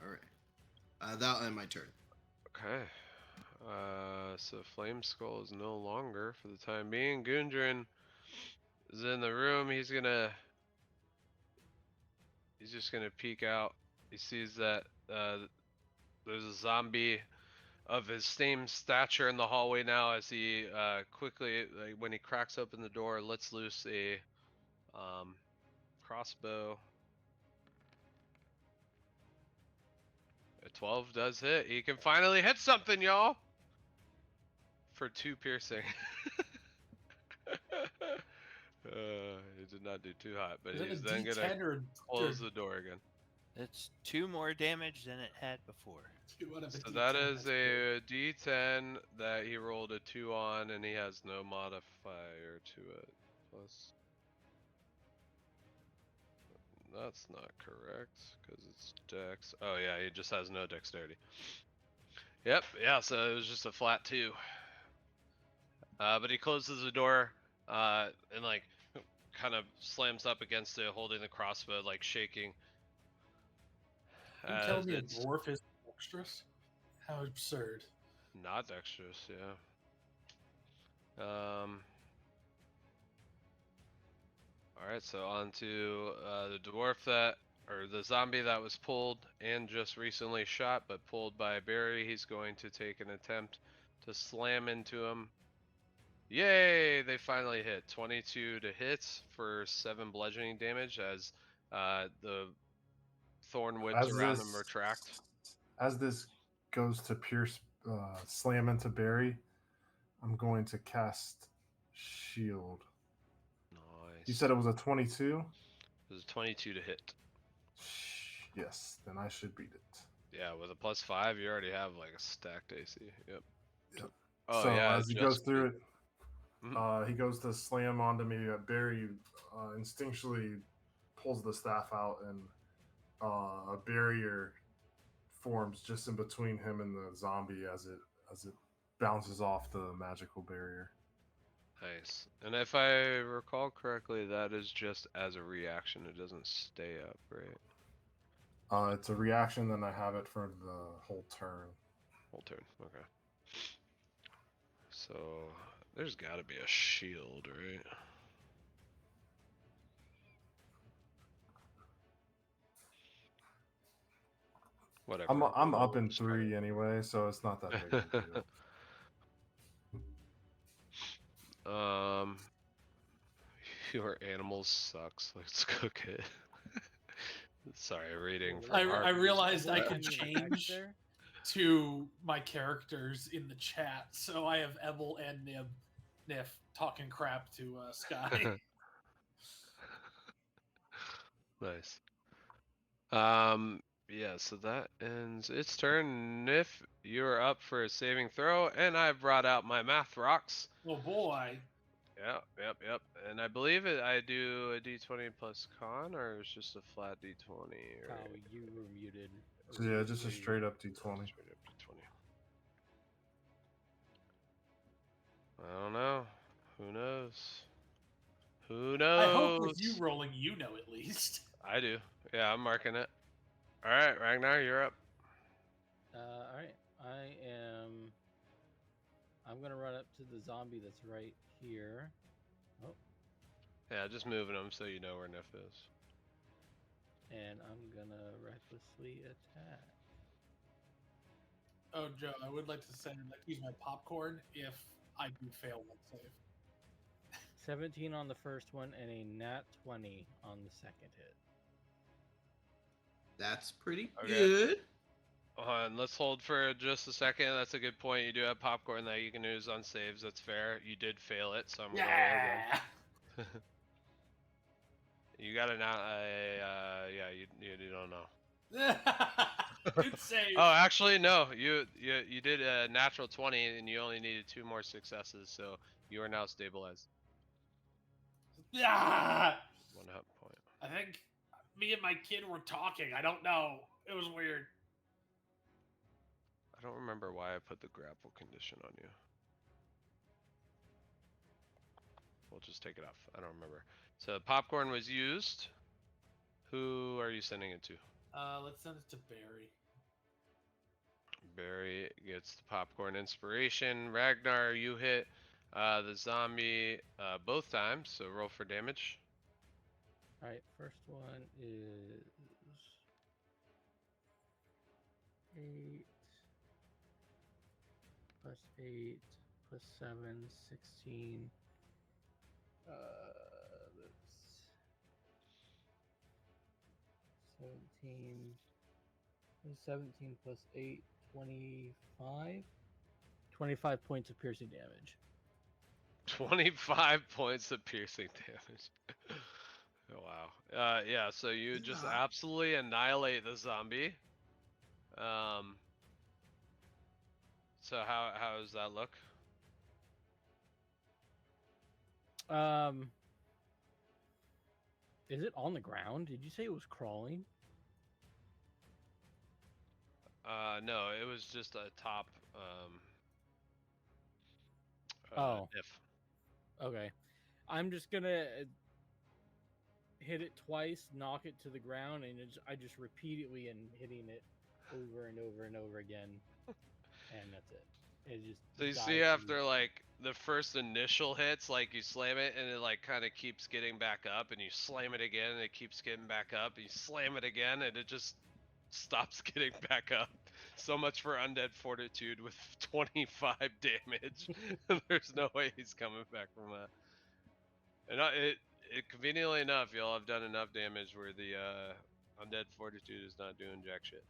all right. That'll end my turn. Okay. So Flame Skull is no longer for the time being. Gundren is in the room. He's just gonna peek out. He sees that there's a zombie of his same stature in the hallway now, as he quickly, like, when he cracks open the door, lets loose a crossbow. A 12 does hit. He can finally hit something, y'all! For 2 piercing. It did not do too hot, but Is it a he's then gonna D10 or close the door again. It's 2 more damage than it had before. 2 out of a So D10? that is That's good. a D10 that he rolled a 2 on, and he has no modifier to it. Plus, that's not correct, because it's dex. Oh yeah, he just has no dexterity. Yep, yeah, so it was just a flat 2. But he closes the door, and like kind of slams up against it, holding the crossbow, like shaking. Are you telling me a It's dwarf is dexterous? How absurd. not dexterous, yeah. Alright, so on to the dwarf or the zombie that was pulled and just recently shot, but pulled by Barry. He's going to take an attempt to slam into him. Yay! They finally hit. 22 to hit for 7 bludgeoning damage as the thorn whips around him retract. As this goes to pierce, slam into Barry, I'm going to cast shield. Nice. You said it was a 22? It was a 22 to hit. Yes, then I should beat it. Yeah, with a +5, you already have like a stacked AC. Yep. Oh, so yeah, as he goes through it, Mhm. he goes to slam onto me. Barry instinctually pulls the staff out, and a barrier forms just in between him and the zombie as it bounces off the magical barrier. Nice. And if I recall correctly, that is just as a reaction. It doesn't stay up, right? It's a reaction, then I have it for the whole turn. Whole turn. Okay. So there's got to be a shield, right? Whatever. I'm up in 3 anyway, so it's not that big of a deal. Your animals sucks. Let's cook it. Sorry, reading from I realized I What could kind of text change there? to my characters in the chat, so I have Ebel and Niff talking crap to Sky. Nice. Yeah, so that ends its turn. Niff, you're up for a saving throw, and I brought out my math rocks. Oh boy. Yep. And I believe I do a d20 plus con, or it's just a flat d20. Or... Oh, you were muted. So yeah, just a straight up d20. Straight up d20. I don't know. Who knows? Who knows? I hope with you rolling, you know at least. I do. Yeah, I'm marking it. All right, Ragnar, you're up. All right. I'm gonna run up to the zombie that's right here. Oh, Yeah, just moving them so you know where Niff is. And I'm gonna recklessly attack. Oh, Joe, I would like to say I'd like to use my popcorn if I do fail one save. 17 on the first one and a nat 20 on the second hit. That's pretty Okay. good. Let's hold for just a second. That's a good point. You do have popcorn that you can use on saves. That's fair. You did fail it, so I'm gonna roll Yeah. again. You got it now. Yeah, you don't know. Good save. Oh, actually, no. You did a natural 20, and you only needed 2 more successes, so you are now stabilized. Yeah. 1 hit point. I think me and my kid were talking. I don't know. It was weird. I don't remember why I put the grapple condition on you. We'll just take it off. I don't remember. So popcorn was used. Who are you sending it to? Let's send it to Barry. Barry gets the popcorn inspiration. Ragnar, you hit the zombie both times, so roll for damage. Alright, first one is 8 plus 8 plus 7, 16. That's 17 plus 8, 25. 25 points of piercing damage. 25 points of piercing damage. Oh, wow. Yeah, so you just absolutely annihilate the zombie. So how does that look? Is it on the ground? Did you say it was crawling? No, it was just a top Oh. Niff. Okay. I'm just gonna hit it twice, knock it to the ground, and I just repeatedly am hitting it over and over and over again, and that's it. It just So you dies see to after the- like the first initial hits, like you slam it and it like kind of keeps getting back up, and you slam it again and it keeps getting back up, and you slam it again and it just stops getting back up. So much for undead fortitude with 25 damage. There's no way he's coming back from that. And it conveniently enough, y'all have done enough damage where the undead fortitude is not doing jack shit.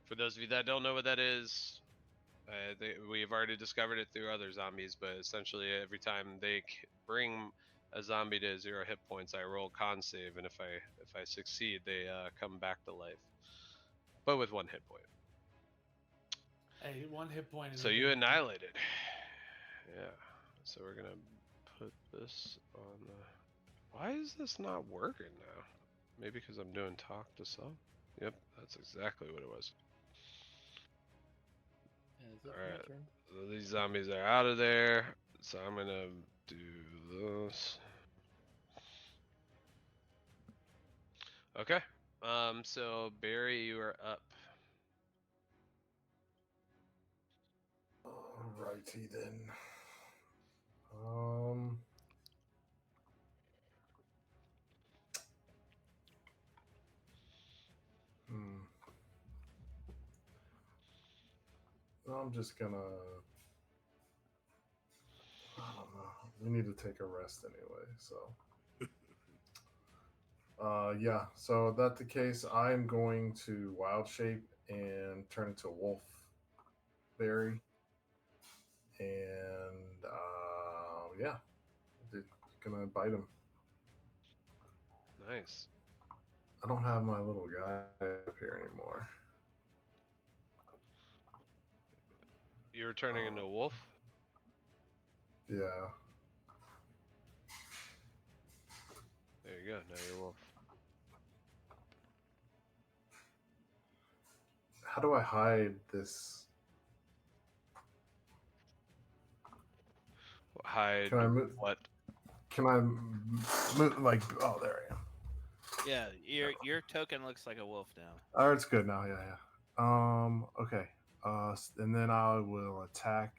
For those of you that don't know what that is, we've already discovered it through other zombies, but essentially every time they bring a zombie to 0 hit points, I roll con save, and if I succeed, they come back to life, but with 1 hit point. Hey, 1 hit point is. So you annihilated. Yeah. So we're gonna put this on the. Why is this not working now? Maybe because I'm doing talk to sub. Yep, that's exactly what it was. And is it Alright. my turn? So these zombies are out of there. So I'm gonna do this. Okay. So Barry, you are up. Alrighty then. Um. Hmm. I'm just gonna. I don't know. We need to take a rest anyway, so. Yeah. So if that's the case, I'm going to wild shape and turn into a wolf berry, and yeah, gonna bite him. Nice. I don't have my little guy up here anymore. You're turning into a wolf? Yeah. There you go. Now you're a wolf. How do I hide this? Hide Can I move? what? Can I move? Like, oh, there I am. Yeah, your token looks like a wolf now. Oh, it's good now. Yeah, yeah. Okay. And then I will attack.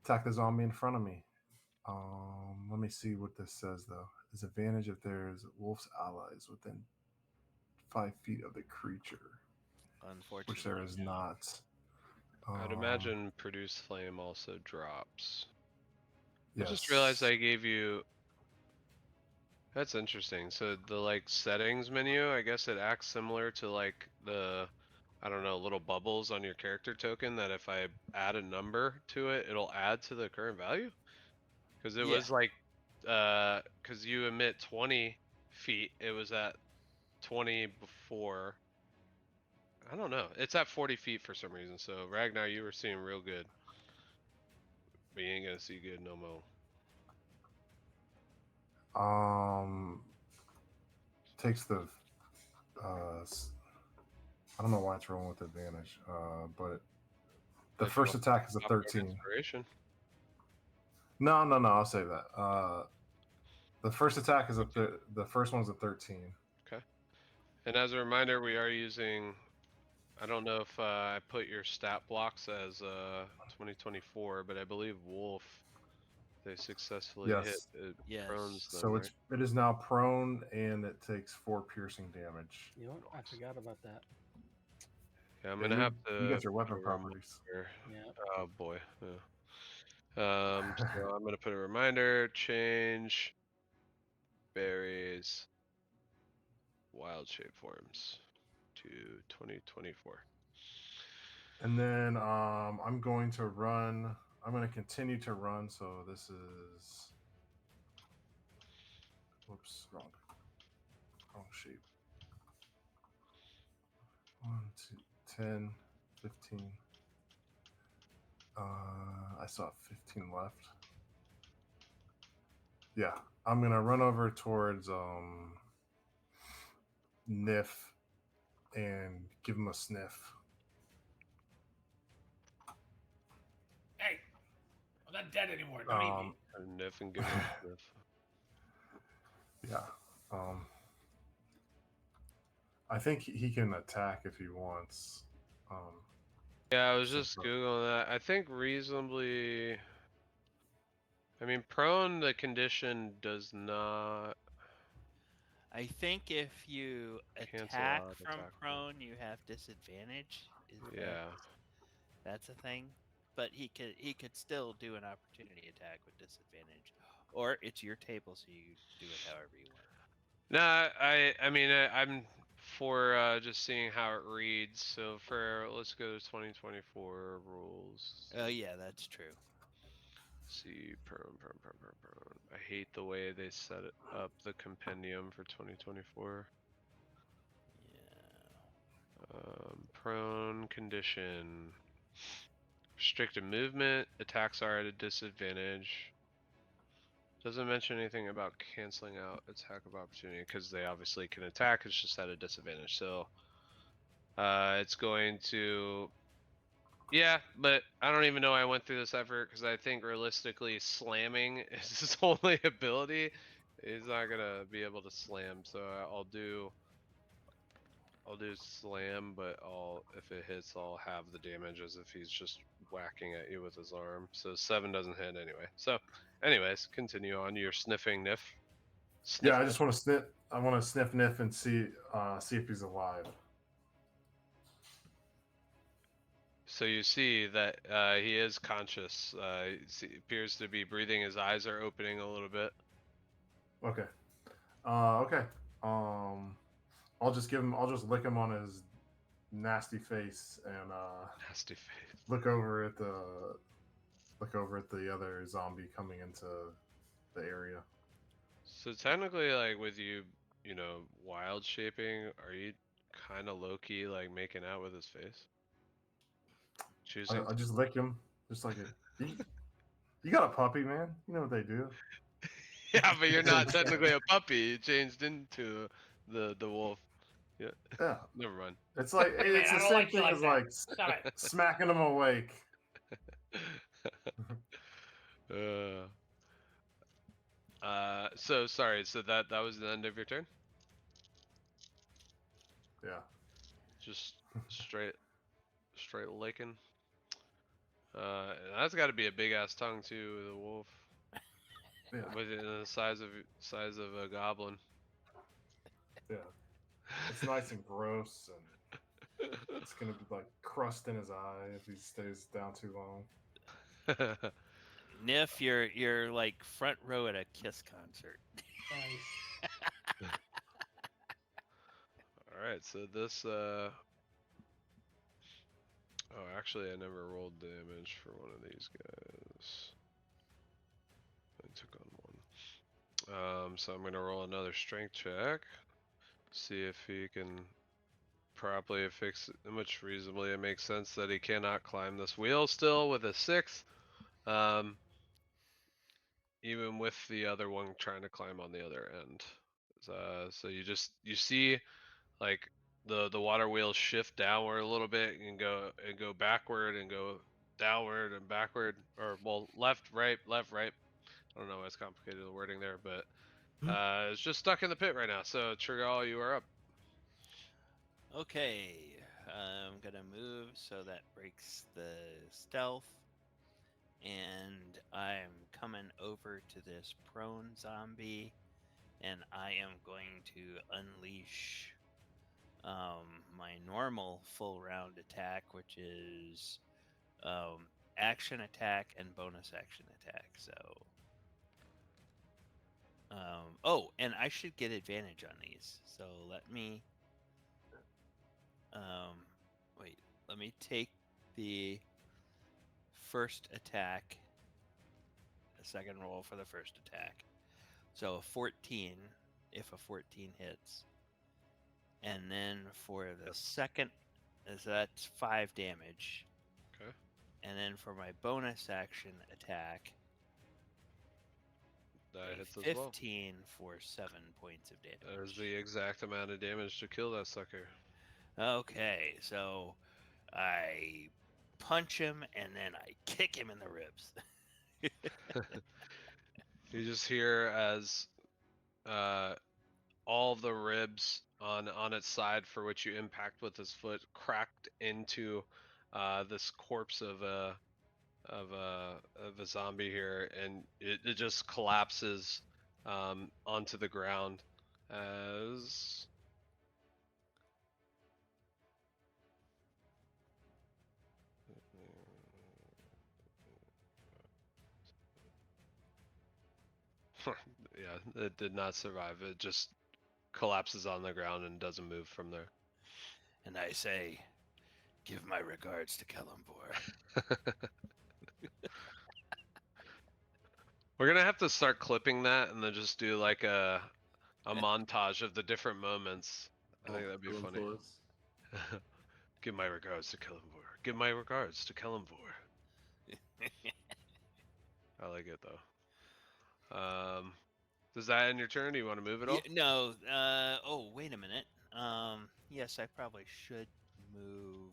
Attack the zombie in front of me. Let me see what this says though. Is advantage if there's wolf's allies within 5 feet of the creature, Unfortunately, which there is no. not. I'd imagine produce flame also drops. Yes. I just realized I gave you. That's interesting. So the like settings menu, I guess it acts similar to like the, I don't know, little bubbles on your character token that if I add a number to it, it'll add to the current value. Because it Yeah. was like, because you emit 20 feet, it was at 20 before. I don't know. It's at 40 feet for some reason. So Ragnar, you were seeing real good. But you ain't gonna see good no more. Takes the. I don't know why it's rolling with advantage, but the If you first want attack is a top guard 13. inspiration. No, I'll save that. The first attack is the first one's a 13. Okay. And as a reminder, we are using. I don't know if I put your stat blocks as 2024, but I believe Wolf. They successfully hit. Yes. It Yes. prones them, So right? it is now prone and it takes 4 piercing damage. You know what? I forgot about that. Yeah, I'm Yeah, gonna have to. you got your weapon put a properties. reminder. Yeah. Oh boy. Yeah. So I'm gonna put a reminder. Change berries wild shape forms to 2024. And then I'm going to run. I'm going to continue to run. So this is. Whoops, wrong shape. 1, 2, 10, 15. I saw 15 left. Yeah, I'm gonna run over towards Niff and give him a sniff. Hey, I'm not dead anymore. Don't eat me. And Niff and give him a sniff. Yeah. I think he can attack if he wants. Yeah, I was just Googling that. I think reasonably. I mean, prone, the condition does not I think if you cancel attack out from attack roll. prone, you have disadvantage. Yeah. That's a thing. But he could still do an opportunity attack with disadvantage, or it's your table, so you do it however you want. Nah, I mean, I'm for just seeing how it reads. So let's go to 2024 rules. Oh yeah, that's true. See, prone. I hate the way they set it up, the compendium for 2024. Yeah. Prone condition. Restricted movement. Attacks are at a disadvantage. Doesn't mention anything about canceling out attack of opportunity because they obviously can attack. It's just at a disadvantage. So it's going to. Yeah, but I don't even know I went through this effort because I think realistically slamming is his only ability. He's not gonna be able to slam, so I'll do slam, but if it hits, I'll have the damage as if he's just whacking at you with his arm. So 7 doesn't hit anyway. So, anyways, continue on. You're sniffing Niff. Yeah, I just want to sniff. I want to sniff Niff and see if he's alive. So you see that he is conscious. He appears to be breathing. His eyes are opening a little bit. Okay. Okay. I'll just lick him on his nasty face and Nasty face. look over at the other zombie coming into the area. So technically, like with you, wild shaping, are you kind of low key like making out with his face? Choosing. I just lick him, just like it. You got a puppy, man. You know what they do. Yeah, but you're not technically a puppy. You changed into the wolf. Yeah. Yeah. Never mind. It's like Hey, man, it's I the don't same like you thing like as that. like Stop it. smacking him awake. So sorry. So that was the end of your turn. Yeah. Just straight licking. That's got to be a big ass tongue too, the wolf. Yeah, within the size of a goblin. yeah. It's nice and gross, and it's gonna be like crust in his eye if he stays down too long. Niff, you're like front row at a Kiss concert. Nice. All right, so this oh, actually I never rolled damage for one of these guys. I took on one. So I'm gonna roll another strength check. See if he can properly fix it, which reasonably it makes sense that he cannot climb this wheel still with a 6. Um, even with the other one trying to climb on the other end. So you see like the water wheels shift downward a little bit and go backward and go downward and backward, or well, left right left right. I don't know why it's complicated the wording there, but it's just stuck in the pit right now. So Trigal, you are up. Okay, I'm gonna move so that breaks the stealth, and I'm coming over to this prone zombie, and I am going to unleash my normal full round attack, which is action attack and bonus action attack. So, oh, and I should get advantage on these. So let me, wait, let me take the first attack, the second roll for the first attack. So a 14, if a 14 hits. And then for the second, so that's 5 damage. Okay. And then for my bonus action attack, That a hits as well. 15 for 7 points of damage. That is the exact amount of damage to kill that sucker. Okay, so I punch him and then I kick him in the ribs. You just hear as all the ribs on its side for which you impact with his foot cracked into this corpse of a zombie here, and it just collapses onto the ground as yeah, it did not survive. It just collapses on the ground and doesn't move from there. And I say, give my regards to Kellumbor. We're gonna have to start clipping that and then just do like a montage of the different moments. I think that'd be Killing funny. floors. Give my regards to Kellumbor. Give my regards to Kellumbor. I like it though. Does that end your turn? Do you want to move it all? No, oh, wait a minute. Yes, I probably should move.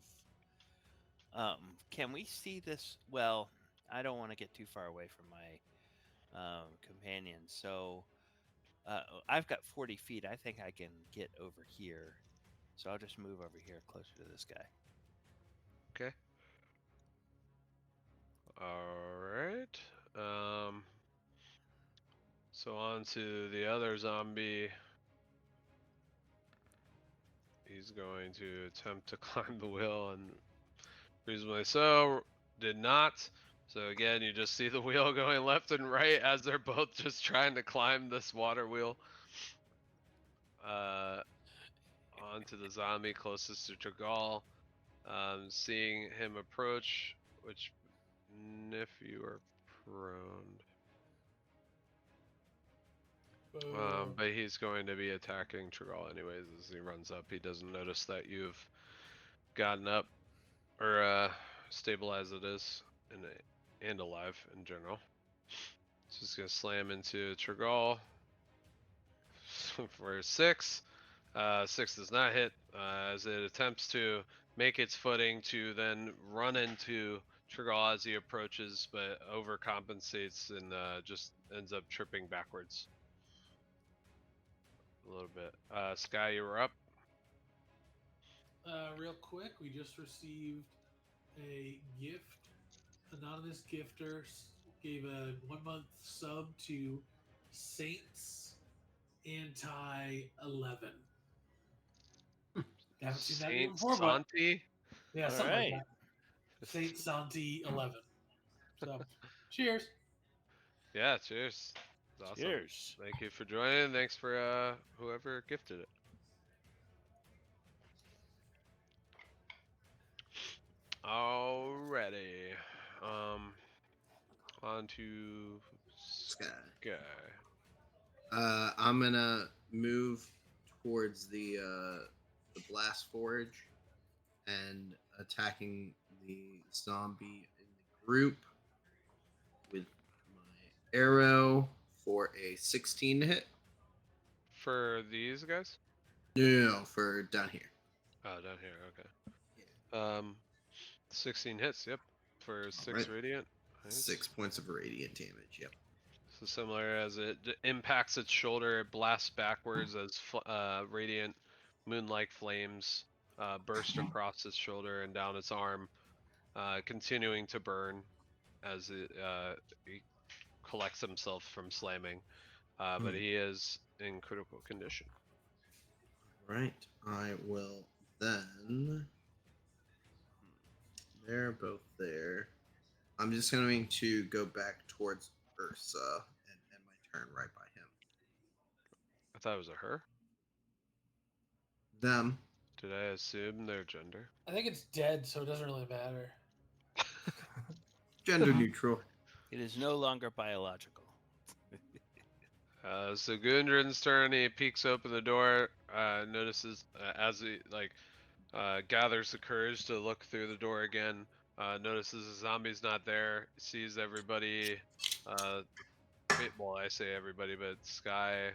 Can we see this? Well, I don't want to get too far away from my companion, so I've got 40 feet. I think I can get over here, so I'll just move over here closer to this guy. Okay. All right. So on to the other zombie. He's going to attempt to climb the wheel, and reasonably so did not. So again, you just see the wheel going left and right as they're both just trying to climb this water wheel. Onto the zombie closest to Tragal. Seeing him approach, which Niff, you are prone. But he's going to be attacking Tragal anyways as he runs up. He doesn't notice that you've gotten up, or stabilized it is, and alive in general. So he's gonna slam into Tragal for 6. 6 does not hit as it attempts to make its footing to then run into Tragal as he approaches, but overcompensates and just ends up tripping backwards a little bit. Sky, you were up. Real quick, we just received a gift. Anonymous gifter gave a 1-month sub to Saints Anti-11. Haven't seen that name Saint before, but Santi. yeah, All something right. like that. Saint Santi 11. So, cheers. Yeah, cheers. It's awesome. Cheers. Thank you for joining. Thanks for whoever gifted it. Alrighty. On to Sky. Sky. I'm gonna move towards the blast forge and attacking the zombie in the group with my arrow for a 16 to hit. For these guys? No, for down here. Oh, down here. Okay. Yeah. 16 hits. Yep. For 6 Alright. radiant. Nice. 6 points of radiant damage. Yep. So similar as it impacts its shoulder, it blasts backwards as radiant moon-like flames burst across its shoulder and down its arm, continuing to burn as he collects himself from slamming. But he is in critical condition. Right. I will then. They're both there. I'm just going to go back towards Ursa and end my turn right by him. I thought it was a her. Them. Did I assume their gender? I think it's dead, so it doesn't really matter. Gender neutral. It is no longer biological. So Gundren's turn. He peeks open the door. Notices as he gathers the courage to look through the door again. Notices the zombie's not there. Sees everybody. Well, I say everybody, but Sky,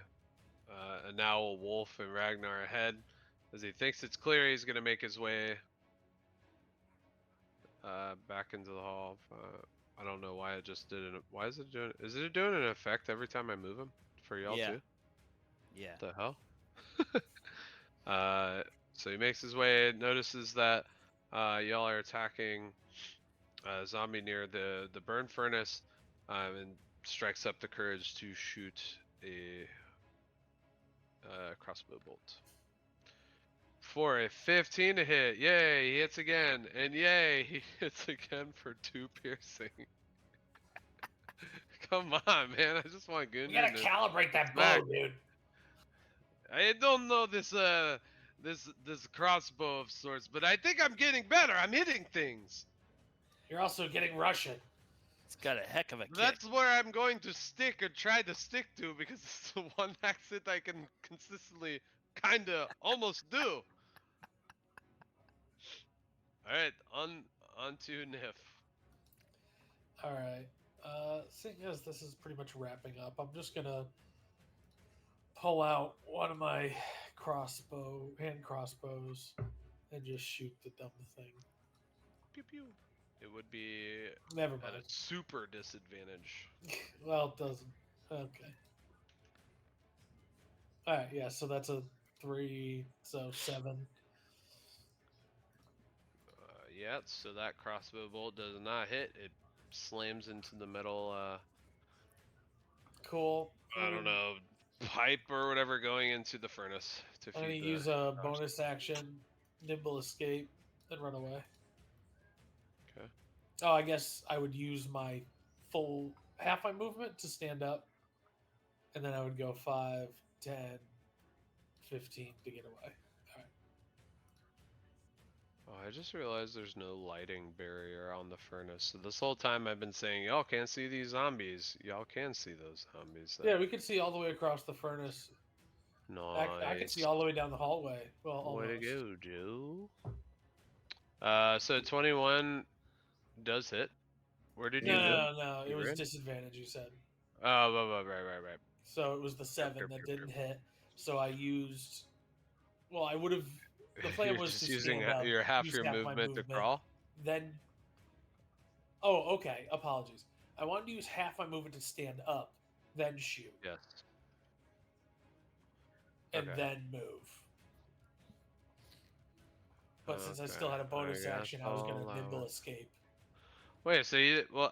and now a wolf and Ragnar ahead. As he thinks it's clear, he's gonna make his way back into the hall. I don't know why it just didn't. Why is it doing? Is it doing an effect every time I move him for y'all Yeah. too? Yeah. What the hell? So he makes his way. Notices that y'all are attacking a zombie near the burn furnace, and strikes up the courage to shoot a crossbow bolt. For a 15 to hit. Yay, he hits again. And yay, he hits again for 2 piercing. Come on, man. I just want Gundren You gotta to calibrate that smack. bow, dude. I don't know this crossbow of sorts, but I think I'm getting better. I'm hitting things. You're also getting Russian. It's got a heck of a kick. That's where I'm going to stick or try to stick to because it's the one accent I can consistently kinda almost do. Alright, on to Niff. All right. Seeing as this is pretty much wrapping up, I'm just gonna pull out one of my hand crossbows and just shoot the dumb thing. Pew pew. It would be Never at a mind. super disadvantage. Well, it doesn't. Okay. All right. Yeah. So that's a 3. So 7. Yeah, so that crossbow bolt does not hit. It slams into the metal, Cool. I don't know, pipe or whatever going into the furnace to I'm gonna feed use a bonus action, nimble escape, and run away. Okay. Oh, I guess I would use my full half my movement to stand up, and then I would go 5, 10, 15 to get away. All right. Oh, I just realized there's no lighting barrier on the furnace. So this whole time I've been saying, y'all can't see these zombies. Y'all can see those zombies. Yeah, we can see all the way across the furnace. Nice. I can see all the way down the hallway. Well, almost. Way to go, Joe. So 21 does hit. Where did you go? No. It You was ran? disadvantage, you said. Oh, right. So it was the 7 that didn't hit. So I used. Well, I would have. The plan You're was just to using stand up, your half use your my movement to crawl? Then. Oh, okay. Apologies. I wanted to use half my movement to stand up, then shoot, Yes. and Okay. then move. But since I still had a bonus action, I was going to nimble escape. Wait, so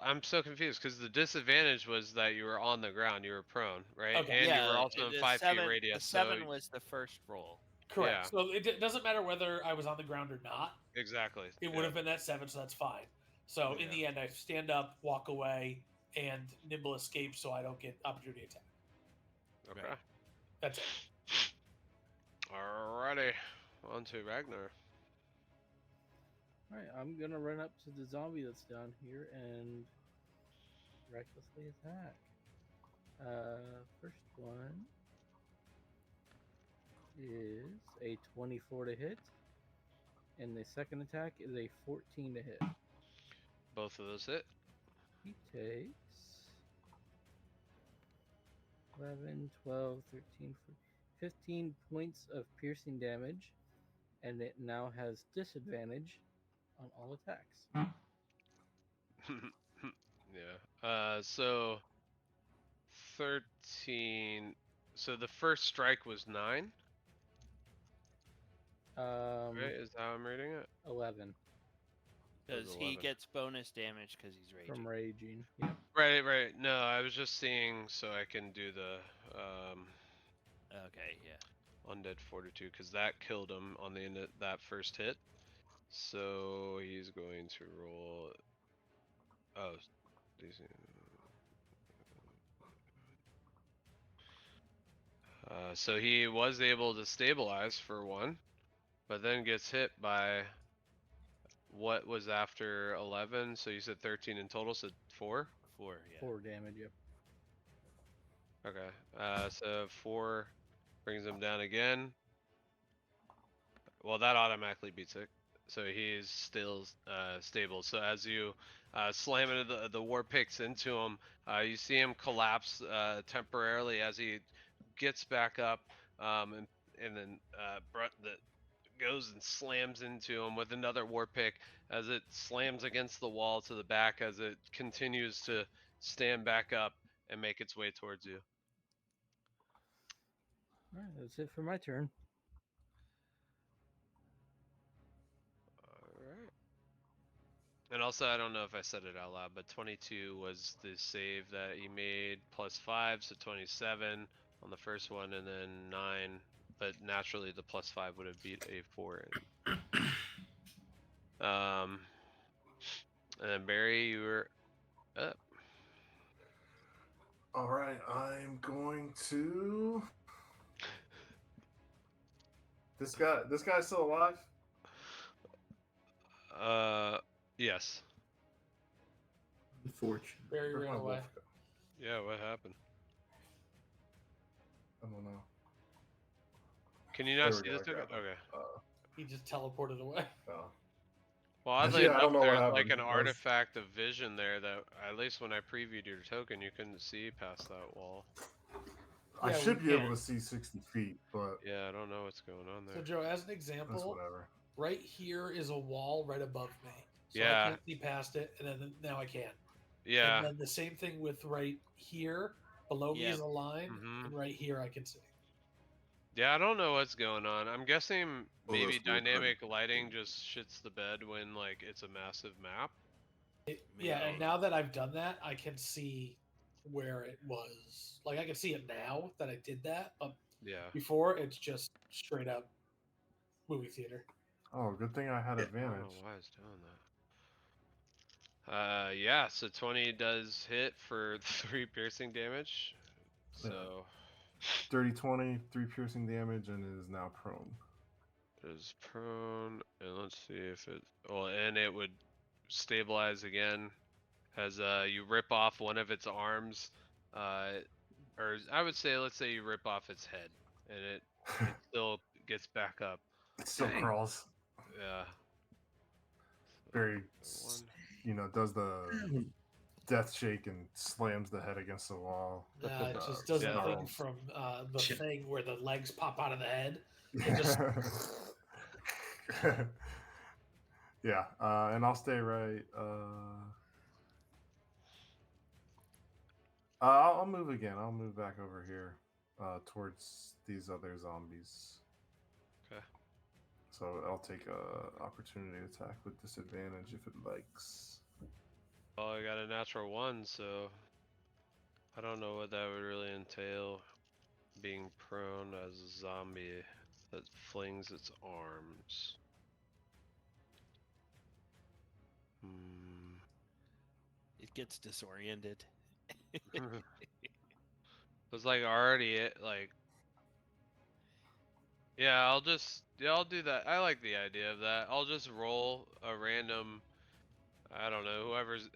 I'm so confused because the disadvantage was that you were on the ground, you were prone, right? Okay. And you were Yeah, also in the 5 feet seven. radius, The so 7 was the first roll. Correct. yeah. So it doesn't matter whether I was on the ground or not. Exactly. It would yeah. have been that 7, so that's fine. So in Yeah. the end, I stand up, walk away, and nimble escape, so I don't get opportunity attack. Okay. Right. That's it. Alrighty. On to Ragnar. All right, I'm gonna run up to the zombie that's down here and recklessly attack. First one is a 24 to hit, and the second attack is a 14 to hit. Both of those hit. He takes 11, 12, 13, 14, 15 points of piercing damage, and it now has disadvantage on all attacks. yeah. So 13. So the first strike was 9, right? Is that how I'm reading it? 11 Because he 11. gets bonus damage because he's raging. from raging. Yep. Right. No, I was just seeing so I can do the Okay, yeah. undead fortitude because that killed him on the end of that first hit. So he's going to roll. Oh, these. So he was able to stabilize for 1, but then gets hit by what was after 11. So you said 13 in total, so 4. 4, yeah. 4 damage. Yep. Okay. So 4 brings him down again. Well, that automatically beats it. So he's still stable. So as you slam into the war picks into him, you see him collapse temporarily as he gets back up, and then that goes and slams into him with another war pick as it slams against the wall to the back as it continues to stand back up and make its way towards you. All right, that's it for my turn. All right. And also, I don't know if I said it out loud, but 22 was the save that he made, +5, so 27 on the first one, and then 9. But naturally, the +5 would have beat a 4. And then Barry, you were up. All right, I'm going to. This guy's still alive? Yes. Unfortunate. Barry Where'd ran my away. wolf go? Yeah, what happened? I don't know. Can you not There see we the go, I token? got him. Okay. He just teleported away. Oh. Well, oddly Yeah, I enough, don't know what there's like happened. an artifact of vision there that, at least when I previewed your token, you couldn't see past that wall. I Yeah, should we be able can't. to see 60 feet, but Yeah, I don't know what's going on So there. Joe, as an that's example, whatever. right here is a wall right above me. So Yeah. I can't see past it, and then now I can. Yeah. And then the same thing with right here. Below me Yep. is a line, Mhm. and right here I can see. Yeah, I don't know what's going on. I'm guessing Well, maybe that's weird. dynamic lighting just shits the bed when like it's a massive map. Yeah, and Maybe. now that I've done that, I can see where it was. Like I can see it now that I did that. But Yeah. before, it's just straight up movie theater. Oh, good thing I had Yeah. I don't know advantage. why it's doing that. Yeah, so 20 does hit for 3 piercing damage. So Dirty 20, 3 piercing damage, and is now prone. it is prone, and let's see if it. Well, and it would stabilize again as you rip off one of its arms, or I would say, let's say you rip off its head, and it still gets back up. It still Dang. crawls. Yeah. Very, One. does the death shake and slams the head against the wall. It just does that thing snarls. from the Shit. thing where the legs pop out of the head. It just Yeah, and I'll stay right. I'll move again. I'll move back over here towards these other zombies. Okay. So I'll take a opportunity attack with disadvantage if it likes. Well, I got a natural 1, so I don't know what that would really entail. Being prone as a zombie that flings its arms. Hmm. It gets disoriented. It's like already like. Yeah, I'll do that. I like the idea of that. I'll just roll a random. I don't know, whoever's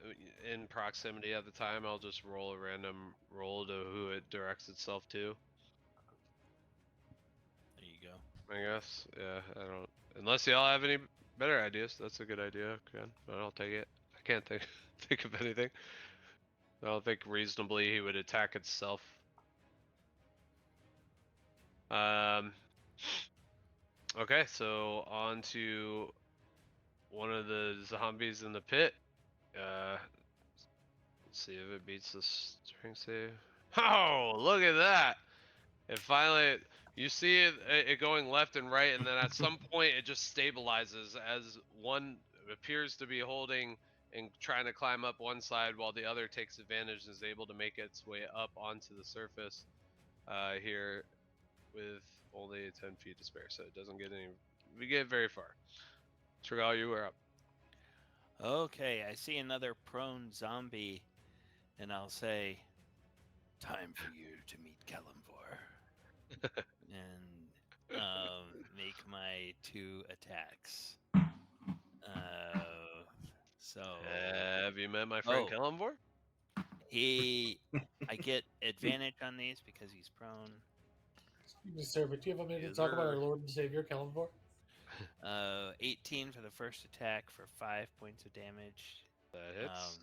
in proximity at the time, I'll just roll a random roll to who it directs itself to. There you go. I guess. Yeah, I don't. Unless y'all have any better ideas, that's a good idea. Okay, but I'll take it. I can't think think of anything. I don't think reasonably he would attack itself. Um. Okay, so on to one of the zombies in the pit. Let's see if it beats the strength save. Oh, look at that! It finally, you see it going left and right, and then at some point it just stabilizes as one appears to be holding and trying to climb up one side while the other takes advantage and is able to make its way up onto the surface here with only 10 feet to spare, so it doesn't get we get very far. Trigal, you were up. Okay, I see another prone zombie, and I'll say, "Time for you to meet Kalimvor," and make my 2 attacks. So Have you met my friend Oh. Kalimvor? I get advantage on these because he's prone. Excuse me, sir, but do you have a minute Yes, to talk about sir. our Lord and Savior, Kalimvor? 18 for the first attack for 5 points of damage. That hits.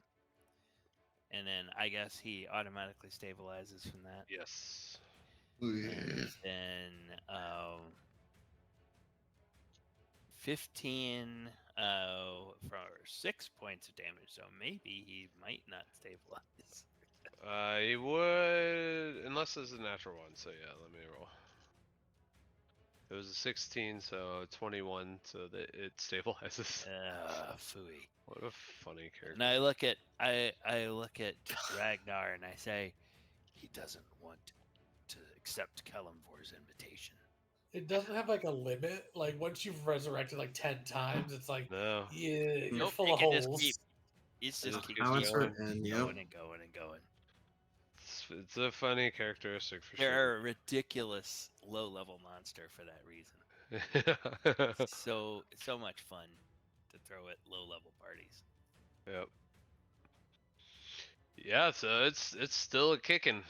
And then I guess he automatically stabilizes from that. Yes. And then 15 for 6 points of damage. So maybe he might not stabilize. He would, unless it's a natural 1. So yeah, let me roll. It was a 16, so 21, so that it stabilizes. Phooey. What a funny character. And I look at Ragnar and I say, he doesn't want to accept Kalimvor's invitation. It doesn't have like a limit. Like once you've resurrected like 10 times, it's like No. yeah, you're Nope, full it of can just holes. It's It just just keep keeps How much going. and going and going and going. It's a funny characteristic for They're a ridiculous low-level monster for that reason. sure. So much fun to throw at low-level parties. Yep. Yeah, so it's still a kicking.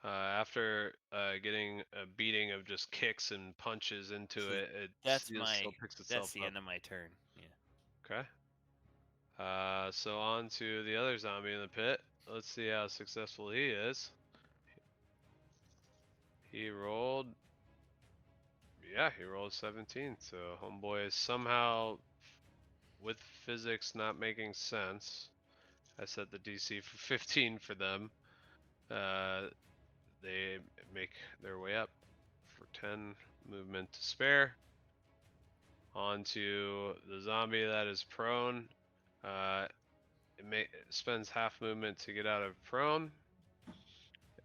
After getting a beating of just kicks and punches into So it, it That's still picks itself the up. end of my turn. Yeah. Okay. So on to the other zombie in the pit. Let's see how successful he is. He rolled. Yeah, he rolled 17. So homeboy is somehow, with physics not making sense, I set the DC for 15 for them. They make their way up for 10 movement to spare. Onto the zombie that is prone. It spends half movement to get out of prone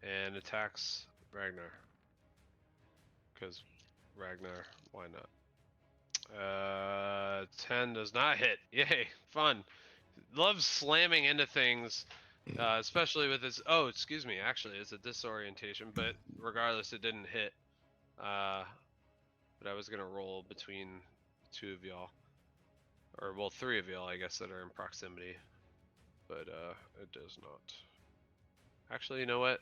and attacks Ragnar. Because Ragnar, why not? 10 does not hit. Yay, fun. Loves slamming into things, especially with his. Oh, excuse me. Actually, it's a disorientation, but regardless, it didn't hit. But I was gonna roll between 2 of y'all, or well, 3 of y'all, I guess, that are in proximity. But it does not. Actually, you know what?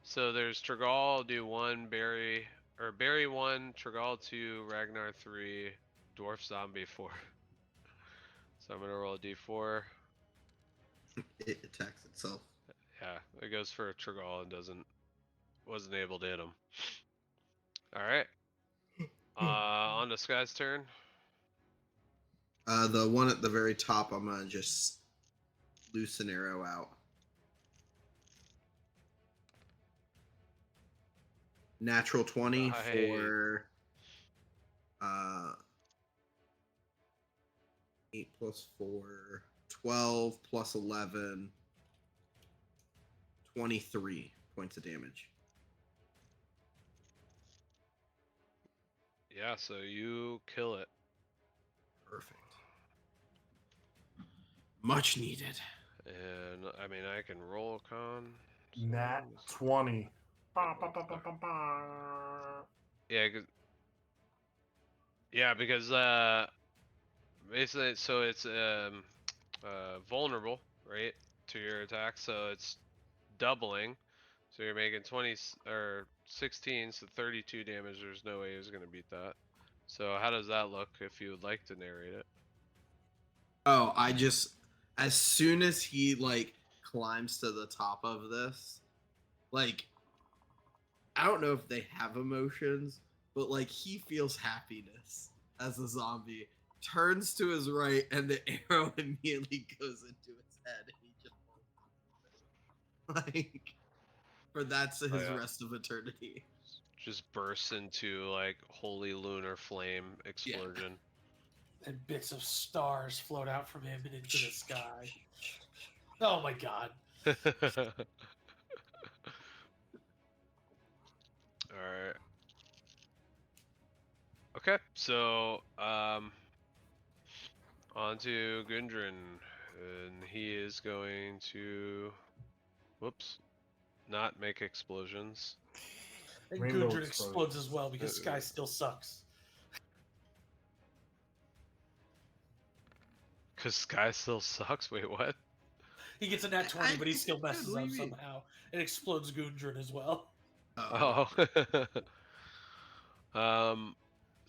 So there's Trigal, do 1, Barry 1, Trigal 2, Ragnar 3, Dwarf Zombie 4. So I'm gonna roll a d4. It attacks itself. Yeah, it goes for Trigal and wasn't able to hit him. All right. On to Sky's turn. The one at the very top, I'm gonna just loose an arrow out. Natural 20 Nice. for 8 plus 4. 12 plus 11, 23 points of damage. Yeah, so you kill it. Perfect. Much needed. And I mean, I can roll con. Nat saves. 20. Yeah, because basically, so it's vulnerable, right, to your attack. So it's doubling. So you're making 20 or 16, so 32 damage. There's no way he's gonna beat that. So how does that look if you would like to narrate it? Oh, as soon as he like climbs to the top of this, like I don't know if they have emotions, but like he feels happiness as a zombie. Turns to his right, and the arrow immediately goes into his head, and he just like for that's his yeah. rest of eternity. Just bursts into like holy lunar flame explosion. And bits of stars float out from him and into the sky. Oh my god. All right. Okay, so on to Gundren, and he is going to, whoops, not make explosions. And Rainbow Gundren explosions. explodes as well because Sky still sucks. Cause Sky still sucks. Wait, what? He gets a nat 20, but he still Good, messes what do up you mean? somehow. It explodes Gundren as well. Oh.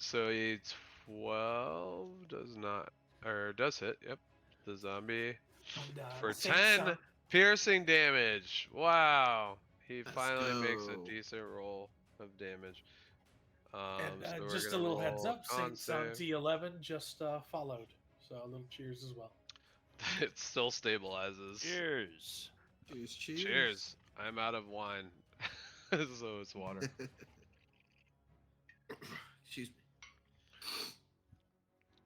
So a 12 does not, or does hit. Yep, the zombie And for same 10 sound. piercing damage. Wow, he Let's finally makes a go. decent roll of damage. And So we're just a gonna little heads roll up, a con Saint save. Santi 11 just followed. So a little cheers as well. It still stabilizes. Cheers. Cheers, cheers. Cheers. I'm out of wine, so it's water. Excuse me.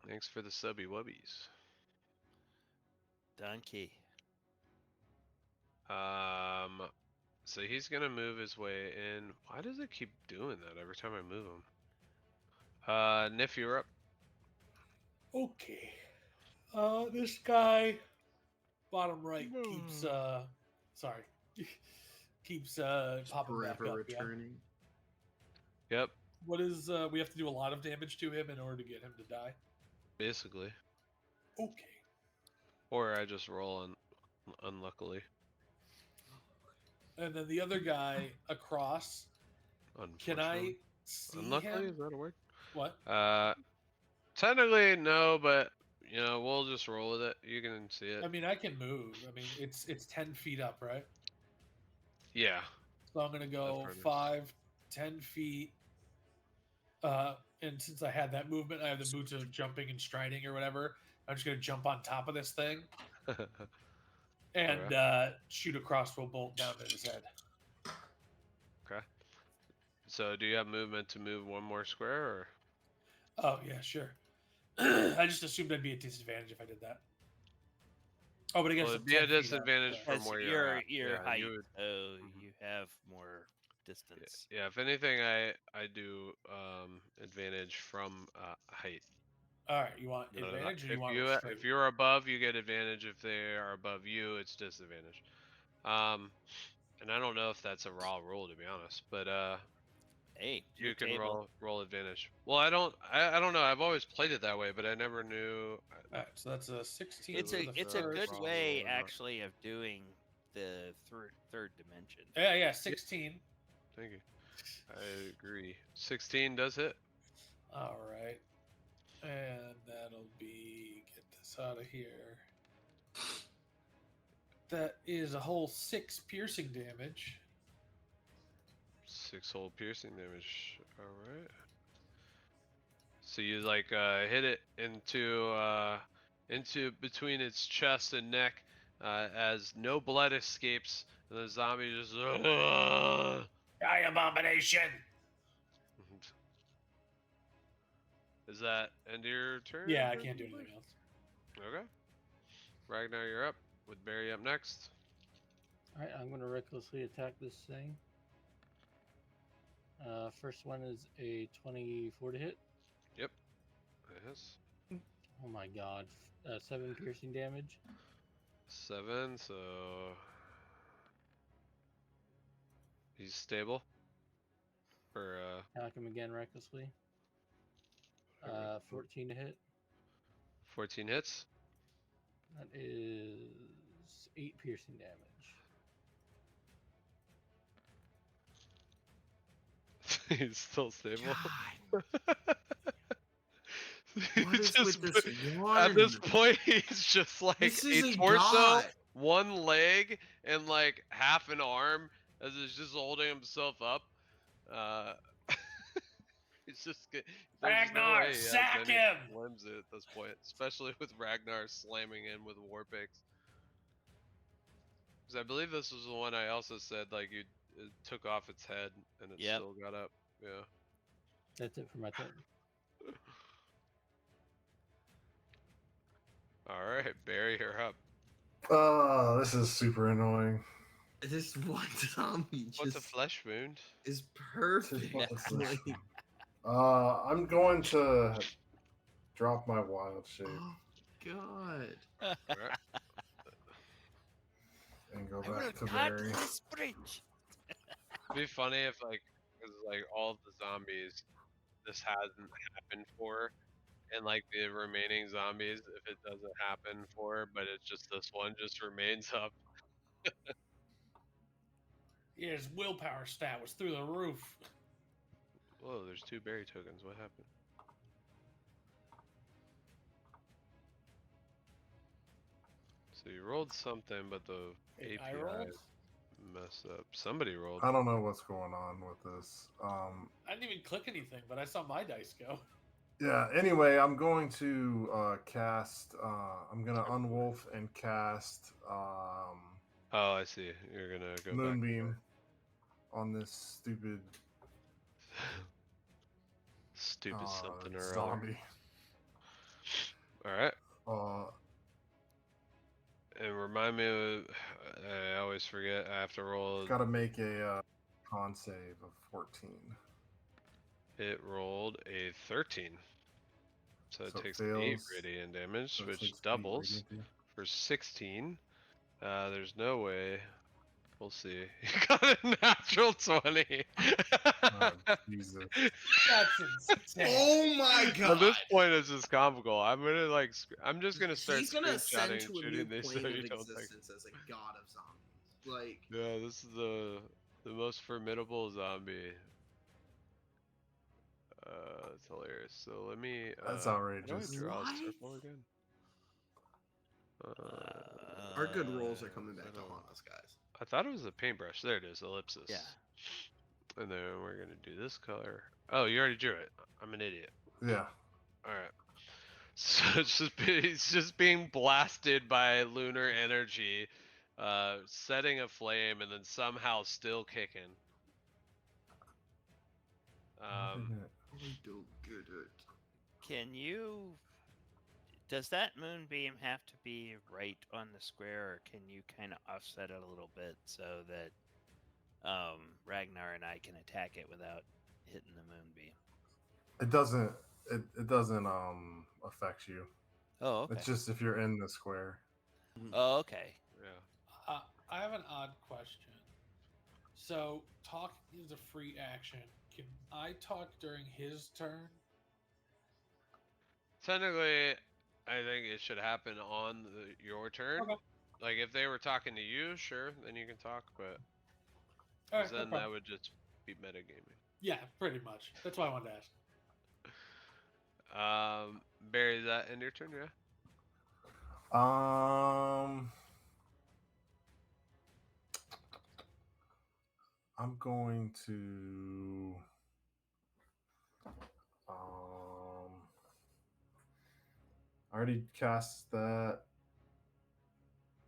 Thanks for the subby wubbies. Donkey. So he's gonna move his way in. Why does it keep doing that every time I move him? Niff, you're up. Okay. This guy, bottom right, keeps sorry, keeps popping back Forever up. Yeah. returning. Yep, What is we have to do a lot of damage to him in order to get him to die? basically. Okay. Or I just roll unluckily. And then the other guy across, can I Unfortunately. see Unluckily, him? is that a word? What? Technically no, but you know, we'll just roll with it. You can see it. I mean, I can move. I mean, it's 10 feet up, right? Yeah. So I'm gonna go furnace. 5, 10 feet. And since I had that movement, I have the boots of jumping and striding or whatever. I'm just gonna jump on top of this thing and shoot a crossbow bolt down at his head. Okay. So do you have movement to move one more square, or? Oh yeah, sure. I just assumed I'd be at disadvantage if I did that. Oh, but I guess Well, I'm it'd be a 10 feet up, disadvantage so- from That's where your you're at. your Yeah, height, you would- so you have more distance. Yeah, if anything, I do advantage from height. All right, you want No, advantage or you if want you restraint? if you're above, you get advantage. If they are above you, it's disadvantage. And I don't know if that's a raw rule, to be honest, but Hey, you your can table. roll advantage. Well, I don't know. I've always played it that way, but I never knew. All right, so that's a 16. It's for a the it's a good first. way or not. actually of doing the third dimension. Yeah, 16. Thank you. I agree. 16 does hit. All right, and that'll be get this out of here. That is a whole 6 piercing damage. 6 hole piercing damage. All right. So you like hit it into between its chest and neck, as no blood escapes, and the zombie just. Die, abomination! Is that end of your turn? Yeah, I can't do anything else. Okay. Ragnar, you're up. With Barry up next. Alright, I'm going to recklessly attack this thing. First one is a 24 to hit. Yep. Yes. Oh my god. 7 piercing damage. 7, so he's stable. For Attack him again recklessly. 14 to hit. 14 hits. That is 8 piercing damage. He's still stable. What is with this At this one? point, he's just like This is a a torso, god. one leg, and like half an arm as he's just holding himself up. He's just there's no Ragnar, way he has sack any him! limbs at this point, especially with Ragnar slamming in with war picks. Because I believe this was the one I also said like it took off its head and it Yep. still got up. Yeah. That's it for my turn. All right, Barry, you're up. Oh, this is super annoying. This one zombie What's a just flesh wound? is perfect. What's Like, this? I'm going to drop my wild shape oh god. All right. and go I will back to cut Barry. this bridge. It'd be funny if like, cause like all of the zombies, this hasn't happened for, and like the remaining zombies, if it doesn't happen for, but it's just this one just remains up. Yeah, his willpower stat was through the roof. Whoa, there's 2 berry tokens. What happened? So you rolled something, but the Wait, I API rolled? messed up. Somebody rolled. I don't know what's going on with this. I didn't even click anything, but I saw my dice go. Yeah, anyway, I'm going to cast. I'm going to unwolf and cast Oh, I see. You're gonna go Moonbeam on this stupid back. Stupid something or other. zombie. All right. Uh, And remind me of, I always forget, I have to roll. Got to make a con save of 14. It rolled a 13. So it takes 8 fails. radiant damage, So it which takes 8 doubles radiant damage. for 16. There's no way. We'll see. You got a natural 20. Oh, Jesus. That's insane. Oh my At god. this point, it's just comical. I'm gonna like, I'm just gonna start He's gonna ascend screenshotting and to a new shooting these so plane you of don't think. existence as a god of zombies. Like, Yeah, this is the most formidable zombie. It's hilarious. So let me. That's how do I outrageous. draw a What? circle again? our good rolls are coming I back to don't- haunt us, guys. I thought it was a paintbrush. There it is, ellipsis. Yeah. And then we're gonna do this color. Oh, you already drew it. I'm an idiot. Yeah. All right. So it's just being blasted by lunar energy, setting a flame, and then somehow still kicking. I don't get it. Can you? Does that moonbeam have to be right on the square, or can you kind of offset it a little bit so that Ragnar and I can attack it without hitting the moonbeam? It doesn't. It doesn't affect you. Oh, okay. It's just if you're in the square. Oh, okay. Yeah. I have an odd question. So, talking is a free action. Can I talk during his turn? Technically, I think it should happen on your turn. Okay. Like if they were talking to you, sure, then you can talk, but All 'cause right, no then that problem. would just be metagaming. Yeah, pretty much. That's why I wanted to ask. Barry, is that end your turn? Yeah. I'm going to I already cast that.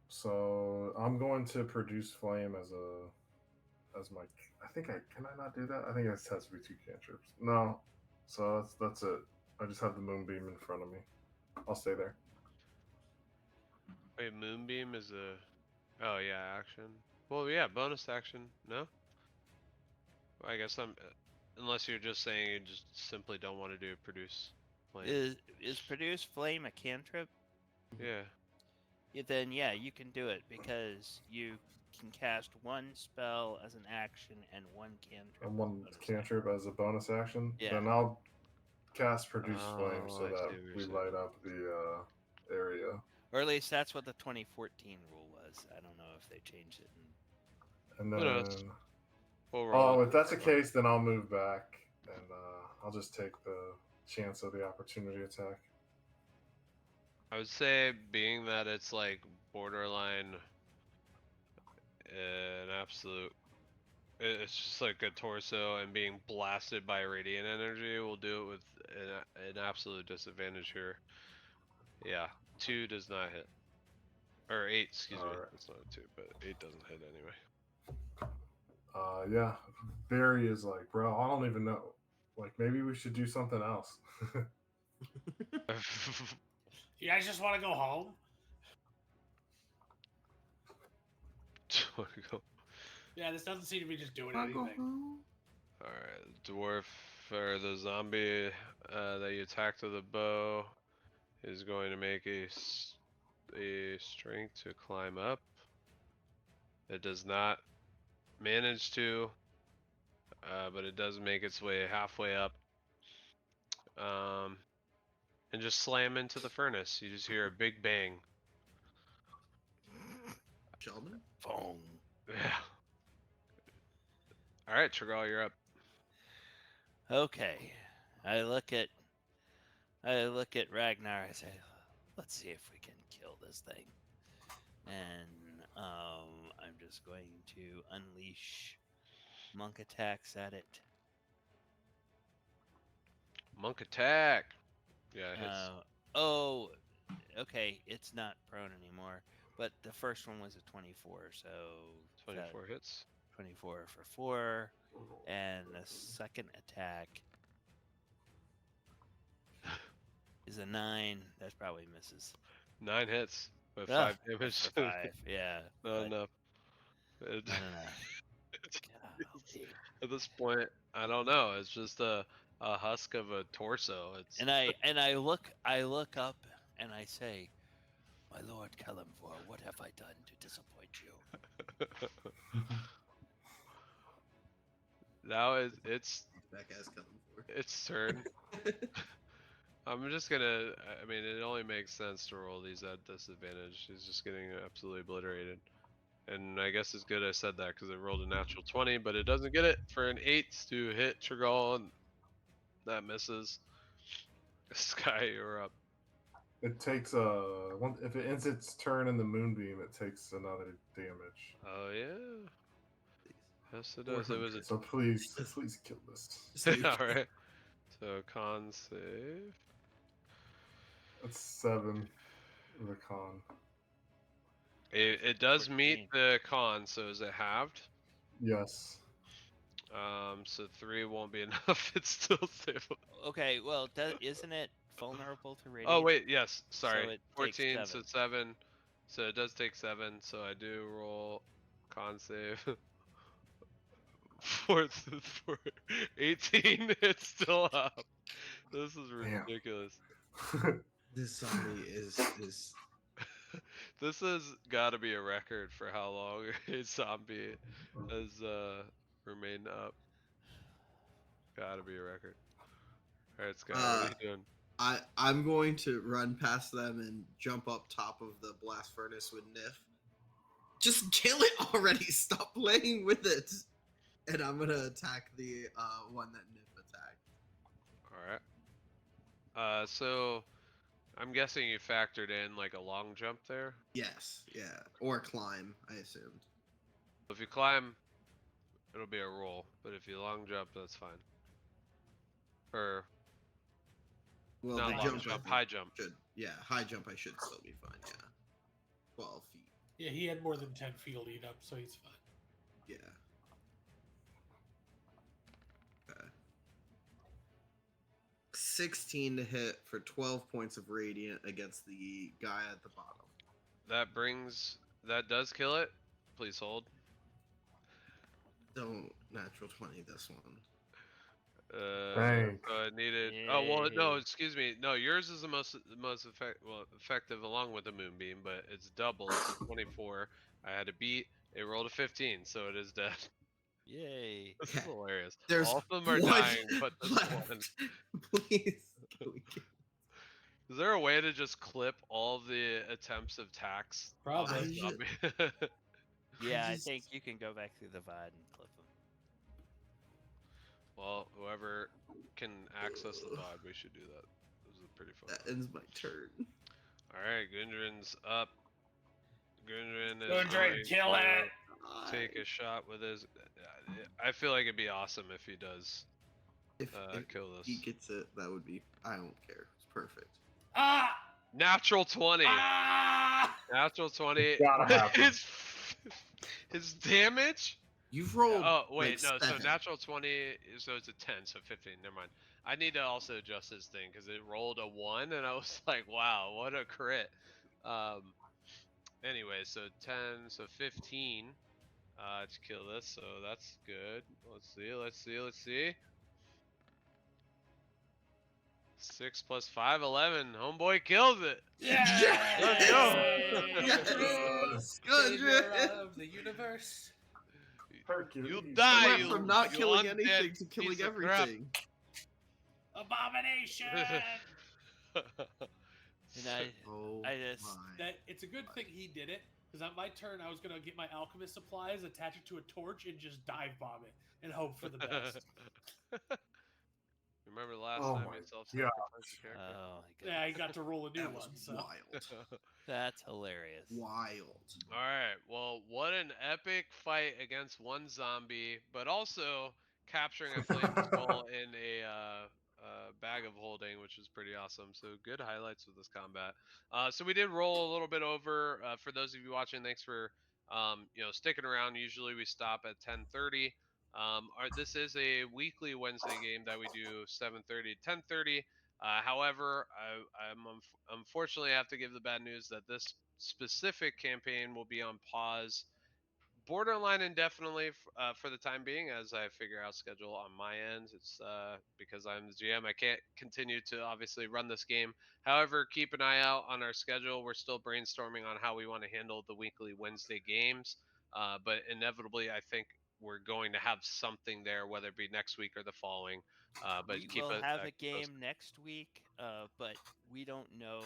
So I'm going to produce flame as my I think can I not do that? I think it has to be 2 cantrips. No. So that's it. I just have the moonbeam in front of me. I'll stay there. Wait, Moonbeam is a. Oh yeah, action. Well, yeah, bonus action. No. I guess I'm. Unless you're just saying you just simply don't want to do produce flame. Is produce flame a cantrip? Yeah. Then yeah, you can do it because you can cast one spell as an action and one cantrip. And one bonus action. cantrip as a bonus action. Yeah. Then I'll cast Produce Flame Oh, so I that see what you're we saying. light up the area. Or at least that's what the 2014 rule was. I don't know if they changed it. And Who knows? then, We'll roll oh, with if that's the it. case, then I'll move back and I'll just take the chance of the opportunity attack. I would say, being that it's like borderline an absolute, it's just like a torso and being blasted by radiant energy, we'll do it with an absolute disadvantage here. Yeah, 2 does not hit. Or 8, excuse me. Alright. It's not a 2, but 8 doesn't hit anyway. Yeah, Barry is like, bro, I don't even know. Like, maybe we should do something else. You guys just want to go home? Yeah, this doesn't seem to be just doing anything. Alright, dwarf or the zombie that you attacked with a bow is going to make a strength to climb up. It does not manage to, but it does make its way halfway up. And just slam into the furnace. You just hear a big bang. Sheldon? Boom. Yeah. Alright, Trigal, you're up. Okay. I look at Ragnar. I say, let's see if we can kill this thing. And I'm just going to unleash monk attacks at it. Monk attack. Yeah, it hits. Oh, okay. It's not prone anymore. But the first one was a 24, so 24 hits. 24 for 4, and the second attack is a 9. That probably misses. 9 hits with Ugh, 5 damage. for 5, yeah. Not but enough. Not enough. Golly. At this point, I don't know. It's just a husk of a torso. It's And I look up and I say, "My lord Kalimvor, what have I done to disappoint you?" now it's That guy's coming for. its turn. I'm just gonna. I mean, it only makes sense to roll these at disadvantage. He's just getting absolutely obliterated. And I guess it's good I said that because it rolled a natural 20, but it doesn't get it for an 8 to hit Trigal, and that misses. Sky, you're up. It takes if it ends its turn in the moonbeam, it takes another damage. Oh yeah. Yes, it does. It was a. So please kill this. All right. So con save. That's 7 with a con. It does 14. meet the con, so is it halved? Yes. So 3 won't be enough. It's still stable. Okay, well, isn't it vulnerable to radiant? Oh wait, yes. So Sorry. it 14, takes so 7. 7. So it does take 7. So I do roll con save. 4 for 18. It's still up. This is Damn. ridiculous. This zombie is This has got to be a record for how long a zombie has remained up. Got to be a record. All right, Sky, what are you doing? I'm going to run past them and jump up top of the blast furnace with Niff. Just kill it already! Stop playing with it! And I'm gonna attack the one that Niff attacked. All right. So I'm guessing you factored in like a long jump there. Yes, yeah. Or climb, I assumed. If you climb, it'll be a roll. But if you long jump, that's fine. Or Well, not the long jump, I jump, think, high jump. yeah, high jump I should still be fine, yeah. 12 feet. Yeah, he had more than 10 feet lead up, so he's fine. Yeah. Okay. 16 to hit for 12 points of radiant against the guy at the bottom. that does kill it. Please hold. Don't natural 20 this one. Thanks. So I needed. Oh well, no, Yay. excuse me. No, yours is the most effective along with the moonbeam, but it's doubled, so 24. I had to beat. It rolled a 15, so it is dead. Yay. This is hilarious. There's All of them are one dying, but this left. one. Please. Can we get- Is there a way to just clip all the attempts of tax? on Probably. this I zombie? Yeah, I just- think you can go back through the VOD and clip them. Well, whoever can access the VOD, we should do that. This is pretty fun. That ends my turn. All right, Gundren's up. Gundren is Gundren, going kill to it! take a shot with his. I feel like it'd be awesome if he does If kill he this. gets it, that would be. I don't care. It's perfect. Ah! Natural 20. Ah! Natural 20. Gotta happen. His damage. You've rolled. Oh wait, like no. So 7. natural 20, so it's a 10, so 15. Never mind. I need to also adjust this thing because it rolled a 1, and I was like, wow, what a crit. Anyway, so 10, so 15 to kill this, so that's good. Let's see. 6 plus 5, 11. Homeboy kills it. Yeah! Let's go. Yes! Savior Gundren! of the universe. Hercules. You'll I die, went you from not you killing undead anything to killing piece of crap. everything. Abomination! And I Oh just- my. That it's a good thing he did it, because on my turn I was gonna get my alchemist supplies, attach it to a torch, and just dive bomb it and hope for the best. Remember the last Oh time my you self-sacrificed your character? Oh my Yeah, I goodness. got to roll a new That one. was So wild. That's hilarious. Wild. All right. Well, what an epic fight against one zombie, but also capturing a flame skull in a bag of holding, which is pretty awesome. So good highlights with this combat. So we did roll a little bit over. For those of you watching, thanks for sticking around. Usually we stop at 10:30. This is a weekly Wednesday game that we do 7:30 to 10:30. However, unfortunately have to give the bad news that this specific campaign will be on pause, borderline indefinitely for the time being, as I figure out schedule on my end. It's because I'm the GM, I can't continue to obviously run this game. However, keep an eye out on our schedule. We're still brainstorming on how we want to handle the weekly Wednesday games, but inevitably, I think we're going to have something there, whether it be next week or the following. But We keep will it have a keep game posted. next week, but we don't know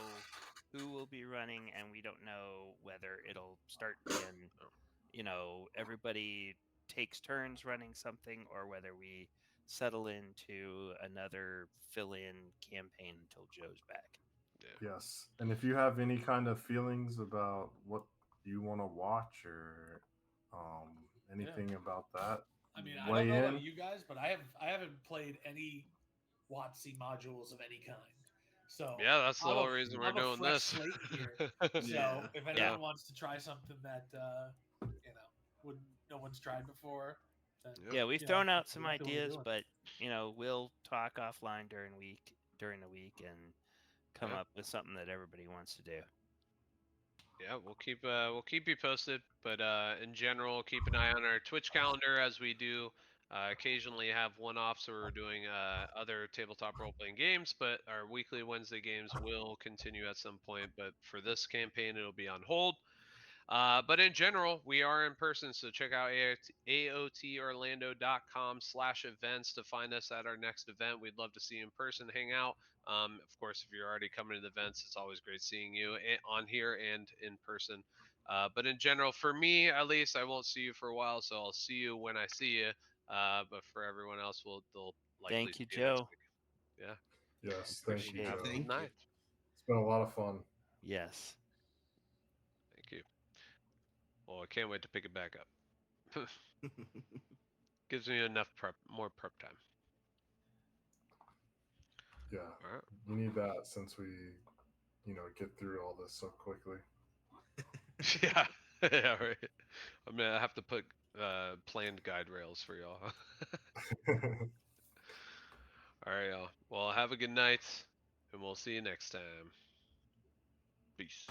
who will be running, and we don't know whether it'll start being, everybody takes turns running something, or whether we settle into another fill-in campaign until Joe's back. Yes. And if you have any kind of feelings about what you want to watch or anything about that, I mean, I don't weigh know in. about you guys, but I haven't played any WotC modules of any kind. So Yeah, that's the I'm whole a- reason we're I'm a doing fresh this. slate here. So Yeah. if anyone wants to try something that would no one's tried before, then Yep. Yeah, we've you thrown know, out that's some exactly what we're ideas, doing. but we'll talk offline during the week and come Yep. up with something that everybody wants to do. Yeah, we'll keep you posted, but in general, keep an eye on our Twitch calendar as we do occasionally have one-offs where we're doing other tabletop role-playing games, but our weekly Wednesday games will continue at some point. But for this campaign, it'll be on hold. But in general, we are in person, so check out aotorlando.com/events to find us at our next event. We'd love to see you in person, hang out. Of course, if you're already coming to the events, it's always great seeing you on here and in person. But in general, for me at least, I won't see you for a while, so I'll see you when I see you. But for everyone else, they'll likely Thank you, see you next Joe. week. Yeah, Yes, thank you, Appreciate have it. a Joe. good Thank you. night. It's been a lot of fun. Yes. Thank you. Well, I can't wait to pick it back up. Gives me more prep time. Yeah, All right. you need that since we, get through all this so quickly. Yeah, yeah, right. I'm gonna have to put planned guide rails for y'all. All right, y'all. Well, have a good night, and we'll see you next time. Peace.